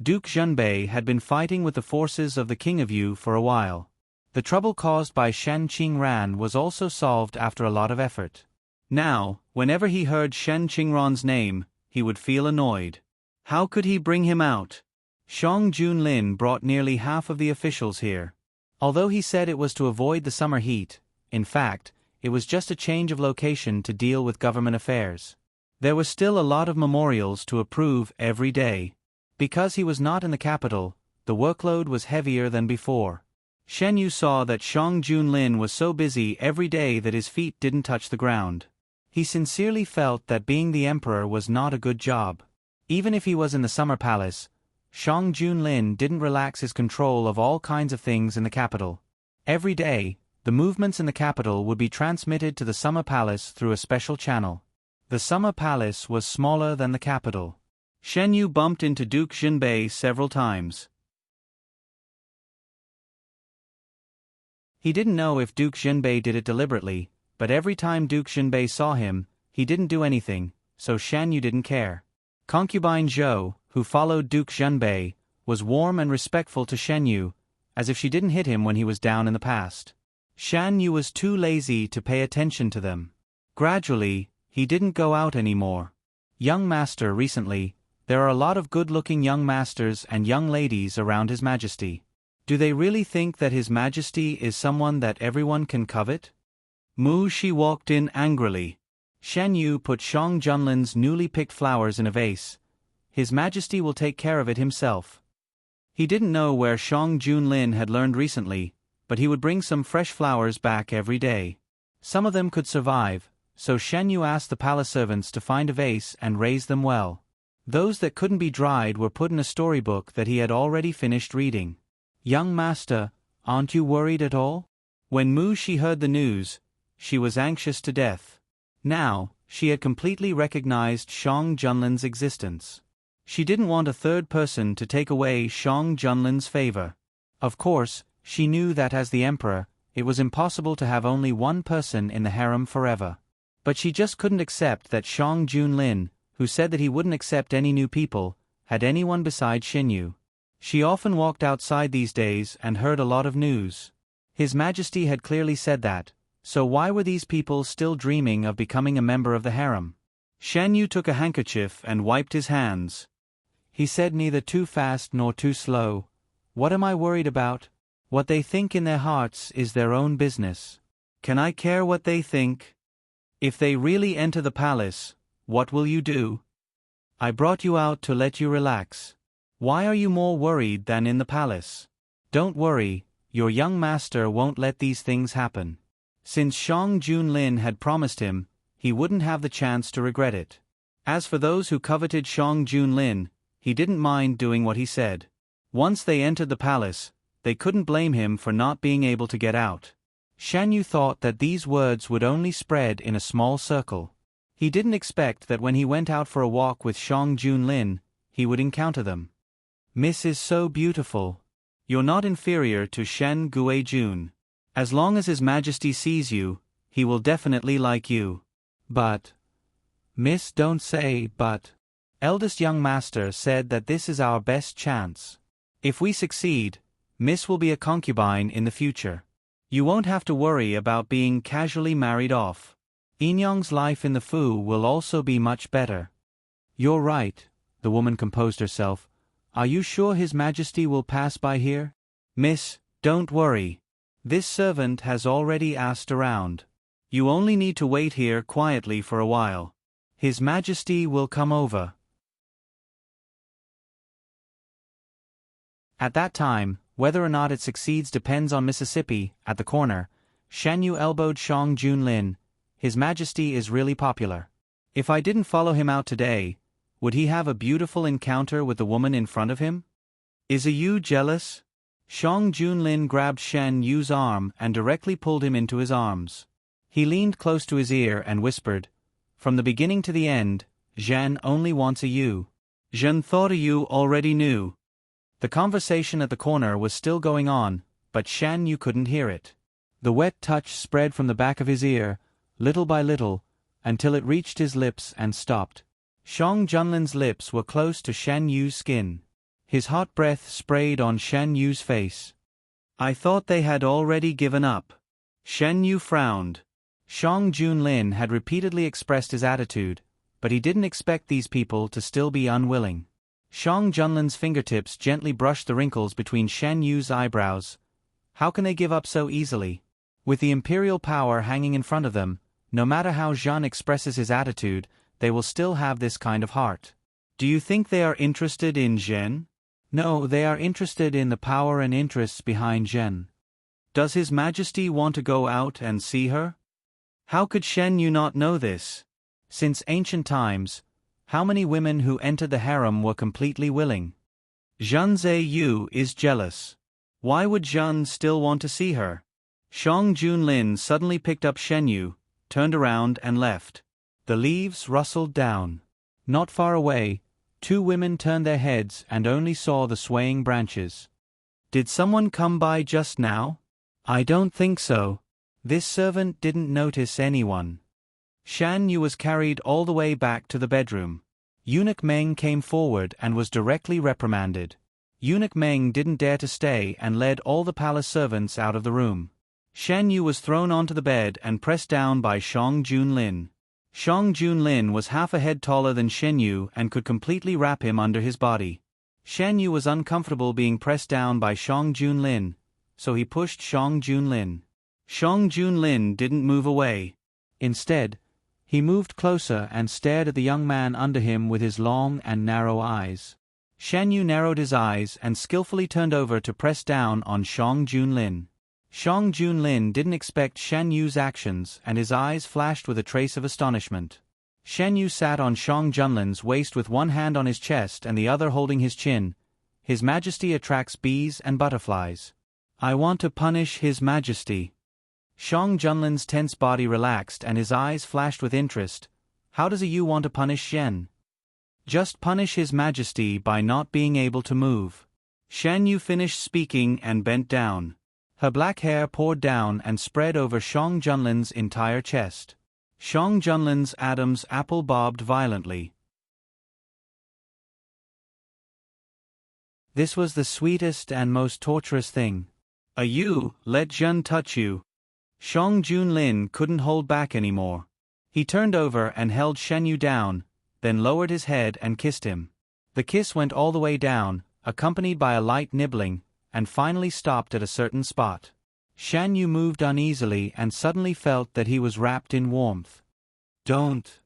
Duke Zhenbei had been fighting with the forces of the King of Yu for a while. The trouble caused by Shen Qingran was also solved after a lot of effort. Now, whenever he heard Shen Qingran's name, he would feel annoyed. How could he bring him out? Shang Junlin brought nearly half of the officials here. Although he said it was to avoid the summer heat, in fact, it was just a change of location to deal with government affairs. There was still a lot of memorials to approve every day. Because he was not in the capital, the workload was heavier than before. Shen Yu saw that Shang Junlin was so busy every day that his feet didn't touch the ground. He sincerely felt that being the emperor was not a good job. Even if he was in the summer palace, Shang Junlin didn't relax his control of all kinds of things in the capital. Every day, the movements in the capital would be transmitted to the summer palace through a special channel. The summer palace was smaller than the capital. Shen Yu bumped into Duke Zhenbei several times. He didn't know if Duke Zhenbei did it deliberately, but every time Duke Zhenbei saw him, he didn't do anything, so Shan Yu didn't care. Concubine Zhou, who followed Duke Zhenbei, was warm and respectful to Shen Yu, as if she didn't hit him when he was down in the past. Shan Yu was too lazy to pay attention to them. Gradually, he didn't go out anymore. Young master, recently, there are a lot of good-looking young masters and young ladies around His Majesty. Do they really think that His Majesty is someone that everyone can covet? Mu Shi walked in angrily. Shen Yu put Shang Junlin's newly picked flowers in a vase. His Majesty will take care of it himself. He didn't know where Shang Junlin had learned recently, but he would bring some fresh flowers back every day. Some of them could survive, so Shen Yu asked the palace servants to find a vase and raise them well. Those that couldn't be dried were put in a storybook that he had already finished reading. Young master, aren't you worried at all? When Mu Shi heard the news, she was anxious to death. Now, she had completely recognized Shang Junlin's existence. She didn't want a third person to take away Shang Junlin's favor. Of course, she knew that as the emperor, it was impossible to have only one person in the harem forever. But she just couldn't accept that Shang Junlin, who said that he wouldn't accept any new people, had anyone besides Shen Yu. She often walked outside these days and heard a lot of news. His Majesty had clearly said that, so why were these people still dreaming of becoming a member of the harem? Shen Yu took a handkerchief and wiped his hands. He said, neither too fast nor too slow. What am I worried about? What they think in their hearts is their own business. Can I care what they think? If they really enter the palace, what will you do? I brought you out to let you relax. Why are you more worried than in the palace? Don't worry, your young master won't let these things happen. Since Shang Junlin had promised him, he wouldn't have the chance to regret it. As for those who coveted Shang Junlin, he didn't mind doing what he said. Once they entered the palace, they couldn't blame him for not being able to get out. Shan Yu thought that these words would only spread in a small circle. He didn't expect that when he went out for a walk with Shang Junlin, he would encounter them. Miss is so beautiful. You're not inferior to Shen Guijun. As long as His Majesty sees you, he will definitely like you. But... Miss, don't say but. Eldest young master said that this is our best chance. If we succeed, Miss will be a concubine in the future. You won't have to worry about being casually married off. Inyong's life in the Fu will also be much better. You're right, the woman composed herself. Are you sure His Majesty will pass by here? Miss, don't worry. This servant has already asked around. You only need to wait here quietly for a while. His Majesty will come over. At that time, whether or not it succeeds depends on Mississippi. At the corner, Shan Yu elbowed Shang Junlin. His Majesty is really popular. If I didn't follow him out today, would he have a beautiful encounter with the woman in front of him? Is you jealous? Shang Junlin grabbed Shan Yu's arm and directly pulled him into his arms. He leaned close to his ear and whispered, from the beginning to the end, Zhen only wants a you. Zhen thought a you already knew. The conversation at the corner was still going on, but Shan Yu couldn't hear it. The wet touch spread from the back of his ear, little by little, until it reached his lips and stopped. Shang Junlin's lips were close to Shan Yu's skin. His hot breath sprayed on Shan Yu's face. I thought they had already given up. Shan Yu frowned. Shang Junlin had repeatedly expressed his attitude, but he didn't expect these people to still be unwilling. Shang Junlin's fingertips gently brushed the wrinkles between Shan Yu's eyebrows. How can they give up so easily? With the imperial power hanging in front of them, no matter how Zhen expresses his attitude, they will still have this kind of heart. Do you think they are interested in Zhen? No, they are interested in the power and interests behind Zhen. Does His Majesty want to go out and see her? How could Shen Yu not know this? Since ancient times, how many women who entered the harem were completely willing? Zhen Yu is jealous. Why would Zhen still want to see her? Shang Junlin suddenly picked up Shen Yu, turned around and left. The leaves rustled down. Not far away, two women turned their heads and only saw the swaying branches. Did someone come by just now? I don't think so. This servant didn't notice anyone. Shan Yu was carried all the way back to the bedroom. Eunuch Meng came forward and was directly reprimanded. Eunuch Meng didn't dare to stay and led all the palace servants out of the room. Shen Yu was thrown onto the bed and pressed down by Shang Junlin. Shang Junlin was half a head taller than Shen Yu and could completely wrap him under his body. Shen Yu was uncomfortable being pressed down by Shang Junlin, so he pushed Shang Junlin. Shang Junlin didn't move away. Instead, he moved closer and stared at the young man under him with his long and narrow eyes. Shen Yu narrowed his eyes and skillfully turned over to press down on Shang Junlin. Shang Junlin didn't expect Shen Yu's actions and his eyes flashed with a trace of astonishment. Shen Yu sat on Shang Junlin's waist with one hand on his chest and the other holding his chin. His Majesty attracts bees and butterflies. I want to punish His Majesty. Shang Junlin's tense body relaxed and his eyes flashed with interest. How does a Yu want to punish Shen? Just punish His Majesty by not being able to move. Shen Yu finished speaking and bent down. Her black hair poured down and spread over Shang Junlin's entire chest. Shang Junlin's Adam's apple bobbed violently. This was the sweetest and most torturous thing. A Yu, let Zhen touch you. Shang Junlin couldn't hold back anymore. He turned over and held Shen Yu down, then lowered his head and kissed him. The kiss went all the way down, accompanied by a light nibbling, and finally stopped at a certain spot. Shen Yu moved uneasily and suddenly felt that he was wrapped in warmth. Don't.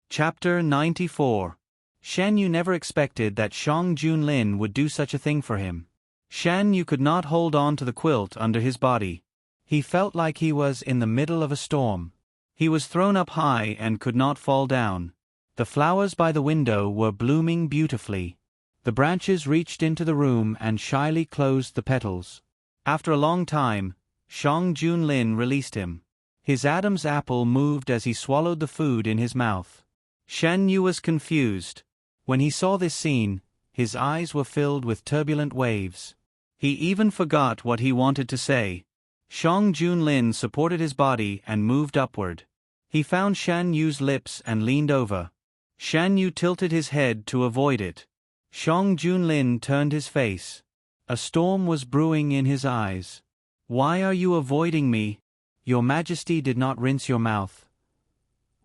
Chapter 94. Shen Yu never expected that Shang Junlin would do such a thing for him. Shen Yu could not hold on to the quilt under his body. He felt like he was in the middle of a storm. He was thrown up high and could not fall down. The flowers by the window were blooming beautifully. The branches reached into the room and shyly closed the petals. After a long time, Shang Junlin released him. His Adam's apple moved as he swallowed the food in his mouth. Shen Yu was confused. When he saw this scene, his eyes were filled with turbulent waves. He even forgot what he wanted to say. Shang Junlin supported his body and moved upward. He found Shen Yu's lips and leaned over. Shen Yu tilted his head to avoid it. Shang Junlin turned his face. A storm was brewing in his eyes. Why are you avoiding me? Your Majesty did not rinse your mouth.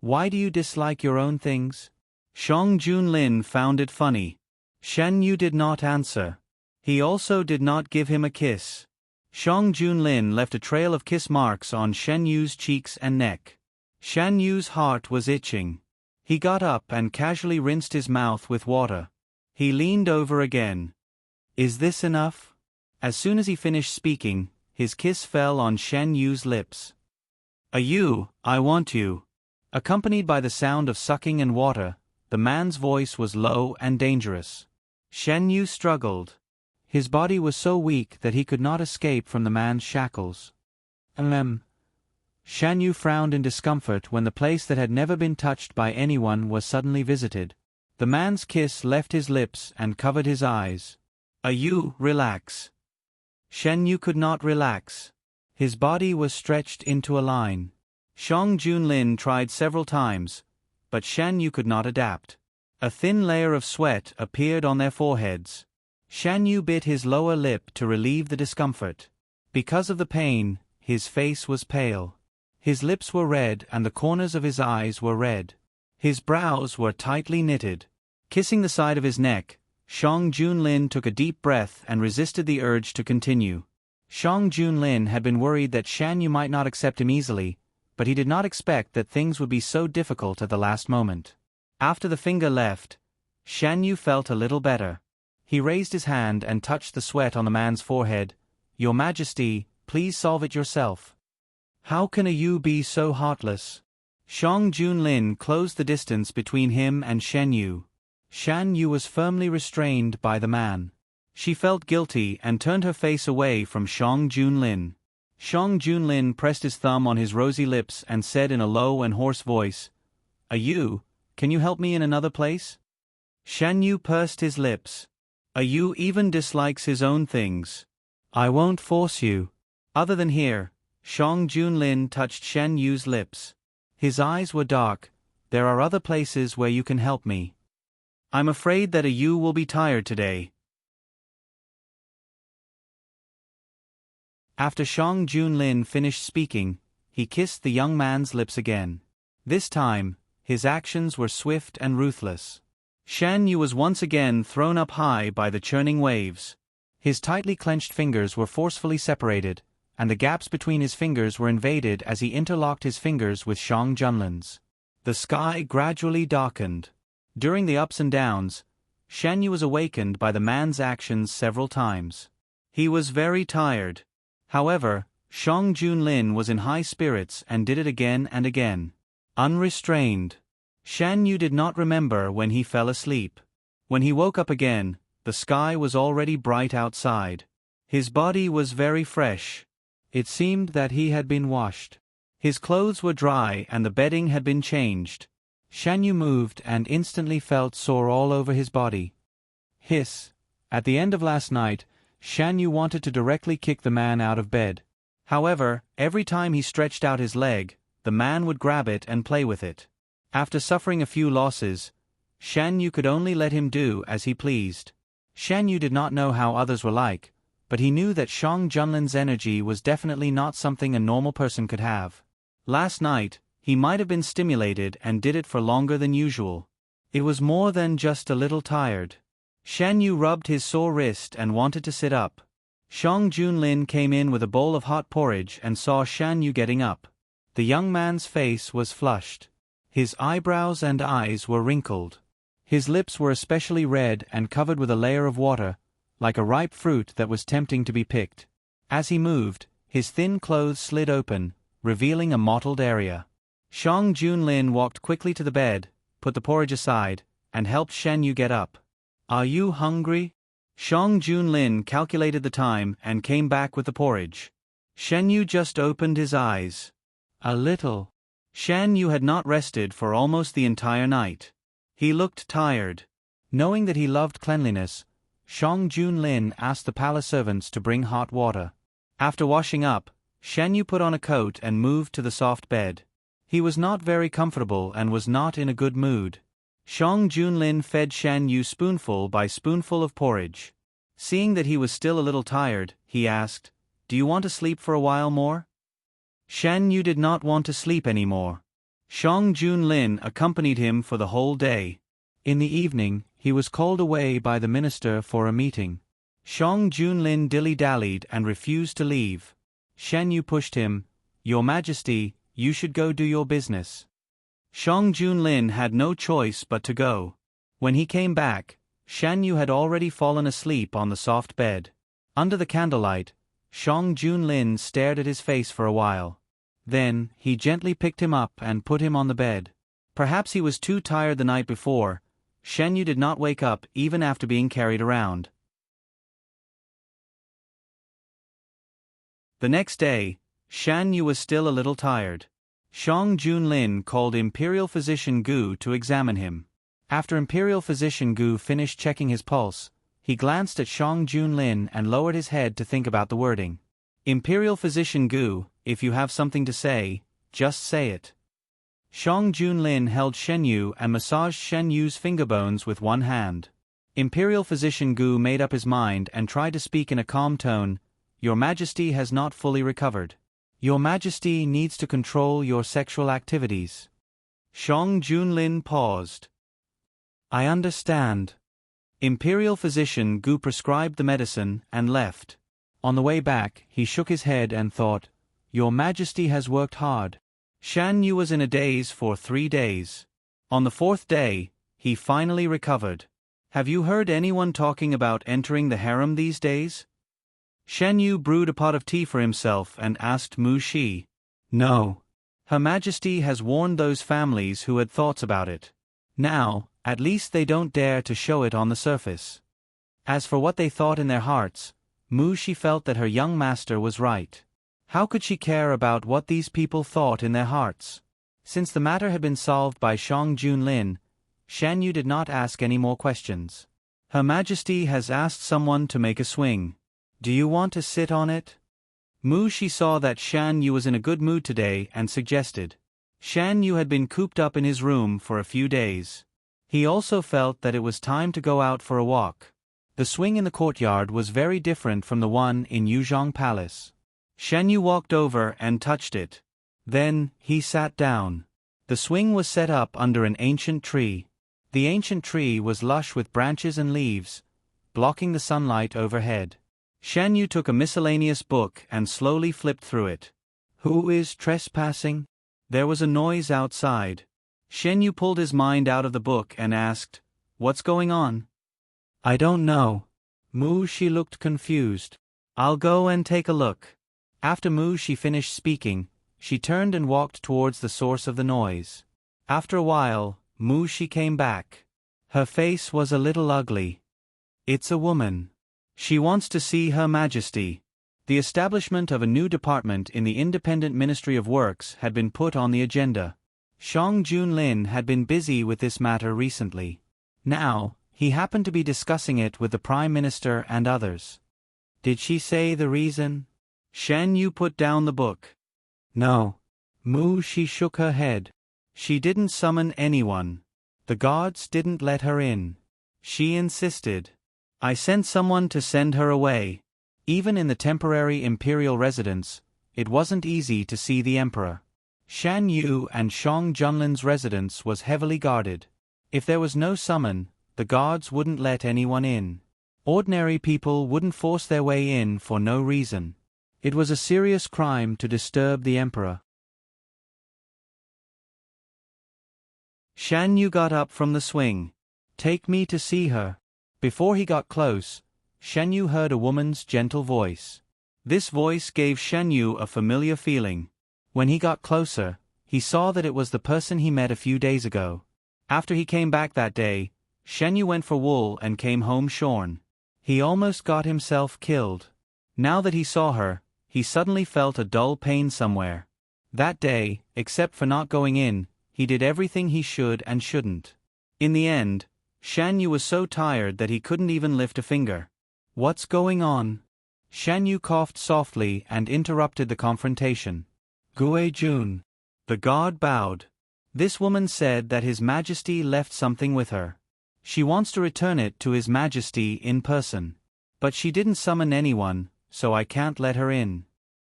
Why do you dislike your own things? Shang Junlin found it funny. Shen Yu did not answer. He also did not give him a kiss. Shang Junlin left a trail of kiss marks on Shen Yu's cheeks and neck. Shen Yu's heart was itching. He got up and casually rinsed his mouth with water. He leaned over again. Is this enough? As soon as he finished speaking, his kiss fell on Shen Yu's lips. A Yu, I want you. Accompanied by the sound of sucking and water, the man's voice was low and dangerous. Shen Yu struggled. His body was so weak that he could not escape from the man's shackles. Shen Yu frowned in discomfort when the place that had never been touched by anyone was suddenly visited. The man's kiss left his lips and covered his eyes. A Yu, relax. Shen Yu could not relax. His body was stretched into a line. Shang Junlin tried several times, but Shen Yu could not adapt. A thin layer of sweat appeared on their foreheads. Shen Yu bit his lower lip to relieve the discomfort. Because of the pain, his face was pale. His lips were red and the corners of his eyes were red. His brows were tightly knitted. Kissing the side of his neck, Shang Junlin took a deep breath and resisted the urge to continue. Shang Junlin had been worried that Shen Yu might not accept him easily, but he did not expect that things would be so difficult at the last moment. After the finger left, Shen Yu felt a little better. He raised his hand and touched the sweat on the man's forehead. Your Majesty, please solve it yourself. How can a Yu be so heartless? Shang Junlin closed the distance between him and Shen Yu. Shen Yu was firmly restrained by the man. She felt guilty and turned her face away from Shang Junlin. Shang Junlin pressed his thumb on his rosy lips and said in a low and hoarse voice, A Yu, can you help me in another place? Shen Yu pursed his lips. A Yu even dislikes his own things. I won't force you. Other than here, Shang Junlin touched Shen Yu's lips. His eyes were dark. There are other places where you can help me. I'm afraid that you will be tired today. After Shang Junlin finished speaking, he kissed the young man's lips again. This time, his actions were swift and ruthless. Shan Yu was once again thrown up high by the churning waves. His tightly clenched fingers were forcefully separated, and the gaps between his fingers were invaded as he interlocked his fingers with Shang Junlin's. The sky gradually darkened. During the ups and downs, Shan Yu was awakened by the man's actions several times. He was very tired. However, Shang Junlin was in high spirits and did it again and again. Unrestrained. Shan Yu did not remember when he fell asleep. When he woke up again, the sky was already bright outside. His body was very fresh. It seemed that he had been washed. His clothes were dry and the bedding had been changed. Shan Yu moved and instantly felt sore all over his body. Hiss. At the end of last night, Shan Yu wanted to directly kick the man out of bed. However, every time he stretched out his leg, the man would grab it and play with it. After suffering a few losses, Shan Yu could only let him do as he pleased. Shan Yu did not know how others were like, but he knew that Shang Junlin's energy was definitely not something a normal person could have. Last night, he might have been stimulated and did it for longer than usual. It was more than just a little tired. Shan Yu rubbed his sore wrist and wanted to sit up. Shang Junlin came in with a bowl of hot porridge and saw Shan Yu getting up. The young man's face was flushed. His eyebrows and eyes were wrinkled. His lips were especially red and covered with a layer of water, like a ripe fruit that was tempting to be picked. As he moved, his thin clothes slid open, revealing a mottled area. Shang Junlin walked quickly to the bed, put the porridge aside, and helped Shan Yu get up. Are you hungry? Shang Junlin calculated the time and came back with the porridge. Shan Yu just opened his eyes. A little. Shan Yu had not rested for almost the entire night. He looked tired. Knowing that he loved cleanliness, Shang Junlin asked the palace servants to bring hot water. After washing up, Shan Yu put on a coat and moved to the soft bed. He was not very comfortable and was not in a good mood. Shang Junlin fed Shan Yu spoonful by spoonful of porridge. Seeing that he was still a little tired, he asked, "Do you want to sleep for a while more?" Shan Yu did not want to sleep anymore. Shang Junlin accompanied him for the whole day. In the evening, he was called away by the minister for a meeting. Shang Junlin dilly-dallied and refused to leave. Shan Yu pushed him. "Your Majesty, you should go do your business." Shang Junlin had no choice but to go. When he came back, Shan Yu had already fallen asleep on the soft bed. Under the candlelight, Shang Junlin stared at his face for a while. Then, he gently picked him up and put him on the bed. Perhaps he was too tired the night before. Shan Yu did not wake up even after being carried around. The next day, Shan Yu was still a little tired. Shang Junlin called Imperial Physician Gu to examine him. After Imperial Physician Gu finished checking his pulse, he glanced at Shang Junlin and lowered his head to think about the wording. "Imperial Physician Gu, if you have something to say, just say it." Shang Junlin held Shan Yu and massaged Shan Yu's finger bones with one hand. Imperial Physician Gu made up his mind and tried to speak in a calm tone. "Your Majesty has not fully recovered. Your Majesty needs to control your sexual activities." Shang Junlin paused. "I understand." Imperial Physician Gu prescribed the medicine and left. On the way back, he shook his head and thought, "Your Majesty has worked hard." Shan Yu was in a daze for 3 days. On the 4th day, he finally recovered. "Have you heard anyone talking about entering the harem these days?" Shan Yu brewed a pot of tea for himself and asked Mu Shi. "No. Her Majesty has warned those families who had thoughts about it. Now, at least they don't dare to show it on the surface." As for what they thought in their hearts, Mu Shi felt that her young master was right. How could she care about what these people thought in their hearts? Since the matter had been solved by Shang Junlin, Shan Yu did not ask any more questions. "Her Majesty has asked someone to make a swing. Do you want to sit on it?" Mu Shi saw that Shan Yu was in a good mood today and suggested. Shan Yu had been cooped up in his room for a few days. He also felt that it was time to go out for a walk. The swing in the courtyard was very different from the one in Yuzhong Palace. Shan Yu walked over and touched it. Then, he sat down. The swing was set up under an ancient tree. The ancient tree was lush with branches and leaves, blocking the sunlight overhead. Shan Yu took a miscellaneous book and slowly flipped through it. Who is trespassing? There was a noise outside. Shan Yu pulled his mind out of the book and asked, "What's going on?" "I don't know." She looked confused. "I'll go and take a look." After she finished speaking, she turned and walked towards the source of the noise. After a while, she came back. Her face was a little ugly. "It's a woman. She wants to see Her Majesty." The establishment of a new department in the Independent Ministry of Works had been put on the agenda. Shang Junlin had been busy with this matter recently. Now, he happened to be discussing it with the Prime Minister and others. Did she say the reason? Shan Yu put down the book. No. She shook her head. She didn't summon anyone. The guards didn't let her in. She insisted. I sent someone to send her away. Even in the temporary imperial residence, it wasn't easy to see the emperor. Shan Yu and Shang Junlin's residence was heavily guarded. If there was no summon, the guards wouldn't let anyone in. Ordinary people wouldn't force their way in for no reason. It was a serious crime to disturb the emperor. Shan Yu got up from the swing. Take me to see her. Before he got close, Shan Yu heard a woman's gentle voice. This voice gave Shan Yu a familiar feeling. When he got closer, he saw that it was the person he met a few days ago. After he came back that day, Shan Yu went for wool and came home shorn. He almost got himself killed. Now that he saw her, he suddenly felt a dull pain somewhere. That day, except for not going in, he did everything he should and shouldn't. In the end, Shan Yu was so tired that he couldn't even lift a finger. What's going on? Shan Yu coughed softly and interrupted the confrontation. Gue Jun. The guard bowed. This woman said that His Majesty left something with her. She wants to return it to His Majesty in person. But she didn't summon anyone, so I can't let her in.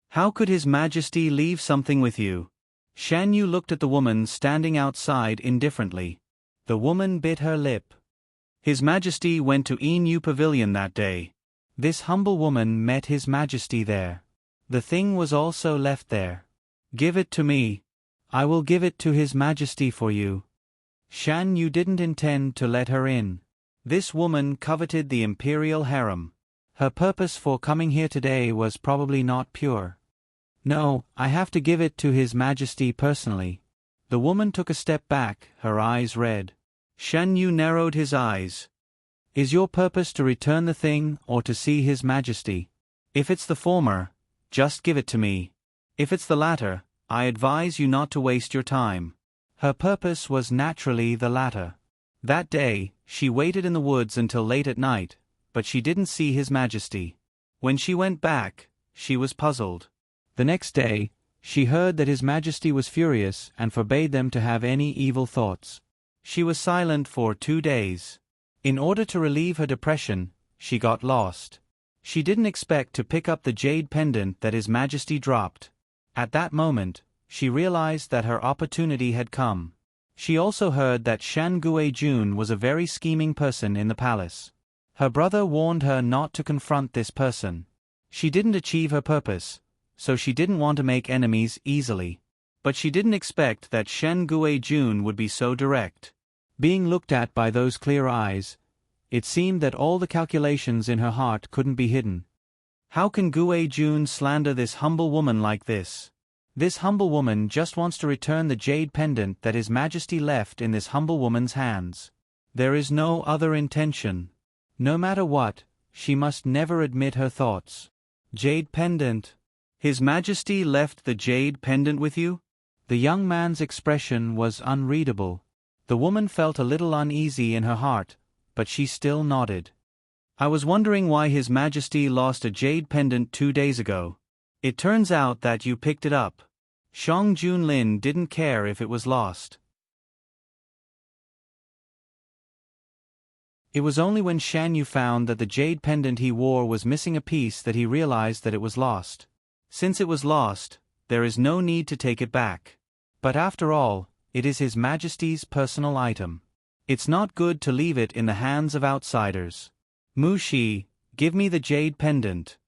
How could His Majesty leave something with you? Shan Yu looked at the woman standing outside indifferently. The woman bit her lip. His Majesty went to Yin Pavilion that day. This humble woman met His Majesty there. The thing was also left there. Give it to me. I will give it to His Majesty for you. Shan Yu didn't intend to let her in. This woman coveted the imperial harem. Her purpose for coming here today was probably not pure. No, I have to give it to His Majesty personally. The woman took a step back, her eyes red. Shan Yu narrowed his eyes. Is your purpose to return the thing or to see His Majesty? If it's the former, just give it to me. If it's the latter, I advise you not to waste your time. Her purpose was naturally the latter. That day, she waited in the woods until late at night, but she didn't see His Majesty. When she went back, she was puzzled. The next day, she heard that His Majesty was furious and forbade them to have any evil thoughts. She was silent for 2 days. In order to relieve her depression, she got lost. She didn't expect to pick up the jade pendant that His Majesty dropped. At that moment, she realized that her opportunity had come. She also heard that Shan Guijun was a very scheming person in the palace. Her brother warned her not to confront this person. She didn't achieve her purpose, so she didn't want to make enemies easily. But she didn't expect that Shen Guijun would be so direct. Being looked at by those clear eyes, it seemed that all the calculations in her heart couldn't be hidden. How can Guijun slander this humble woman like this? This humble woman just wants to return the jade pendant that His Majesty left in this humble woman's hands. There is no other intention. No matter what, she must never admit her thoughts. Jade pendant. His Majesty left the jade pendant with you? The young man's expression was unreadable. The woman felt a little uneasy in her heart, but she still nodded. I was wondering why His Majesty lost a jade pendant 2 days ago. It turns out that you picked it up. Shang Junlin didn't care if it was lost. It was only when Shan Yu found that the jade pendant he wore was missing a piece that he realized that it was lost. Since it was lost, there is no need to take it back. But after all, it is His Majesty's personal item. It's not good to leave it in the hands of outsiders. Mu Shi, give me the jade pendant.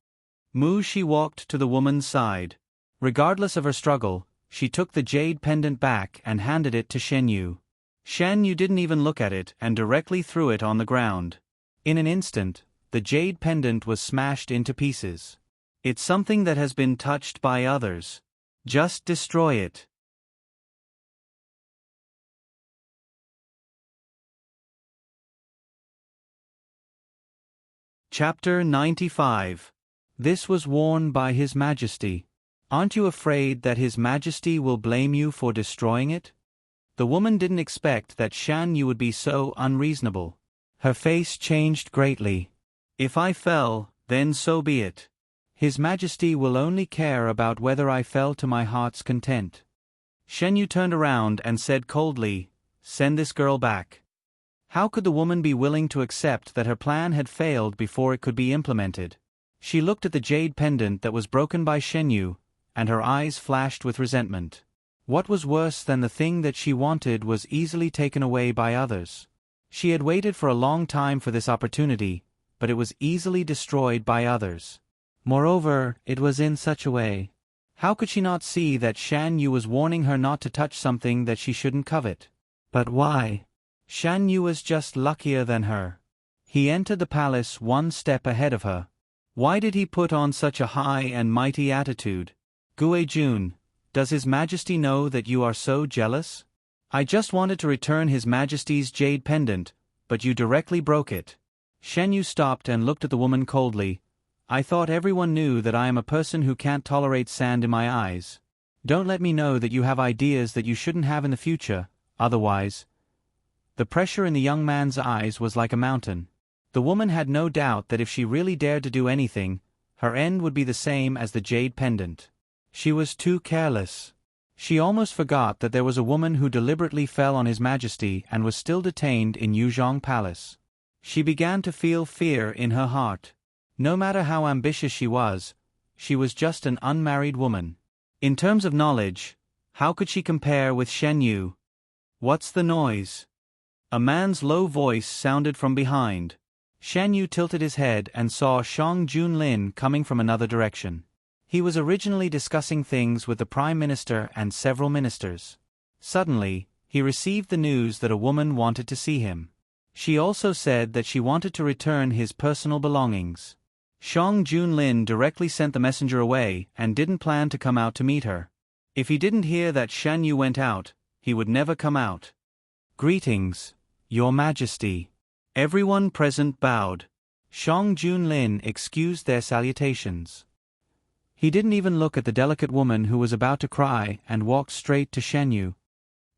Mu Shi walked to the woman's side. Regardless of her struggle, she took the jade pendant back and handed it to Shen Yu. Shen Yu didn't even look at it and directly threw it on the ground. In an instant, the jade pendant was smashed into pieces. It's something that has been touched by others. Just destroy it. Chapter 95. This was worn by His Majesty. Aren't you afraid that His Majesty will blame you for destroying it? The woman didn't expect that Shan Yu would be so unreasonable. Her face changed greatly. If I fell, then so be it. His Majesty will only care about whether I fell to my heart's content. Shen Yu turned around and said coldly, "Send this girl back." How could the woman be willing to accept that her plan had failed before it could be implemented? She looked at the jade pendant that was broken by Shen Yu, and her eyes flashed with resentment. What was worse than the thing that she wanted was easily taken away by others. She had waited for a long time for this opportunity, but it was easily destroyed by others. Moreover, it was in such a way. How could she not see that Shan Yu was warning her not to touch something that she shouldn't covet? But why? Shan Yu was just luckier than her. He entered the palace one step ahead of her. Why did he put on such a high and mighty attitude? Gue Jun, does His Majesty know that you are so jealous? I just wanted to return His Majesty's jade pendant, but you directly broke it. Shen Yu stopped and looked at the woman coldly. I thought everyone knew that I am a person who can't tolerate sand in my eyes. Don't let me know that you have ideas that you shouldn't have in the future, otherwise. The pressure in the young man's eyes was like a mountain. The woman had no doubt that if she really dared to do anything, her end would be the same as the jade pendant. She was too careless. She almost forgot that there was a woman who deliberately fell on His Majesty and was still detained in Yuzhong Palace. She began to feel fear in her heart. No matter how ambitious she was just an unmarried woman. In terms of knowledge, how could she compare with Shen Yu? What's the noise? A man's low voice sounded from behind. Shen Yu tilted his head and saw Shang Junlin coming from another direction. He was originally discussing things with the Prime Minister and several ministers. Suddenly, he received the news that a woman wanted to see him. She also said that she wanted to return his personal belongings. Shang Junlin directly sent the messenger away and didn't plan to come out to meet her. If he didn't hear that Shan Yu went out, he would never come out. Greetings, Your Majesty. Everyone present bowed. Shang Junlin excused their salutations. He didn't even look at the delicate woman who was about to cry and walked straight to Shen Yu.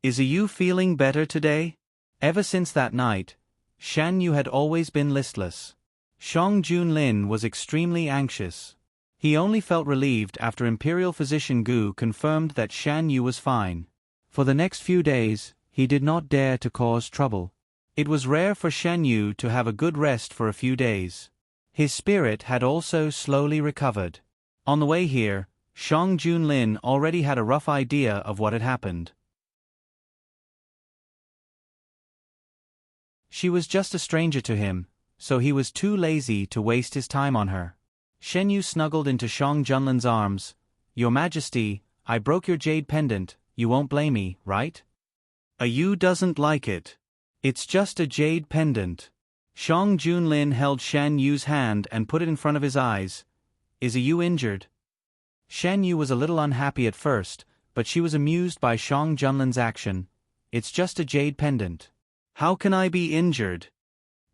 Is you feeling better today? Ever since that night, Shan Yu had always been listless. Shang Junlin was extremely anxious. He only felt relieved after Imperial Physician Gu confirmed that Shan Yu was fine. For the next few days, he did not dare to cause trouble. It was rare for Shan Yu to have a good rest for a few days. His spirit had also slowly recovered. On the way here, Shang Junlin already had a rough idea of what had happened. She was just a stranger to him, so he was too lazy to waste his time on her. Shen Yu snuggled into Shang Junlin's arms. Your Majesty, I broke your jade pendant, you won't blame me, right? You doesn't like it. It's just a jade pendant. Shang Junlin held Shan Yu's hand and put it in front of his eyes. Is you injured? Shan Yu was a little unhappy at first, but she was amused by Shang Junlin's action. It's just a jade pendant. How can I be injured?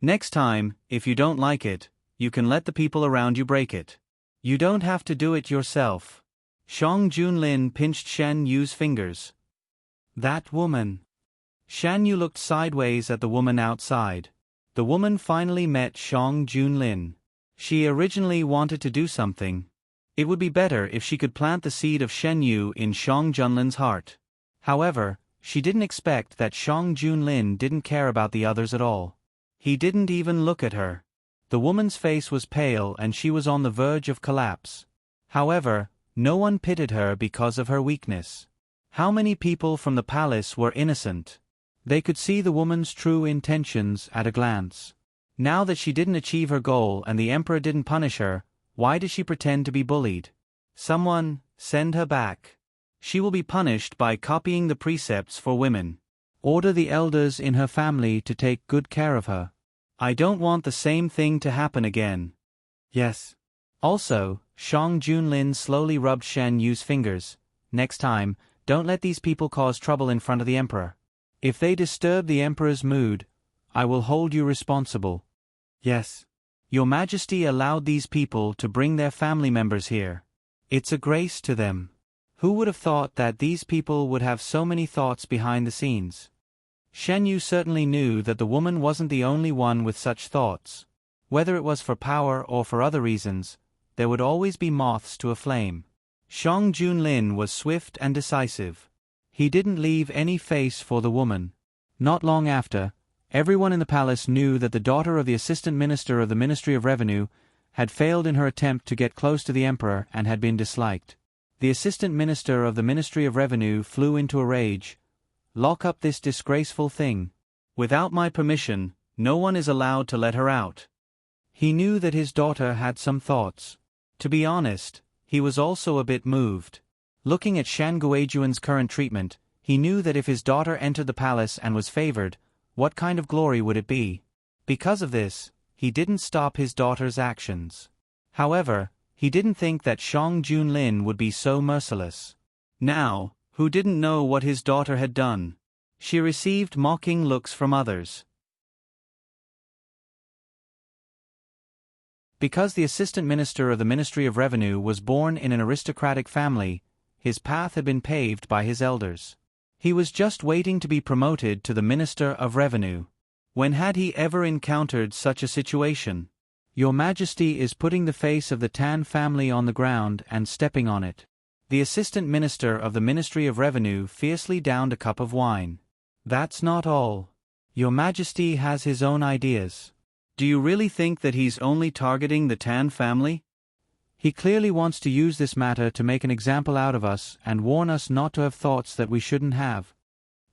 Next time, if you don't like it, you can let the people around you break it. You don't have to do it yourself. Shang Junlin pinched Shan Yu's fingers. That woman. Shan Yu looked sideways at the woman outside. The woman finally met Shang Junlin. She originally wanted to do something. It would be better if she could plant the seed of Shen Yu in Shang Junlin's heart. However, she didn't expect that Shang Junlin didn't care about the others at all. He didn't even look at her. The woman's face was pale and she was on the verge of collapse. However, no one pitied her because of her weakness. How many people from the palace were innocent? They could see the woman's true intentions at a glance. Now that she didn't achieve her goal and the emperor didn't punish her, why does she pretend to be bullied? Someone, send her back. She will be punished by copying the precepts for women. Order the elders in her family to take good care of her. I don't want the same thing to happen again. Yes. Also, Shang Junlin slowly rubbed Shen Yu's fingers. Next time, don't let these people cause trouble in front of the emperor. If they disturb the emperor's mood, I will hold you responsible. Yes. Your Majesty allowed these people to bring their family members here. It's a grace to them. Who would have thought that these people would have so many thoughts behind the scenes? Shen Yu certainly knew that the woman wasn't the only one with such thoughts. Whether it was for power or for other reasons, there would always be moths to a flame. Shang Junlin was swift and decisive. He didn't leave any face for the woman. Not long after, everyone in the palace knew that the daughter of the assistant minister of the Ministry of Revenue had failed in her attempt to get close to the emperor and had been disliked. The assistant minister of the Ministry of Revenue flew into a rage. Lock up this disgraceful thing. Without my permission, no one is allowed to let her out. He knew that his daughter had some thoughts. To be honest, he was also a bit moved. Looking at Shan Guojuan's current treatment, he knew that if his daughter entered the palace and was favored, what kind of glory would it be? Because of this, he didn't stop his daughter's actions. However, he didn't think that Shang Junlin would be so merciless. Now, who didn't know what his daughter had done? She received mocking looks from others. Because the assistant minister of the Ministry of Revenue was born in an aristocratic family, his path had been paved by his elders. He was just waiting to be promoted to the Minister of Revenue. When had he ever encountered such a situation? Your Majesty is putting the face of the Tan family on the ground and stepping on it. The assistant minister of the Ministry of Revenue fiercely downed a cup of wine. That's not all. Your Majesty has his own ideas. Do you really think that he's only targeting the Tan family? He clearly wants to use this matter to make an example out of us and warn us not to have thoughts that we shouldn't have.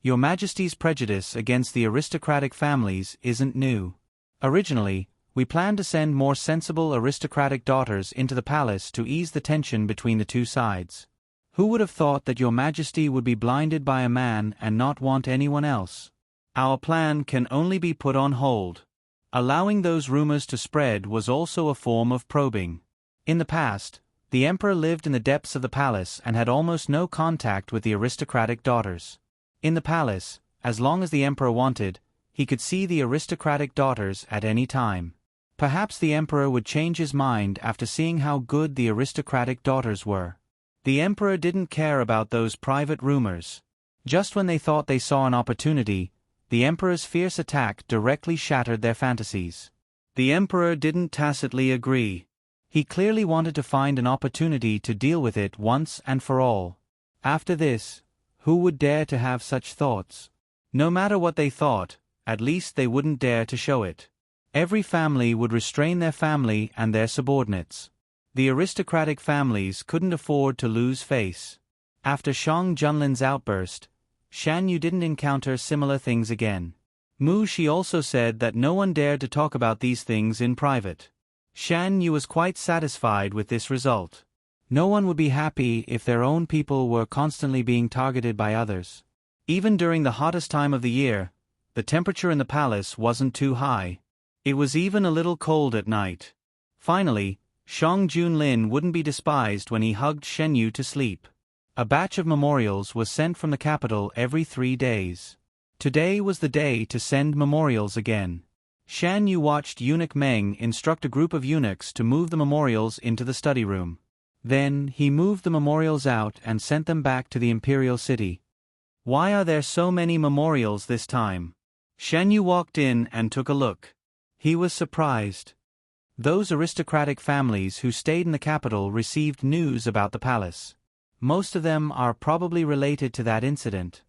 Your Majesty's prejudice against the aristocratic families isn't new. Originally, we planned to send more sensible aristocratic daughters into the palace to ease the tension between the two sides. Who would have thought that your Majesty would be blinded by a man and not want anyone else? Our plan can only be put on hold. Allowing those rumors to spread was also a form of probing. In the past, the emperor lived in the depths of the palace and had almost no contact with the aristocratic daughters. In the palace, as long as the emperor wanted, he could see the aristocratic daughters at any time. Perhaps the emperor would change his mind after seeing how good the aristocratic daughters were. The emperor didn't care about those private rumors. Just when they thought they saw an opportunity, the emperor's fierce attack directly shattered their fantasies. The emperor didn't tacitly agree. He clearly wanted to find an opportunity to deal with it once and for all. After this, who would dare to have such thoughts? No matter what they thought, at least they wouldn't dare to show it. Every family would restrain their family and their subordinates. The aristocratic families couldn't afford to lose face. After Shang Junlin's outburst, Shan Yu didn't encounter similar things again. Mu Shi also said that no one dared to talk about these things in private. Shan Yu was quite satisfied with this result. No one would be happy if their own people were constantly being targeted by others. Even during the hottest time of the year, the temperature in the palace wasn't too high. It was even a little cold at night. Finally, Shang Junlin wouldn't be despised when he hugged Shen Yu to sleep. A batch of memorials was sent from the capital every 3 days. Today was the day to send memorials again. Shan Yu watched Eunuch Meng instruct a group of eunuchs to move the memorials into the study room. Then, he moved the memorials out and sent them back to the imperial city. Why are there so many memorials this time? Shan Yu walked in and took a look. He was surprised. Those aristocratic families who stayed in the capital received news about the palace. Most of them are probably related to that incident.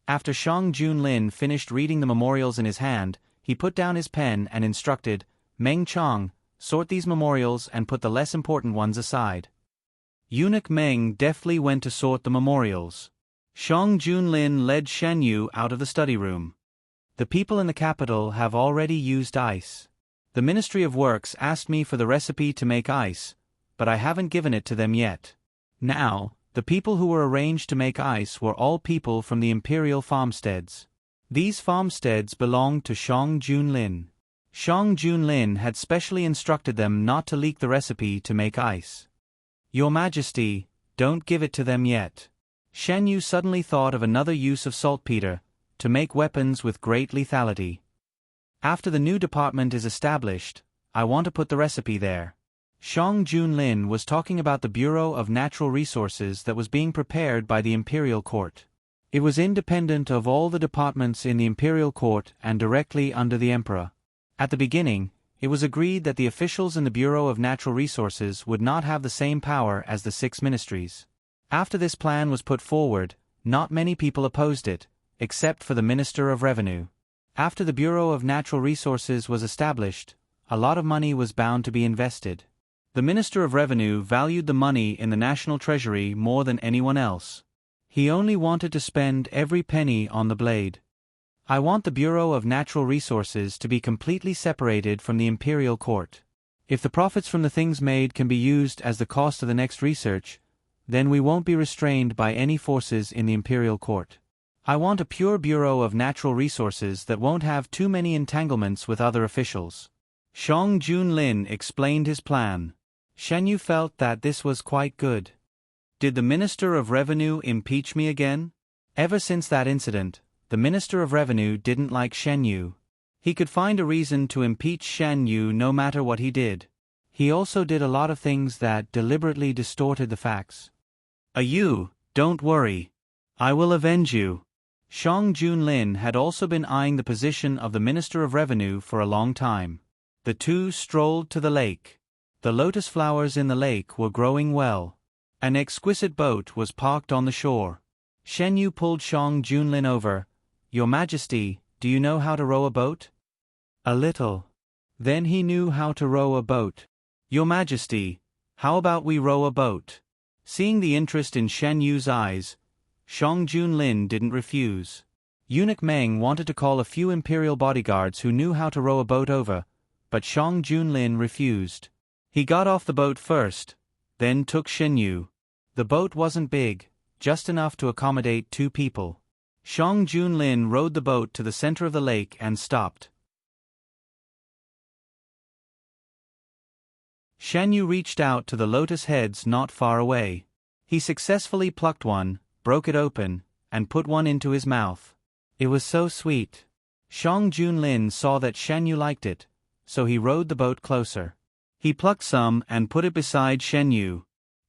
After Shang Junlin finished reading the memorials in his hand, he put down his pen and instructed, Meng Chang, sort these memorials and put the less important ones aside. Eunuch Meng deftly went to sort the memorials. Shang Junlin led Shen Yu out of the study room. The people in the capital have already used ice. The Ministry of Works asked me for the recipe to make ice, but I haven't given it to them yet. Now, the people who were arranged to make ice were all people from the imperial farmsteads. These farmsteads belonged to Shang Junlin. Shang Junlin had specially instructed them not to leak the recipe to make ice. Your Majesty, don't give it to them yet. Shen Yu suddenly thought of another use of saltpeter, to make weapons with great lethality. After the new department is established, I want to put the recipe there. Shang Junlin was talking about the Bureau of Natural Resources that was being prepared by the Imperial Court. It was independent of all the departments in the Imperial Court and directly under the Emperor. At the beginning, it was agreed that the officials in the Bureau of Natural Resources would not have the same power as the 6 ministries. After this plan was put forward, not many people opposed it, except for the Minister of Revenue. After the Bureau of Natural Resources was established, a lot of money was bound to be invested. The Minister of Revenue valued the money in the national treasury more than anyone else. He only wanted to spend every penny on the blade. I want the Bureau of Natural Resources to be completely separated from the Imperial Court. If the profits from the things made can be used as the cost of the next research, then we won't be restrained by any forces in the Imperial Court. I want a pure Bureau of Natural Resources that won't have too many entanglements with other officials. Shang Junlin explained his plan. Shen Yu felt that this was quite good. Did the Minister of Revenue impeach me again? Ever since that incident, the Minister of Revenue didn't like Shen Yu. He could find a reason to impeach Shen Yu no matter what he did. He also did a lot of things that deliberately distorted the facts. You, don't worry. I will avenge you. Shang Junlin had also been eyeing the position of the Minister of Revenue for a long time. The two strolled to the lake. The lotus flowers in the lake were growing well. An exquisite boat was parked on the shore. Shen Yu pulled Shang Junlin over. Your Majesty, do you know how to row a boat? A little. Then he knew how to row a boat. Your Majesty, how about we row a boat? Seeing the interest in Shen Yu's eyes, Shang Junlin didn't refuse. Eunuch Meng wanted to call a few imperial bodyguards who knew how to row a boat over, but Shang Junlin refused. He got off the boat first, then took Shen Yu. The boat wasn't big, just enough to accommodate 2 people. Shang Junlin rowed the boat to the center of the lake and stopped. Shen Yu reached out to the lotus heads not far away. He successfully plucked one, broke it open, and put one into his mouth. It was so sweet. Shang Junlin saw that Shen Yu liked it, so he rowed the boat closer. He plucked some and put it beside Shen Yu.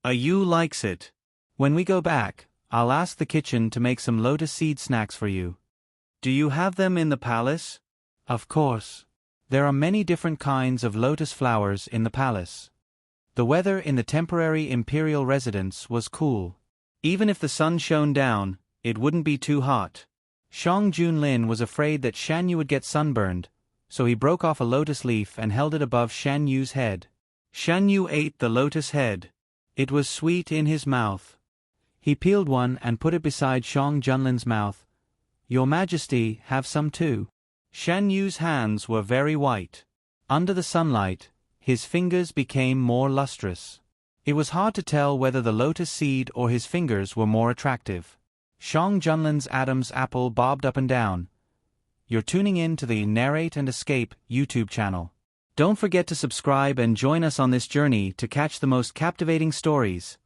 Yu likes it. When we go back, I'll ask the kitchen to make some lotus seed snacks for you. Do you have them in the palace? Of course. There are many different kinds of lotus flowers in the palace. The weather in the temporary imperial residence was cool. Even if the sun shone down, it wouldn't be too hot. Shang Junlin was afraid that Shen Yu would get sunburned, so he broke off a lotus leaf and held it above Shen Yu's head. Shen Yu ate the lotus head. It was sweet in his mouth. He peeled one and put it beside Shang Junlin's mouth. Your Majesty, have some too. Shen Yu's hands were very white. Under the sunlight, his fingers became more lustrous. It was hard to tell whether the lotus seed or his fingers were more attractive. Shang Junlin's Adam's apple bobbed up and down. You're tuning in to the Narrate and Escape YouTube channel. Don't forget to subscribe and join us on this journey to catch the most captivating stories.